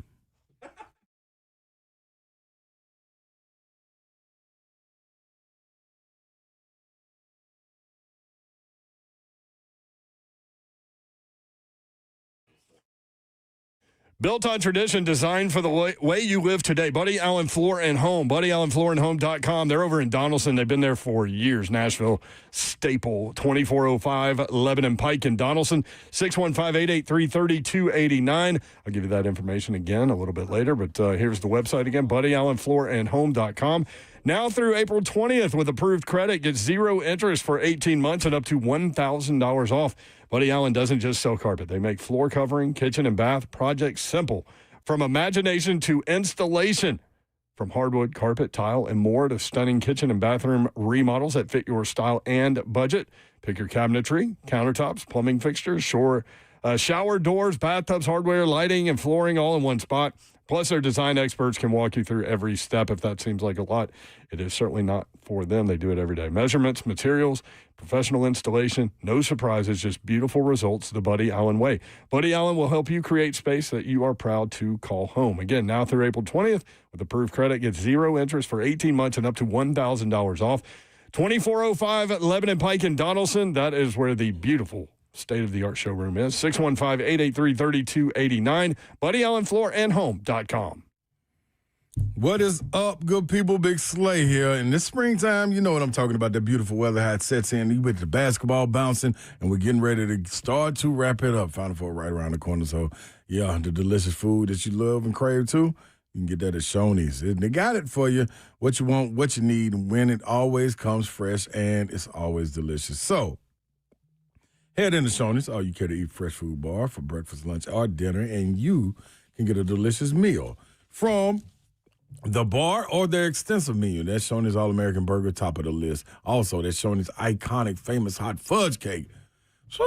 Built on tradition, designed for the way you live today. Buddy Allen Floor and Home. BuddyAllenFloorandHome.com. They're over in Donaldson. They've been there for years. Nashville staple. 2405 Lebanon Pike in Donaldson. 615-883-3289. I'll give you that information again a little bit later. But here's the website again. BuddyAllenFloorandHome.com. Now through April 20th with approved credit. Get 0 interest for 18 months and up to $1,000 off. Buddy Allen doesn't just sell carpet. They make floor covering, kitchen, and bath projects simple. From imagination to installation. From hardwood, carpet, tile, and more to stunning kitchen and bathroom remodels that fit your style and budget. Pick your cabinetry, countertops, plumbing fixtures, shower doors, bathtubs, hardware, lighting, and flooring all in one spot. Plus, their design experts can walk you through every step. If that seems like a lot, it is certainly not for them. They do it every day. Measurements, materials, professional installation, no surprises, just beautiful results the Buddy Allen way. Buddy Allen will help you create space that you are proud to call home. Again, now through April 20th, with approved credit, get 0 interest for 18 months and up to $1,000 off. 2405 Lebanon Pike in Donaldson. That is where the beautiful state-of-the-art showroom is. 615-883-3289. Buddy Allen Floor and Home.com. What is up, good people? Big Slay here. In this springtime, you know what I'm talking about. That beautiful weather, how it sets in. You with the basketball bouncing, and we're getting ready to start to wrap it up. Final Four right around the corner. So, yeah, the delicious food that you love and crave too, you can get that at Shoney's. They got it for you, what you want, what you need, when it always comes fresh, and it's always delicious. So, head into Shoney's, all you care to eat fresh food bar for breakfast, lunch, or dinner, and you can get a delicious meal from the bar or their extensive menu. That's Shoney's All-American Burger, top of the list. Also, that's Shoney's iconic, famous hot fudge cake. So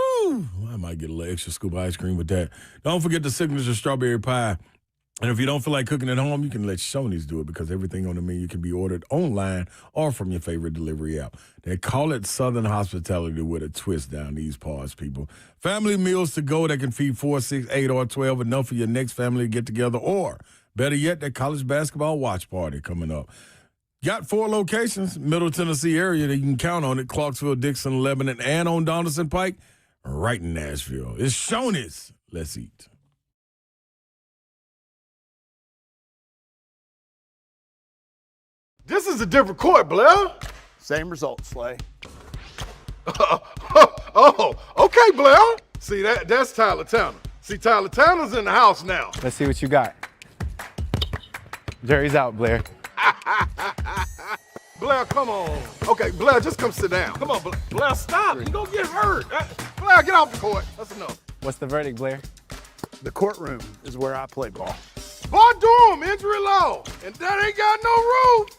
I might get a little extra scoop of ice cream with that. Don't forget the signature strawberry pie. And if you don't feel like cooking at home, you can let Shoney's do it because everything on the menu can be ordered online or from your favorite delivery app. They call it Southern hospitality with a twist down these parts, people. Family meals to go that can feed 4, 6, 8, or 12, enough for your next family to get together, or better yet, that college basketball watch party coming up. Got 4 locations, Middle Tennessee area that you can count on it, Clarksville, Dixon, Lebanon, and on Donaldson Pike, right in Nashville. It's Shoney's. Let's eat. This is a different court, Blair. Same result, Slay. Oh, okay, Blair. See, that's Tyler Tanner. See, Tyler Tanner's in the house now. Let's see what you got. Jerry's out, Blair. Blair, come on. Okay, Blair, just come sit down. Come on, Blair, stop. You're going to get hurt. Blair, get off the court. That's enough. What's the verdict, Blair? The courtroom is where I play ball. Boy, Durham, injury law. And that ain't got no roof.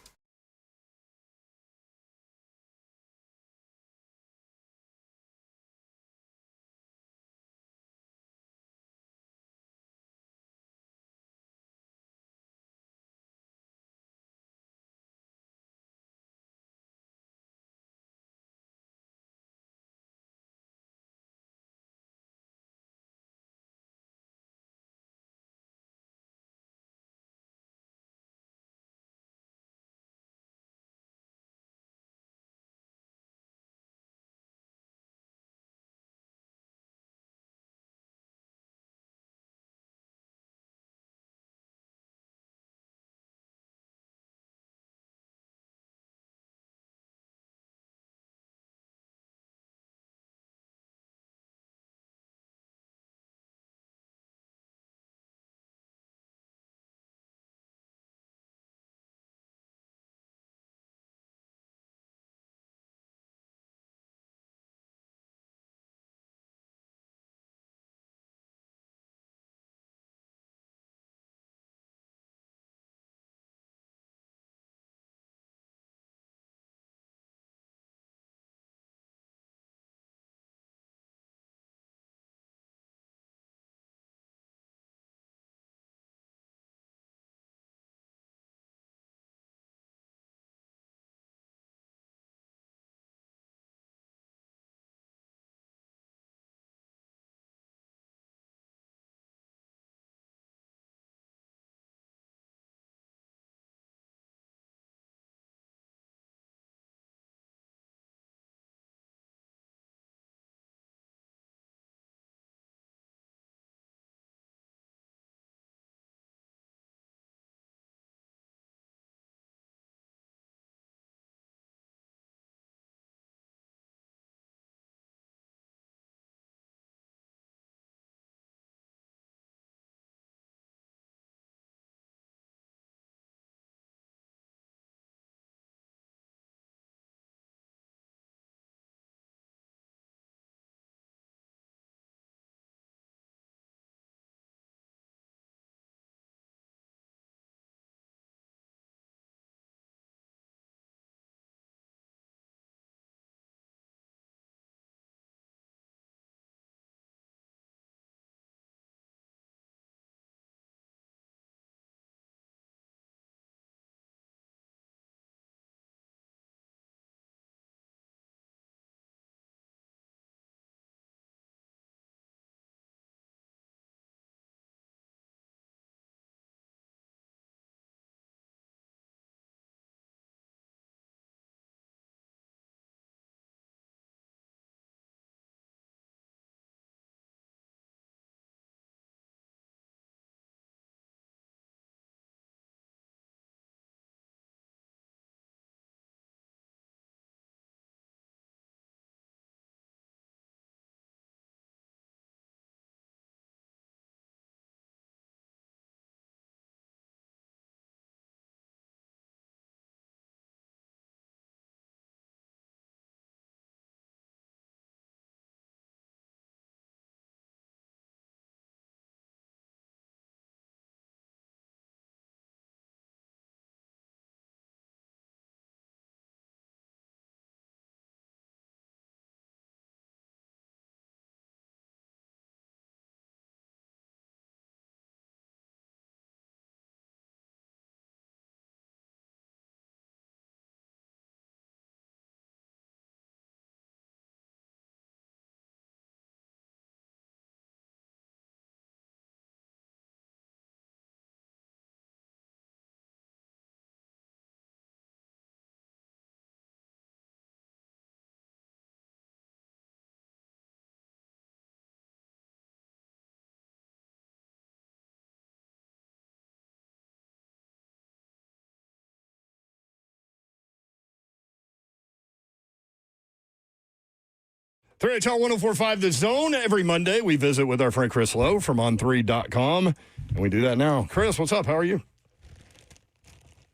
3HL 1045 The Zone. Every Monday, we visit with our friend Chris Lowe from on3.com, and we do that now. Chris, what's up? How are you?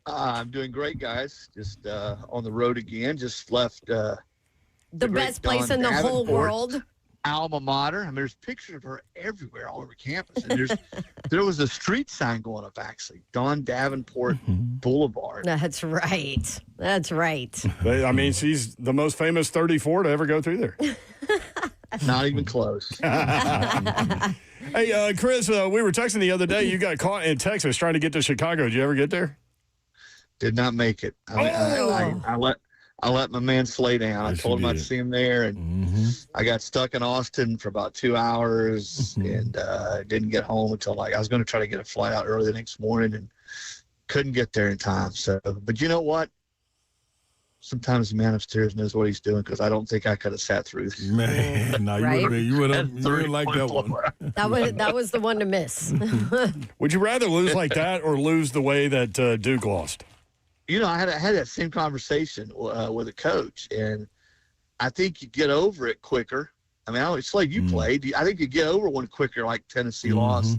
I'm doing great, guys. Just on the road again. Just left the best place in the whole world. Alma mater. I mean, there's pictures of her everywhere, all over campus. And there was a street sign going up, actually, Don Davenport Boulevard. That's right. That's right. I mean, she's the most famous 34 to ever go through there. Not even close. Hey, Chris, we were texting the other day. You got caught in Texas trying to get to Chicago. Did you ever get there? Did not make it. I let my man Slay down. I told him I'd see him there, and I got stuck in Austin for about 2 hours and didn't get home until I was going to try to get a flight out early the next morning and couldn't get there in time. So, but you know what? Sometimes the man upstairs knows what he's doing, because I don't think I could have sat through this. Man, no, you would have liked that one. That was the one to miss. Would you rather lose like that or lose the way that Duke lost? You know, I had that same conversation with a coach, and I think you get over it quicker. I mean, it's like you played. I think you get over one quicker, like Tennessee lost.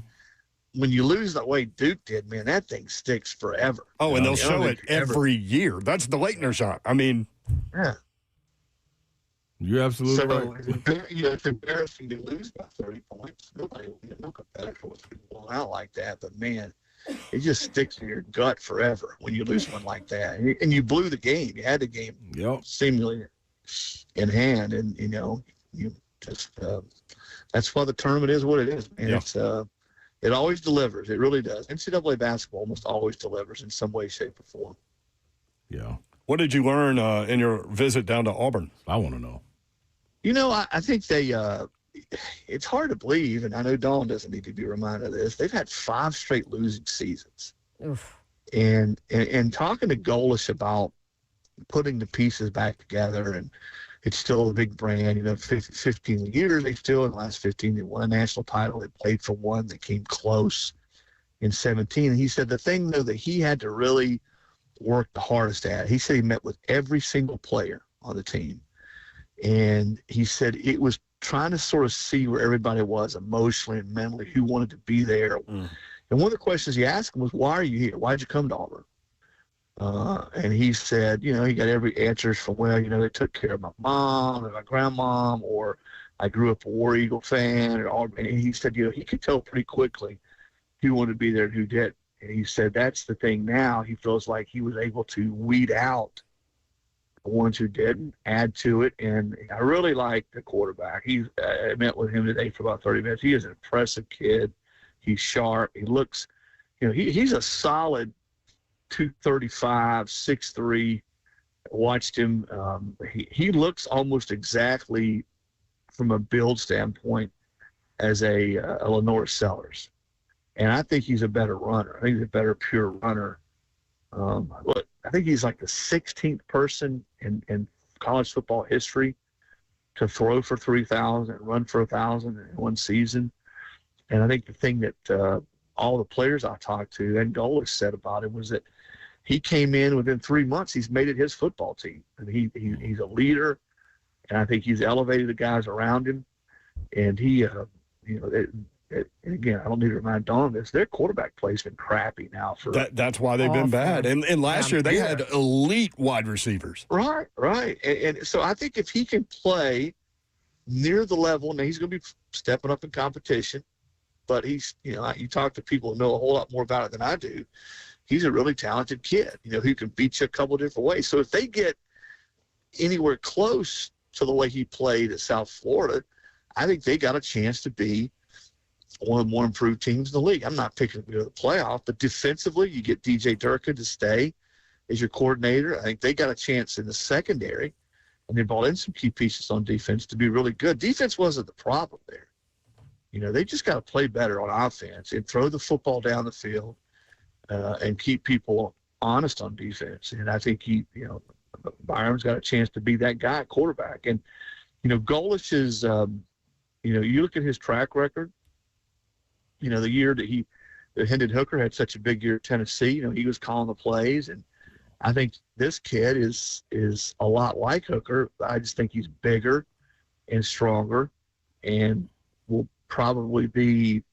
When you lose the way Duke did, man, that thing sticks forever. Oh, and they'll show it every year. That's the Leitner shot. I mean, yeah. You're absolutely right. It's embarrassing to lose by 30 points. Nobody will be no competitor with blown out like that, but man, it just sticks in your gut forever when you lose one like that. And you blew the game. You had the game seemingly in hand, and you just that's why the tournament is what it is, man. Yeah. It always delivers. It really does. NCAA basketball almost always delivers in some way, shape, or form. Yeah. What did you learn in your visit down to Auburn? I want to know. You know, I think they it's hard to believe, and I know Dawn doesn't need to be reminded of this. They've had 5 straight losing seasons. Oof. And talking to Golish about putting the pieces back together, and it's still a big brand, 15 years, they still, in the last 15, they won a national title. They played for one. They came close in 17. And he said the thing, though, that he had to really work the hardest at, he said he met with every single player on the team. And he said it was trying to sort of see where everybody was emotionally and mentally, who wanted to be there. And one of the questions he asked him was, why are you here? Why'd you come to Auburn? And he said, he got every answer from, they took care of my mom and my grandmom, or I grew up a War Eagle fan. And he said, he could tell pretty quickly who wanted to be there and who didn't. And he said that's the thing now. He feels like he was able to weed out the ones who didn't, add to it. And I really like the quarterback. I met with him today for about 30 minutes. He is an impressive kid. He's sharp. He looks, he's a solid 235, 6'3". Watched him. He looks almost exactly from a build standpoint as a Lenore Sellers. And I think he's a better runner. I think he's a better pure runner. I think he's like the 16th person in college football history to throw for 3,000 and run for 1,000 in one season. And I think the thing that all the players I talked to and Golish said about him was that he came in within 3 months. He's made it his football team. And he's a leader, and I think he's elevated the guys around him. And he, and again, I don't need to remind Don of this. Their quarterback play's been crappy now for that's why they've been bad. And last year they had elite wide receivers. Right. And so I think if he can play near the level, now he's going to be stepping up in competition. But he's, you talk to people who know a whole lot more about it than I do. He's a really talented kid, who can beat you a couple of different ways. So if they get anywhere close to the way he played at South Florida, I think they got a chance to be one of the more improved teams in the league. I'm not picking to go to the playoff, but defensively, you get DJ Durkin to stay as your coordinator. I think they got a chance in the secondary, and they brought in some key pieces on defense to be really good. Defense wasn't the problem there. They just got to play better on offense and throw the football down the field and keep people honest on defense. And I think Byram's got a chance to be that guy at quarterback. And, Golish is, you look at his track record, the year that Hendon Hooker had such a big year at Tennessee, he was calling the plays. And I think this kid is a lot like Hooker. I just think he's bigger and stronger, and will probably be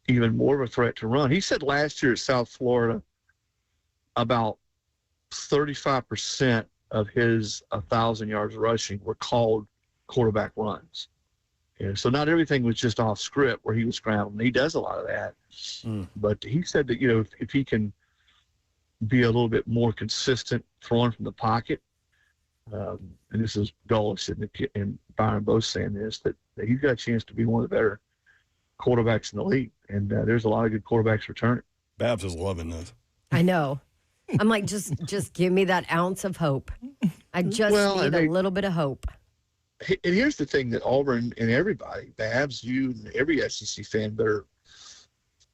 even more of a threat to run. He said last year at South Florida, about 35% of his 1,000 yards rushing were called quarterback runs. And so not everything was just off script where he was scrambling. He does a lot of that. But he said that, if he can be a little bit more consistent throwing from the pocket, and this is Golis and Byron both saying this, that he's got a chance to be one of the better quarterbacks in the league. And there's a lot of good quarterbacks returning. Babs is loving this. I know. I'm like, just give me that ounce of hope. I just need a little bit of hope. And here's the thing that Auburn and everybody, Babs, you, and every SEC fan better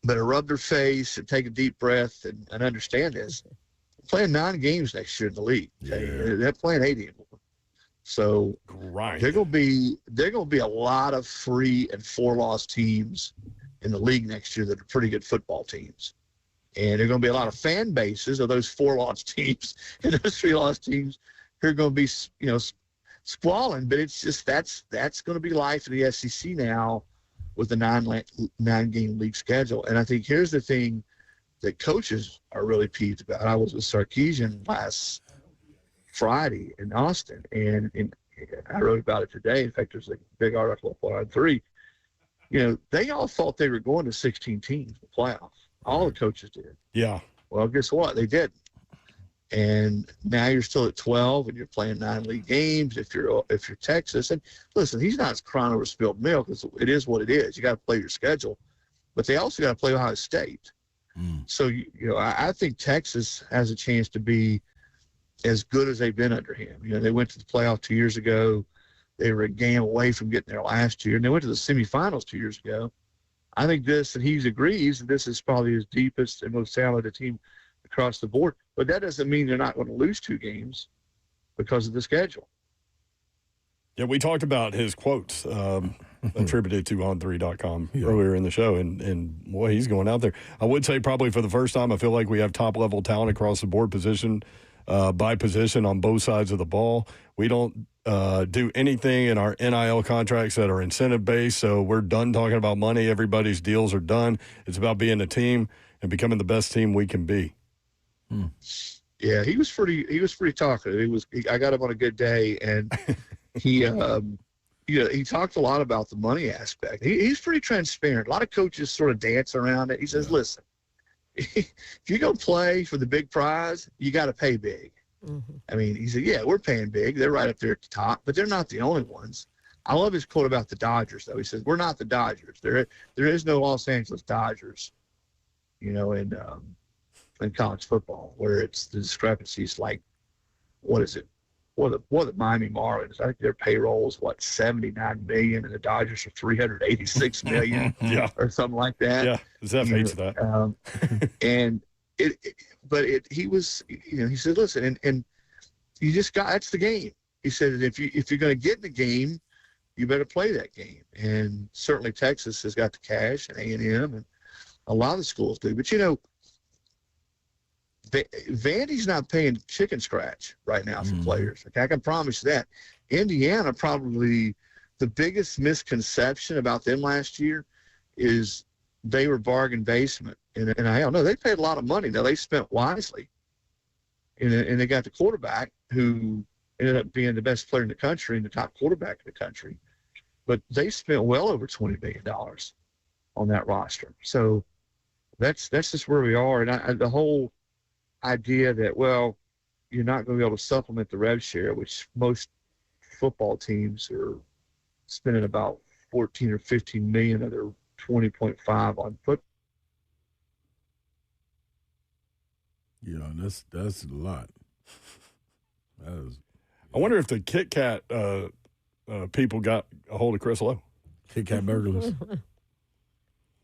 rub their face and take a deep breath and understand this. They're playing 9 games next year in the league. Okay? Yeah. They're playing 8 anymore. So they're gonna be a lot of 3 and 4 loss teams in the league next year that are pretty good football teams. And there are going to be a lot of fan bases of those 4 loss teams and those 3 loss teams who are going to be, squalling. But it's just that's going to be life in the SEC now with the 9-game league schedule. And I think here's the thing that coaches are really peeved about. I was with Sarkisian last Friday in Austin, and I wrote about it today. In fact, there's a big article up on 3. They all thought they were going to 16 teams in the playoffs. All the coaches did. Yeah. Well, guess what? They didn't. And now you're still at 12, and you're playing 9 league games. If you're Texas, and listen, he's not crying over spilled milk. It is what it is. You got to play your schedule, but they also got to play Ohio State. So I think Texas has a chance to be as good as they've been under him. They went to the playoff 2 years ago. They were a game away from getting there last year, and they went to the semifinals 2 years ago. I think and he agrees, that this is probably his deepest and most talented team across the board. But that doesn't mean they're not going to lose 2 games because of the schedule. Yeah, we talked about his quotes attributed to on3.com earlier in the show, and boy, he's going out there. I would say probably for the first time, I feel like we have top-level talent across the board, position by position on both sides of the ball. We don't do anything in our NIL contracts that are incentive-based, so we're done talking about money. Everybody's deals are done. It's about being a team and becoming the best team we can be. Yeah, he was pretty talkative. I got him on a good day, and he he talked a lot about the money aspect. He's pretty transparent. A lot of coaches sort of dance around it. He says, listen, if you go play for the big prize, you got to pay big. I mean, he said, yeah, we're paying big. They're right up there at the top, but they're not the only ones. I love his quote about the Dodgers, though. He says, we're not the Dodgers. There is no Los Angeles Dodgers, in college football, where it's the discrepancies like, what is it? What the Miami Marlins? I think their payroll is $79 million, and the Dodgers are $386 million, or something like that. Yeah, Zeph hates that. And he said, listen, and you just that's the game. He said, if you're going to get in the game, you better play that game. And certainly Texas has got the cash, and A&M, and a lot of the schools do. But Vandy's not paying chicken scratch right now for players. Okay, I can promise you that. Indiana, probably the biggest misconception about them last year is they were bargain basement. And I don't know, they paid a lot of money. Now, they spent wisely. And they got the quarterback who ended up being the best player in the country and the top quarterback in the country. But they spent well over $20 million on that roster. So that's just where we are. And the whole idea that, well, you're not going to be able to supplement the rev share, which most football teams are spending about 14 or 15 million of their 20.5 on football. Yeah, that's a lot. I wonder if the Kit Kat people got a hold of Chris Lowe. Kit Kat burglars.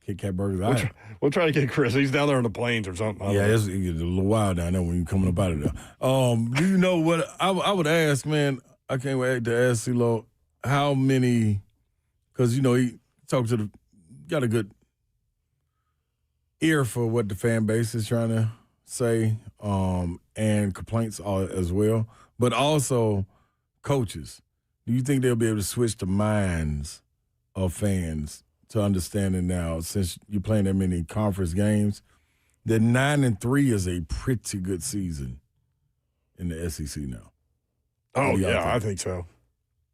Kit Kat burglars. We'll try to get Chris. He's down there on the plains or something. Yeah, it's a little wild down there when you're coming up out of there. Do you know what I would ask, man? I can't wait to ask CeeLo how many, because, he talks got a good ear for what the fan base is trying to say, and complaints as well, but also coaches. Do you think they'll be able to switch the minds of fans to understanding now, since you're playing that many conference games, that 9-3 is a pretty good season in the SEC now? Oh, yeah, I think so.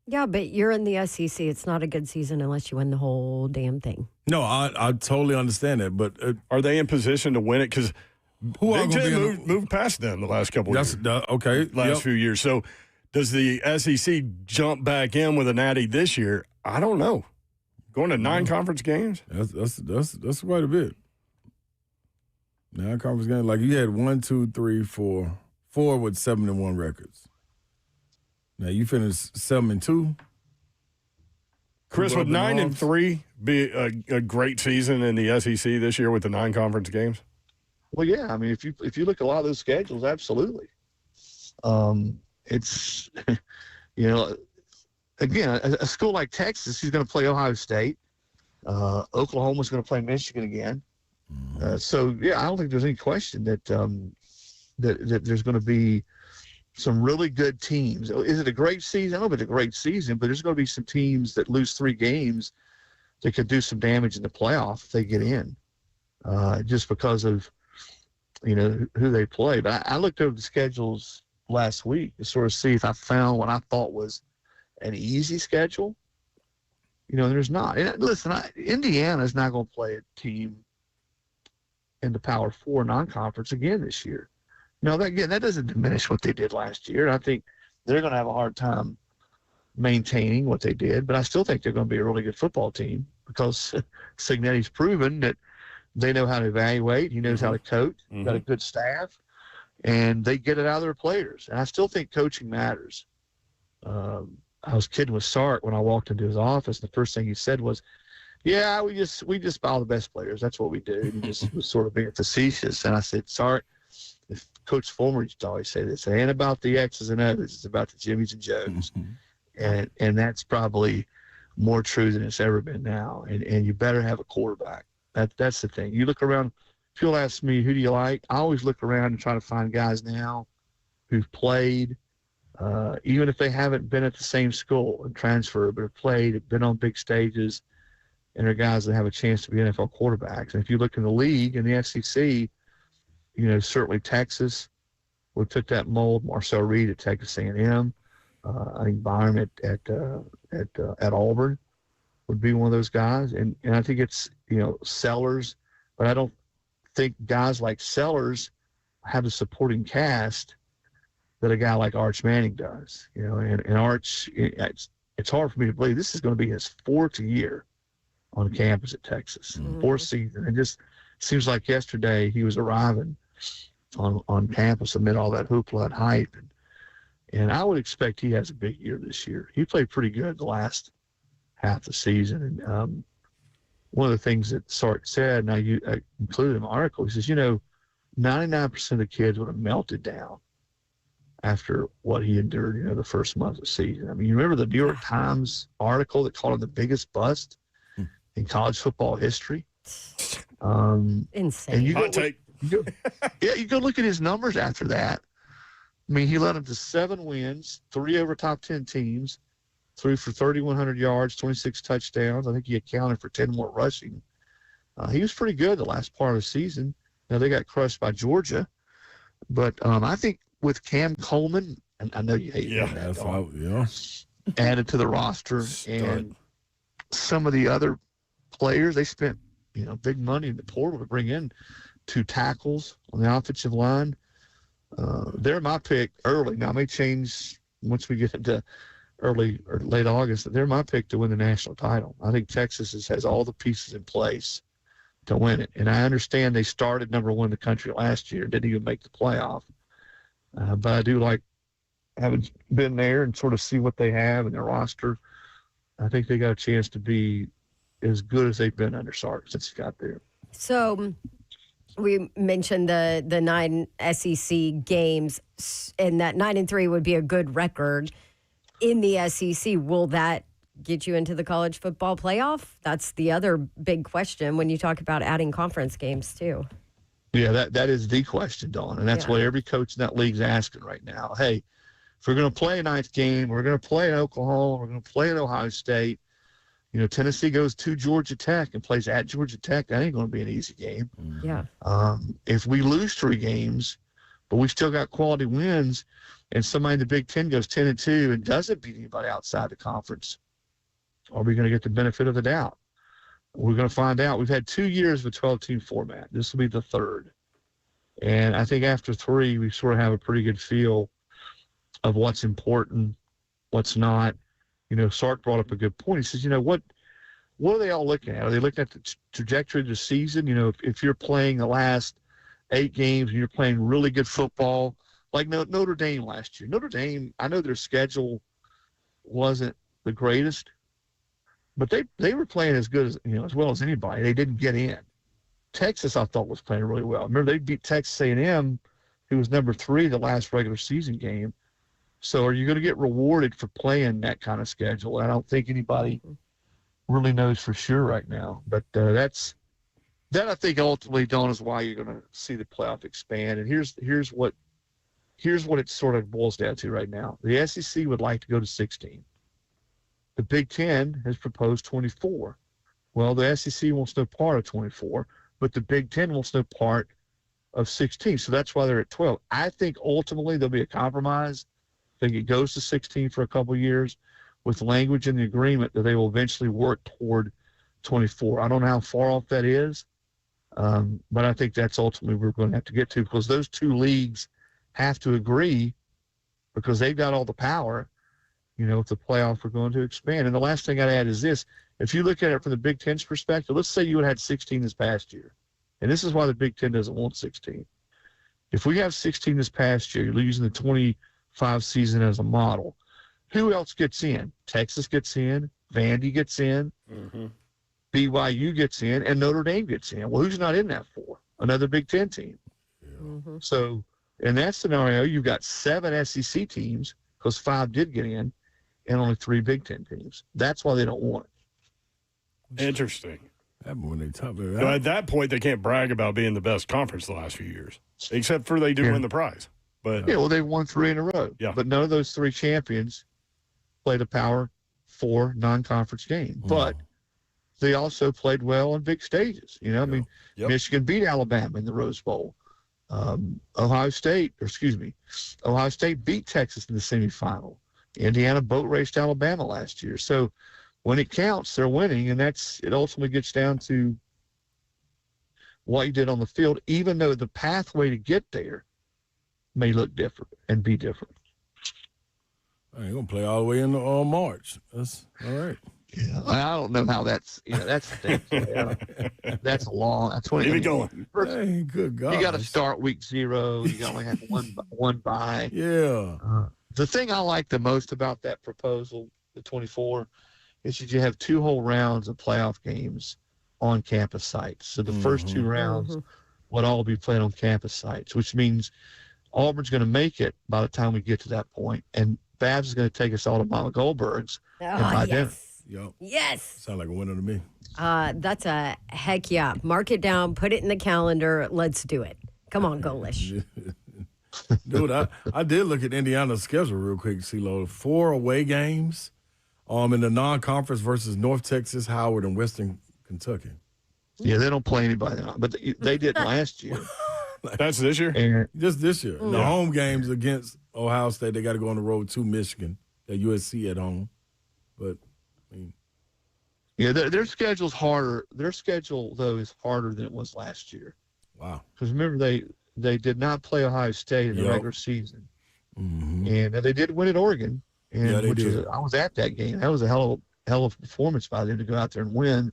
Yeah, but you're in the SEC. It's not a good season unless you win the whole damn thing. No, I totally understand that, but are they in position to win it? Because Big Ten moved past them the last couple of years. Okay. Last few years. So does the SEC jump back in with a natty this year? I don't know. Going to 9 conference games? That's quite a bit. 9 conference games. Like you had 1, 2, 3, 4 with 7-1 records. Now you finished 7-2. Chris, would 9-3 be a great season in the SEC this year with the 9 conference games? Well, yeah. I mean, if you look at a lot of those schedules, absolutely. It's again, a school like Texas who's going to play Ohio State. Oklahoma's going to play Michigan again. So yeah, I don't think there's any question that that there's going to be some really good teams. Is it a great season? I don't know if it's a great season, but there's going to be some teams that lose 3 games that could do some damage in the playoff if they get in, just because of, who they play. But I looked over the schedules last week to sort of see if I found what I thought was an easy schedule. There's not. And listen, Indiana's not going to play a team in the Power 4 non-conference again this year. That doesn't diminish what they did last year. I think they're going to have a hard time maintaining what they did, but I still think they're going to be a really good football team because Cignetti's proven that they know how to evaluate. He knows how to coach. Got a good staff, and they get it out of their players. And I still think coaching matters. I was kidding with Sark when I walked into his office. The first thing he said was, "Yeah, we just buy all the best players. That's what we do." He just was sort of being facetious. And I said, "Sark, if Coach Fulmer used to always say this, it ain't about the X's and O's. It's about the Jimmies and Joes." And that's probably more true than it's ever been now. And you better have a quarterback. That's the thing. You look around. If you'll ask me, who do you like? I always look around and try to find guys now who've played, even if they haven't been at the same school and transferred, but have played, have been on big stages, and are guys that have a chance to be NFL quarterbacks. And if you look in the league, in the SEC, certainly Texas would fit that mold. Marcel Reed at Texas A&M. I think Byron at Auburn would be one of those guys. And I think it's, Sellers, but I don't think guys like Sellers have a supporting cast that a guy like Arch Manning does. And Arch, it's hard for me to believe this is going to be his 4th year on campus at Texas, 4th season. It just seems like yesterday he was arriving on campus amid all that hoopla and hype. And I would expect he has a big year this year. He played pretty good the last half of the season. And one of the things that Sark said, and I included in my article, he says, 99% of the kids would have melted down after what he endured, the first month of the season. I mean, you remember the New York Times article that called him the biggest bust in college football history? Insane. And you go look at his numbers after that. I mean, he led them to 7 wins, 3 over top 10 teams, threw for 3,100 yards, 26 touchdowns. I think he accounted for 10 more rushing. He was pretty good the last part of the season. Now, they got crushed by Georgia. But I think with Cam Coleman, and I know you hate that, added to the roster, and some of the other players, they spent, big money in the portal to bring in 2 tackles on the offensive line. They're my pick early. Now, it may change once we get into early or late August. They're my pick to win the national title. I think Texas has all the pieces in place to win it. And I understand they started number 1 in the country last year, didn't even make the playoff. But I do like having been there and sort of see what they have in their roster. I think they got a chance to be as good as they've been under Sark since he got there. So we mentioned the 9 SEC games, and that 9-3 would be a good record in the SEC. Will that get you into the college football playoff? That's the other big question when you talk about adding conference games too. Yeah, that is the question, Dawn, and that's what every coach in that league's asking right now. Hey, if we're going to play a ninth game, we're going to play at Oklahoma, we're going to play at Ohio State. You know, Tennessee goes to Georgia Tech and plays at Georgia Tech. That ain't going to be an easy game. Yeah. If we lose 3 games, but we still got quality wins, and somebody in the Big Ten goes 10-2 and doesn't beat anybody outside the conference, are we going to get the benefit of the doubt? We're going to find out. We've had 2 years of a 12-team format. This will be the 3rd. And I think after 3, we sort of have a pretty good feel of what's important, what's not. You know, Sark brought up a good point. He says, you know, what are they all looking at? Are they looking at the trajectory of the season? You know, if you're playing the last 8 games and you're playing really good football, like Notre Dame last year. Notre Dame, I know their schedule wasn't the greatest, but they were playing as good as, you know, as well as anybody. They didn't get in. Texas, I thought, was playing really well. Remember, they beat Texas A&M, who was number 3 the last regular season game. So are you going to get rewarded for playing that kind of schedule? I don't think anybody really knows for sure right now. But that I think ultimately, Don, is why you're going to see the playoff expand. And here's what it sort of boils down to right now. The SEC would like to go to 16. The Big Ten has proposed 24. Well, the SEC wants no part of 24, but the Big Ten wants no part of 16. So that's why they're at 12. I think ultimately there'll be a compromise. I think it goes to 16 for a couple of years with language in the agreement that they will eventually work toward 24. I don't know how far off that is, but I think that's ultimately where we're going to have to get to, because those 2 leagues have to agree, because they've got all the power, you know, if the playoffs are going to expand. And the last thing I'd add is this. If you look at it from the Big Ten's perspective, let's say you had 16 this past year, and this is why the Big Ten doesn't want 16. If we have 16 this past year, you're using the 25 season as a model. Who else gets in? Texas gets in, Vandy gets in, BYU gets in, and Notre Dame gets in. Well, who's not in that 4? Another Big Ten team. Yeah. So in that scenario, you've got 7 SEC teams, because 5 did get in, and only 3 Big Ten teams. That's why they don't want it. Interesting. When they talk about So at that point, they can't brag about being the best conference the last few years, except for they do win the prize. But yeah, well, they've won 3 in a row. Yeah. But none of those 3 champions played a Power 4 non-conference game. But they also played well on big stages. You know, I mean, Michigan beat Alabama in the Rose Bowl. Ohio State beat Texas in the semifinal. Indiana boat raced Alabama last year. So when it counts, they're winning, and it ultimately gets down to what you did on the field, even though the pathway to get there may look different and be different. I ain't gonna play all the way into March. That's all right. Yeah, I don't know how that's that's the thing. That's a long. That's what keep it going. Hey, good God! You got to start week 0. You only have one bye. Yeah. The thing I like the most about that proposal, the 24, is that you have 2 whole rounds of playoff games on campus sites. So the first 2 rounds would all be played on campus sites, which means Auburn's going to make it by the time we get to that point, and Babs is going to take us all to Mama Goldberg's and buy dinner. Yep. Yes. Sound like a winner to me. That's a heck yeah. Mark it down, put it in the calendar. Let's do it. Come on, Golish. Dude, I did look at Indiana's schedule real quick, CeeLo. 4 away games in the non-conference versus North Texas, Howard, and Western Kentucky. Yeah, they don't play anybody, but they did last year. That's this year? And just this year. The home games against Ohio State, they got to go on the road to Michigan. At USC at home. But, I mean. Yeah, their schedule's harder. Their schedule, though, is harder than it was last year. Wow. Because remember, they did not play Ohio State in the regular season. And they did win at Oregon. And yeah, they did. I was at that game. That was a hell of a performance by them to go out there and win.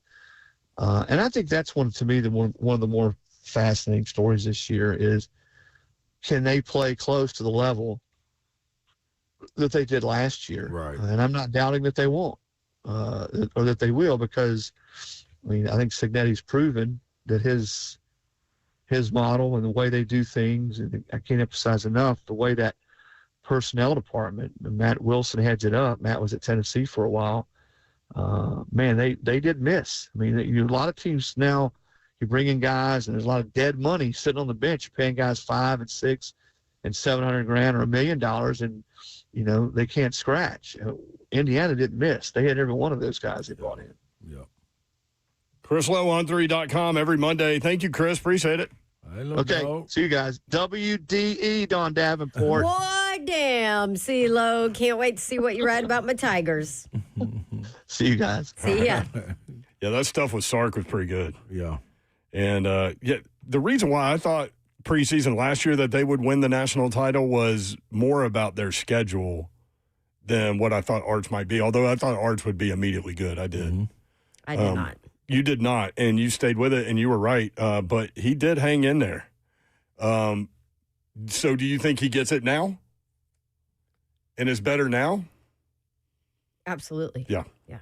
And I think that's one of the more fascinating stories this year is, can they play close to the level that they did last year? Right. And I'm not doubting that they won't, or that they will, because I mean, I think Cignetti's proven that his model and the way they do things, and I can't emphasize enough the way that personnel department, Matt Wilson heads it up. Matt was at Tennessee for a while. Man, they did miss. I mean, a lot of teams now, you bring in guys and there's a lot of dead money sitting on the bench, paying guys $5 and $6 and $700,000 or $1 million, and they can't scratch. Indiana didn't miss. They had every one of those guys they brought in. Yeah. ChrisLoweon3.com every Monday. Thank you, Chris. Appreciate it. Okay, see you guys. WDE, Don Davenport. Boy, damn, CeeLo. Can't wait to see what you write about my Tigers. See you guys. See ya. Yeah, that stuff with Sark was pretty good. Yeah. And, the reason why I thought preseason last year that they would win the national title was more about their schedule than what I thought Arch might be, although I thought Arch would be immediately good. I did. Mm-hmm. I did not. You did not, and you stayed with it, and you were right. But he did hang in there. So do you think he gets it now? And is better now? Absolutely. Yeah. Yeah.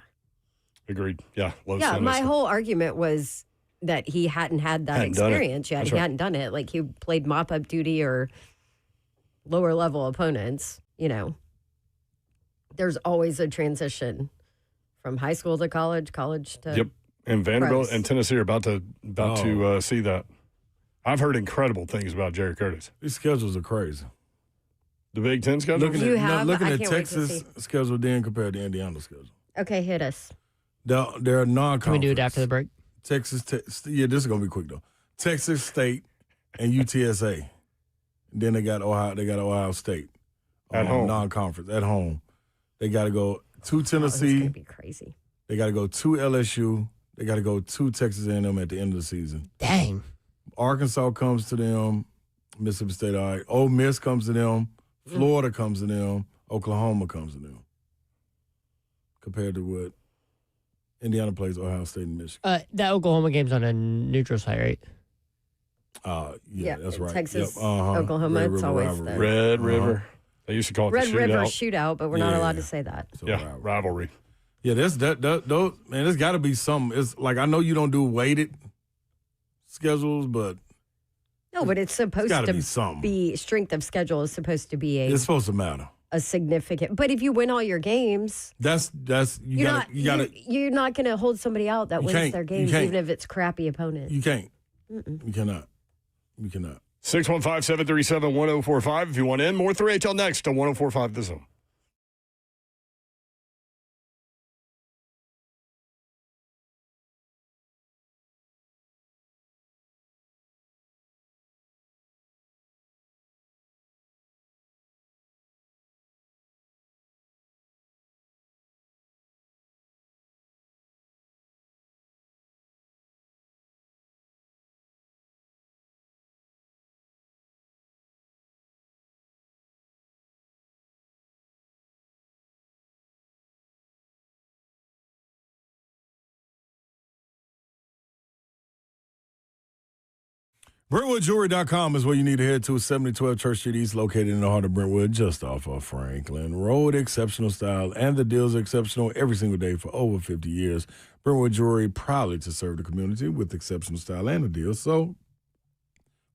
Agreed. Yeah. Yeah, my whole argument was that he hadn't had that experience yet. That's He right. hadn't done it. Like, he played mop-up duty or lower-level opponents, There's always a transition from high school to college to Yep. And Vanderbilt pros. and Tennessee are about to see that. I've heard incredible things about Jerry Curtis. These schedules are crazy. The Big Ten schedule? Looking You at, have? looking I at can't wait to Texas schedule then compared to Indiana's schedule. Okay, hit us. They're non-conference. Can we do it after the break? Texas, this is gonna be quick though. Texas State and UTSA. Then they got Ohio State At home. non-conference at home. They got to go to Oh, it's Tennessee. going to be crazy. They got to go to LSU. They got to go to Texas A&M at the end of the season. Dang. Arkansas comes to them. Mississippi State, all right. Ole Miss comes to them. Florida comes to them. Oklahoma comes to them. Compared to what Indiana plays Ohio State and Michigan. That Oklahoma game's on a neutral site, right? Yeah, that's right. Texas, Yep, uh-huh. Oklahoma, Red it's River always rivalry. the Red River. They used to call it Red the River shootout. shootout, but we're not allowed to say that. So Yeah, rivalry. Yeah, those man, there's got to be some. It's like I know you don't do weighted schedules, but No, but it's supposed gotta to be something. be strength of schedule is supposed to be it's supposed to matter. a significant. But if you win all your games, That's you gotta you're not going to hold somebody out that You wins can't. their You games, can't. even if it's crappy opponents. you can't. Mm-mm. You cannot. 615-737-1045 if you want in. More 3HL next on 1045 The Zone. BrentwoodJewelry.com is where you need to head to. 7012 Church Street East, located in the heart of Brentwood, just off of Franklin Road. Exceptional style, and the deals are exceptional every single day for over 50 years. Brentwood Jewelry, proudly to serve the community with exceptional style and the deals. So,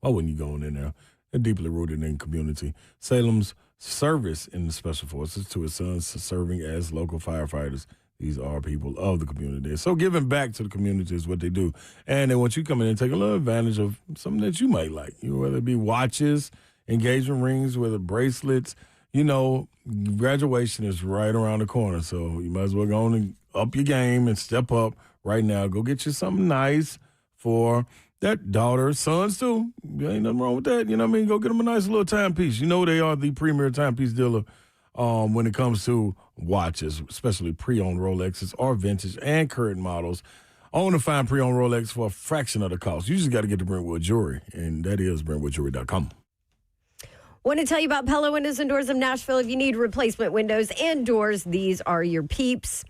why wouldn't you go in there? They're deeply rooted in community. Salem's service in the Special Forces to his sons serving as local firefighters. These are people of the community. So giving back to the community is what they do. And they want you to come in and take a little advantage of something that you might like. Whether it be watches, engagement rings, whether bracelets. Graduation is right around the corner. So you might as well go on and up your game and step up right now. Go get you something nice for that daughter, sons too. There ain't nothing wrong with that. You know what I mean? Go get them a nice little timepiece. They are the premier timepiece dealer when it comes to watches, especially pre-owned Rolexes or vintage and current models. Own and find pre-owned Rolex for a fraction of the cost. You just got to get to Brentwood Jewelry, and that is BrentwoodJewelry.com. Want to tell you about Pella Windows and Doors of Nashville. If you need replacement windows and doors, these are your peeps.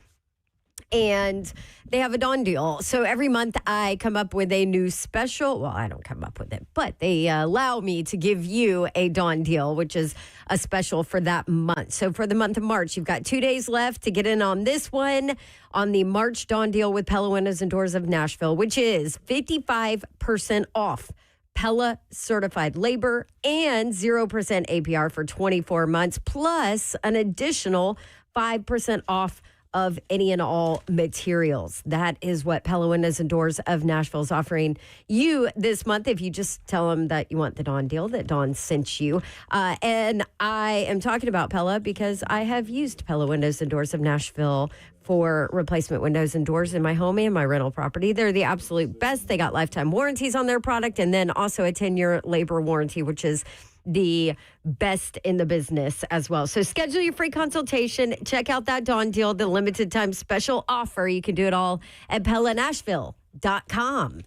And they have a Dawn deal. So every month I come up with a new special. Well, I don't come up with it, but they allow me to give you a Dawn deal, which is a special for that month. So for the month of March, you've got 2 days left to get in on this one, on the March Dawn deal with Pella Windows and Doors of Nashville, which is 55% off Pella certified labor and 0% APR for 24 months, plus an additional 5% off of any and all materials. That is what Pella Windows and Doors of Nashville is offering you this month. If you just tell them that you want the Dawn deal, that Dawn sent you. And I am talking about Pella because I have used Pella Windows and Doors of Nashville for replacement windows and doors in my home and my rental property. They're the absolute best. They got lifetime warranties on their product and then also a 10-year labor warranty, which is the best in the business as well. So schedule your free consultation. Check out that Dawn deal, the limited time special offer. You can do it all at PellaNashville.com.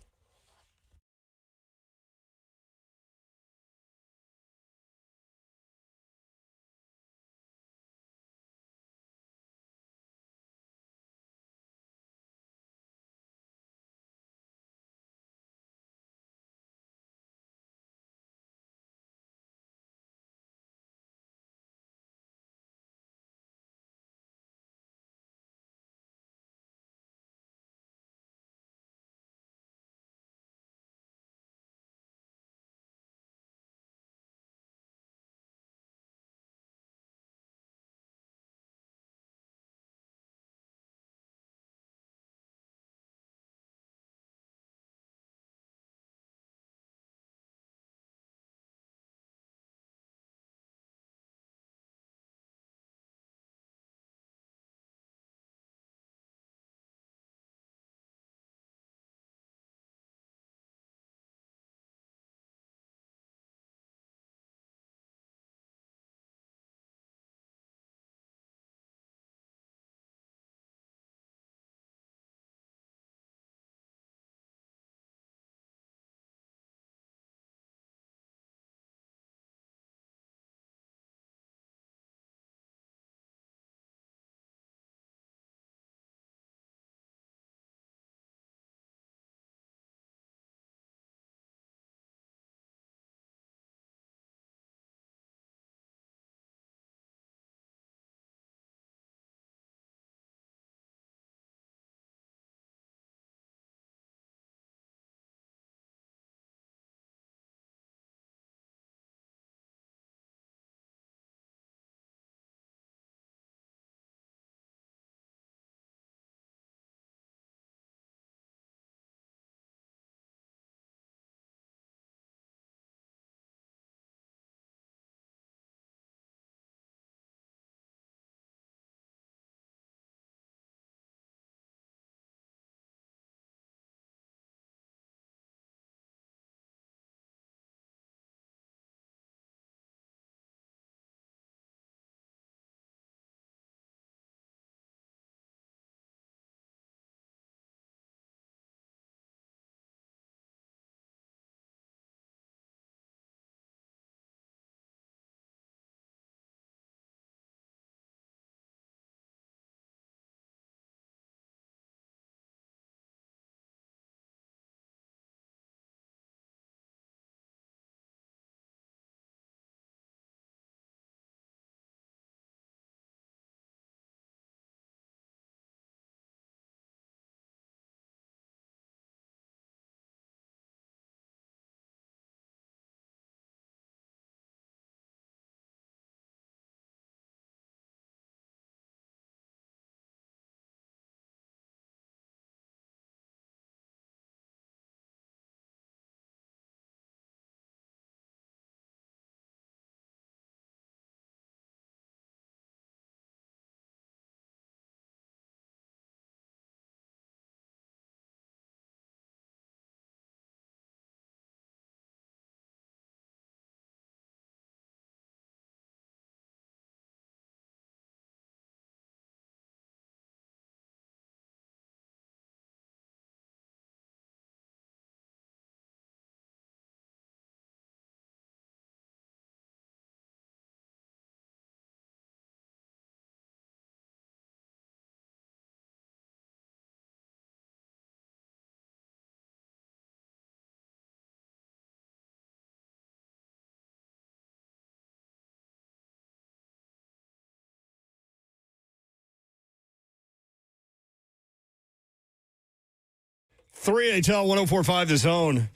HL 1045 The Zone.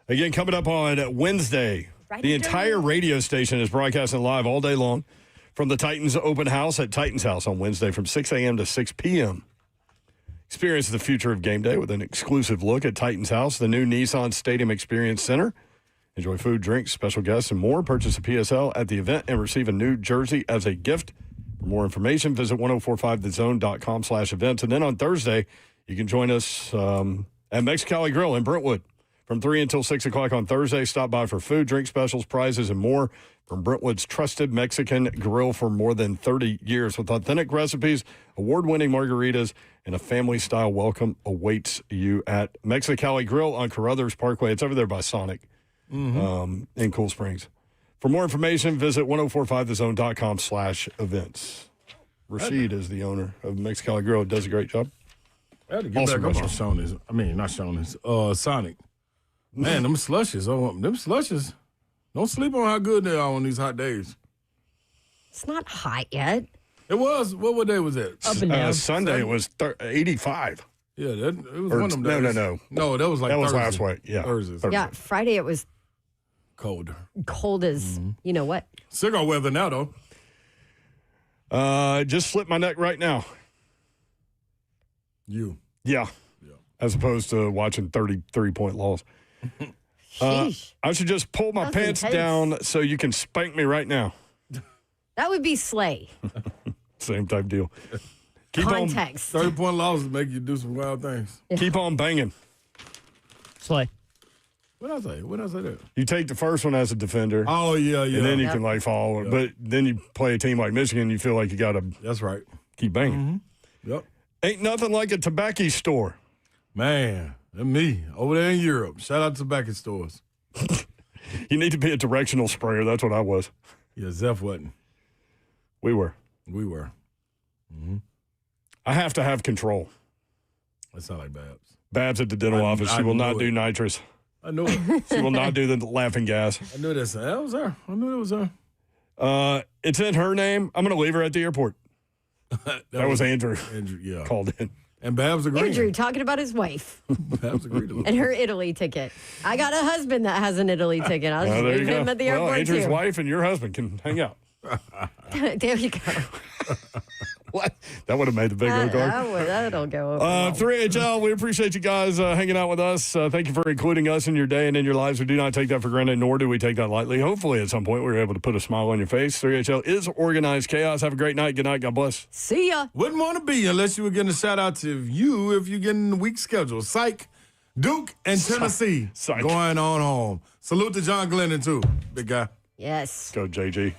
Again, coming up on Wednesday. The entire radio station is broadcasting live all day long from the Titans Open House at Titans House on Wednesday from 6 a.m. to 6 p.m. Experience the future of game day with an exclusive look at Titans House, the new Nissan Stadium Experience Center. Enjoy food, drinks, special guests, and more. Purchase a PSL at the event and receive a new jersey as a gift. For more information, visit 1045thezone.com/events. And then on Thursday, you can join us at Mexicali Grill in Brentwood from 3 until 6 o'clock on Thursday. Stop by for food, drink specials, prizes, and more from Brentwood's trusted Mexican grill for more than 30 years. With authentic recipes, award-winning margaritas, and a family-style welcome awaits you at Mexicali Grill on Carruthers Parkway. It's over there by Sonic in Cool Springs. For more information, visit 1045thezone.com/events. Rashid is the owner of Mexicali Grill. Does a great job. I had to get back up on Shoney's. I mean, not Shoney's. Sonic. Man, them slushes. Don't sleep on how good they are on these hot days. It's not hot yet. It was. What day was that? Up and down. Sunday it was 85. Yeah, it was one of them days. No. No, that was like that was Thursday. last week. Yeah, Thursday. Yeah, Friday it was Cold as you know what. Cigar weather now, though. Just slipped my neck right now. Yeah. As opposed to watching 33-point loss. I should just pull my pants down so you can spank me right now. That would be slay. Same type deal. Context. 30-point losses make you do some wild things. Yeah. Keep on banging. Slay. What did I say there? You take the first one as a defender. Oh, yeah. And then you can fall. Yep. But then you play a team like Michigan, you feel like you got to. That's right. Keep banging. Mm-hmm. Yep. Ain't nothing like a tobacco store. Man, and me over there in Europe. Shout out to tobacco stores. You need to be a directional sprayer. That's what I was. Yeah, Zeph wasn't. We were. Mm-hmm. I have to have control. That sounds like Babs. Babs at the dental office. She will not do nitrous. I knew it. She will not do the laughing gas. I knew this. That was her. I knew it was her. It's in her name. I'm going to leave her at the airport. that was Andrew. Andrew, yeah. Called in. And Babs agreed. Andrew talking about his wife. Babs agreed. And her Italy ticket. I got a husband that has an Italy ticket. I'll just leave him at the airport Andrew's too. wife and your husband can hang out. There you go. What? That would have made the big old card. That'll go over. 3HL, we appreciate you guys hanging out with us. Thank you for including us in your day and in your lives. We do not take that for granted, nor do we take that lightly. Hopefully, at some point, we're able to put a smile on your face. 3HL is organized chaos. Have a great night. Good night. God bless. See ya. Wouldn't want to be unless you were getting a shout out to you if you're getting the week schedule. Psych, Duke, and Tennessee Psych. going on home. Salute to John Glennon, too. Big guy. Yes. Go, JG.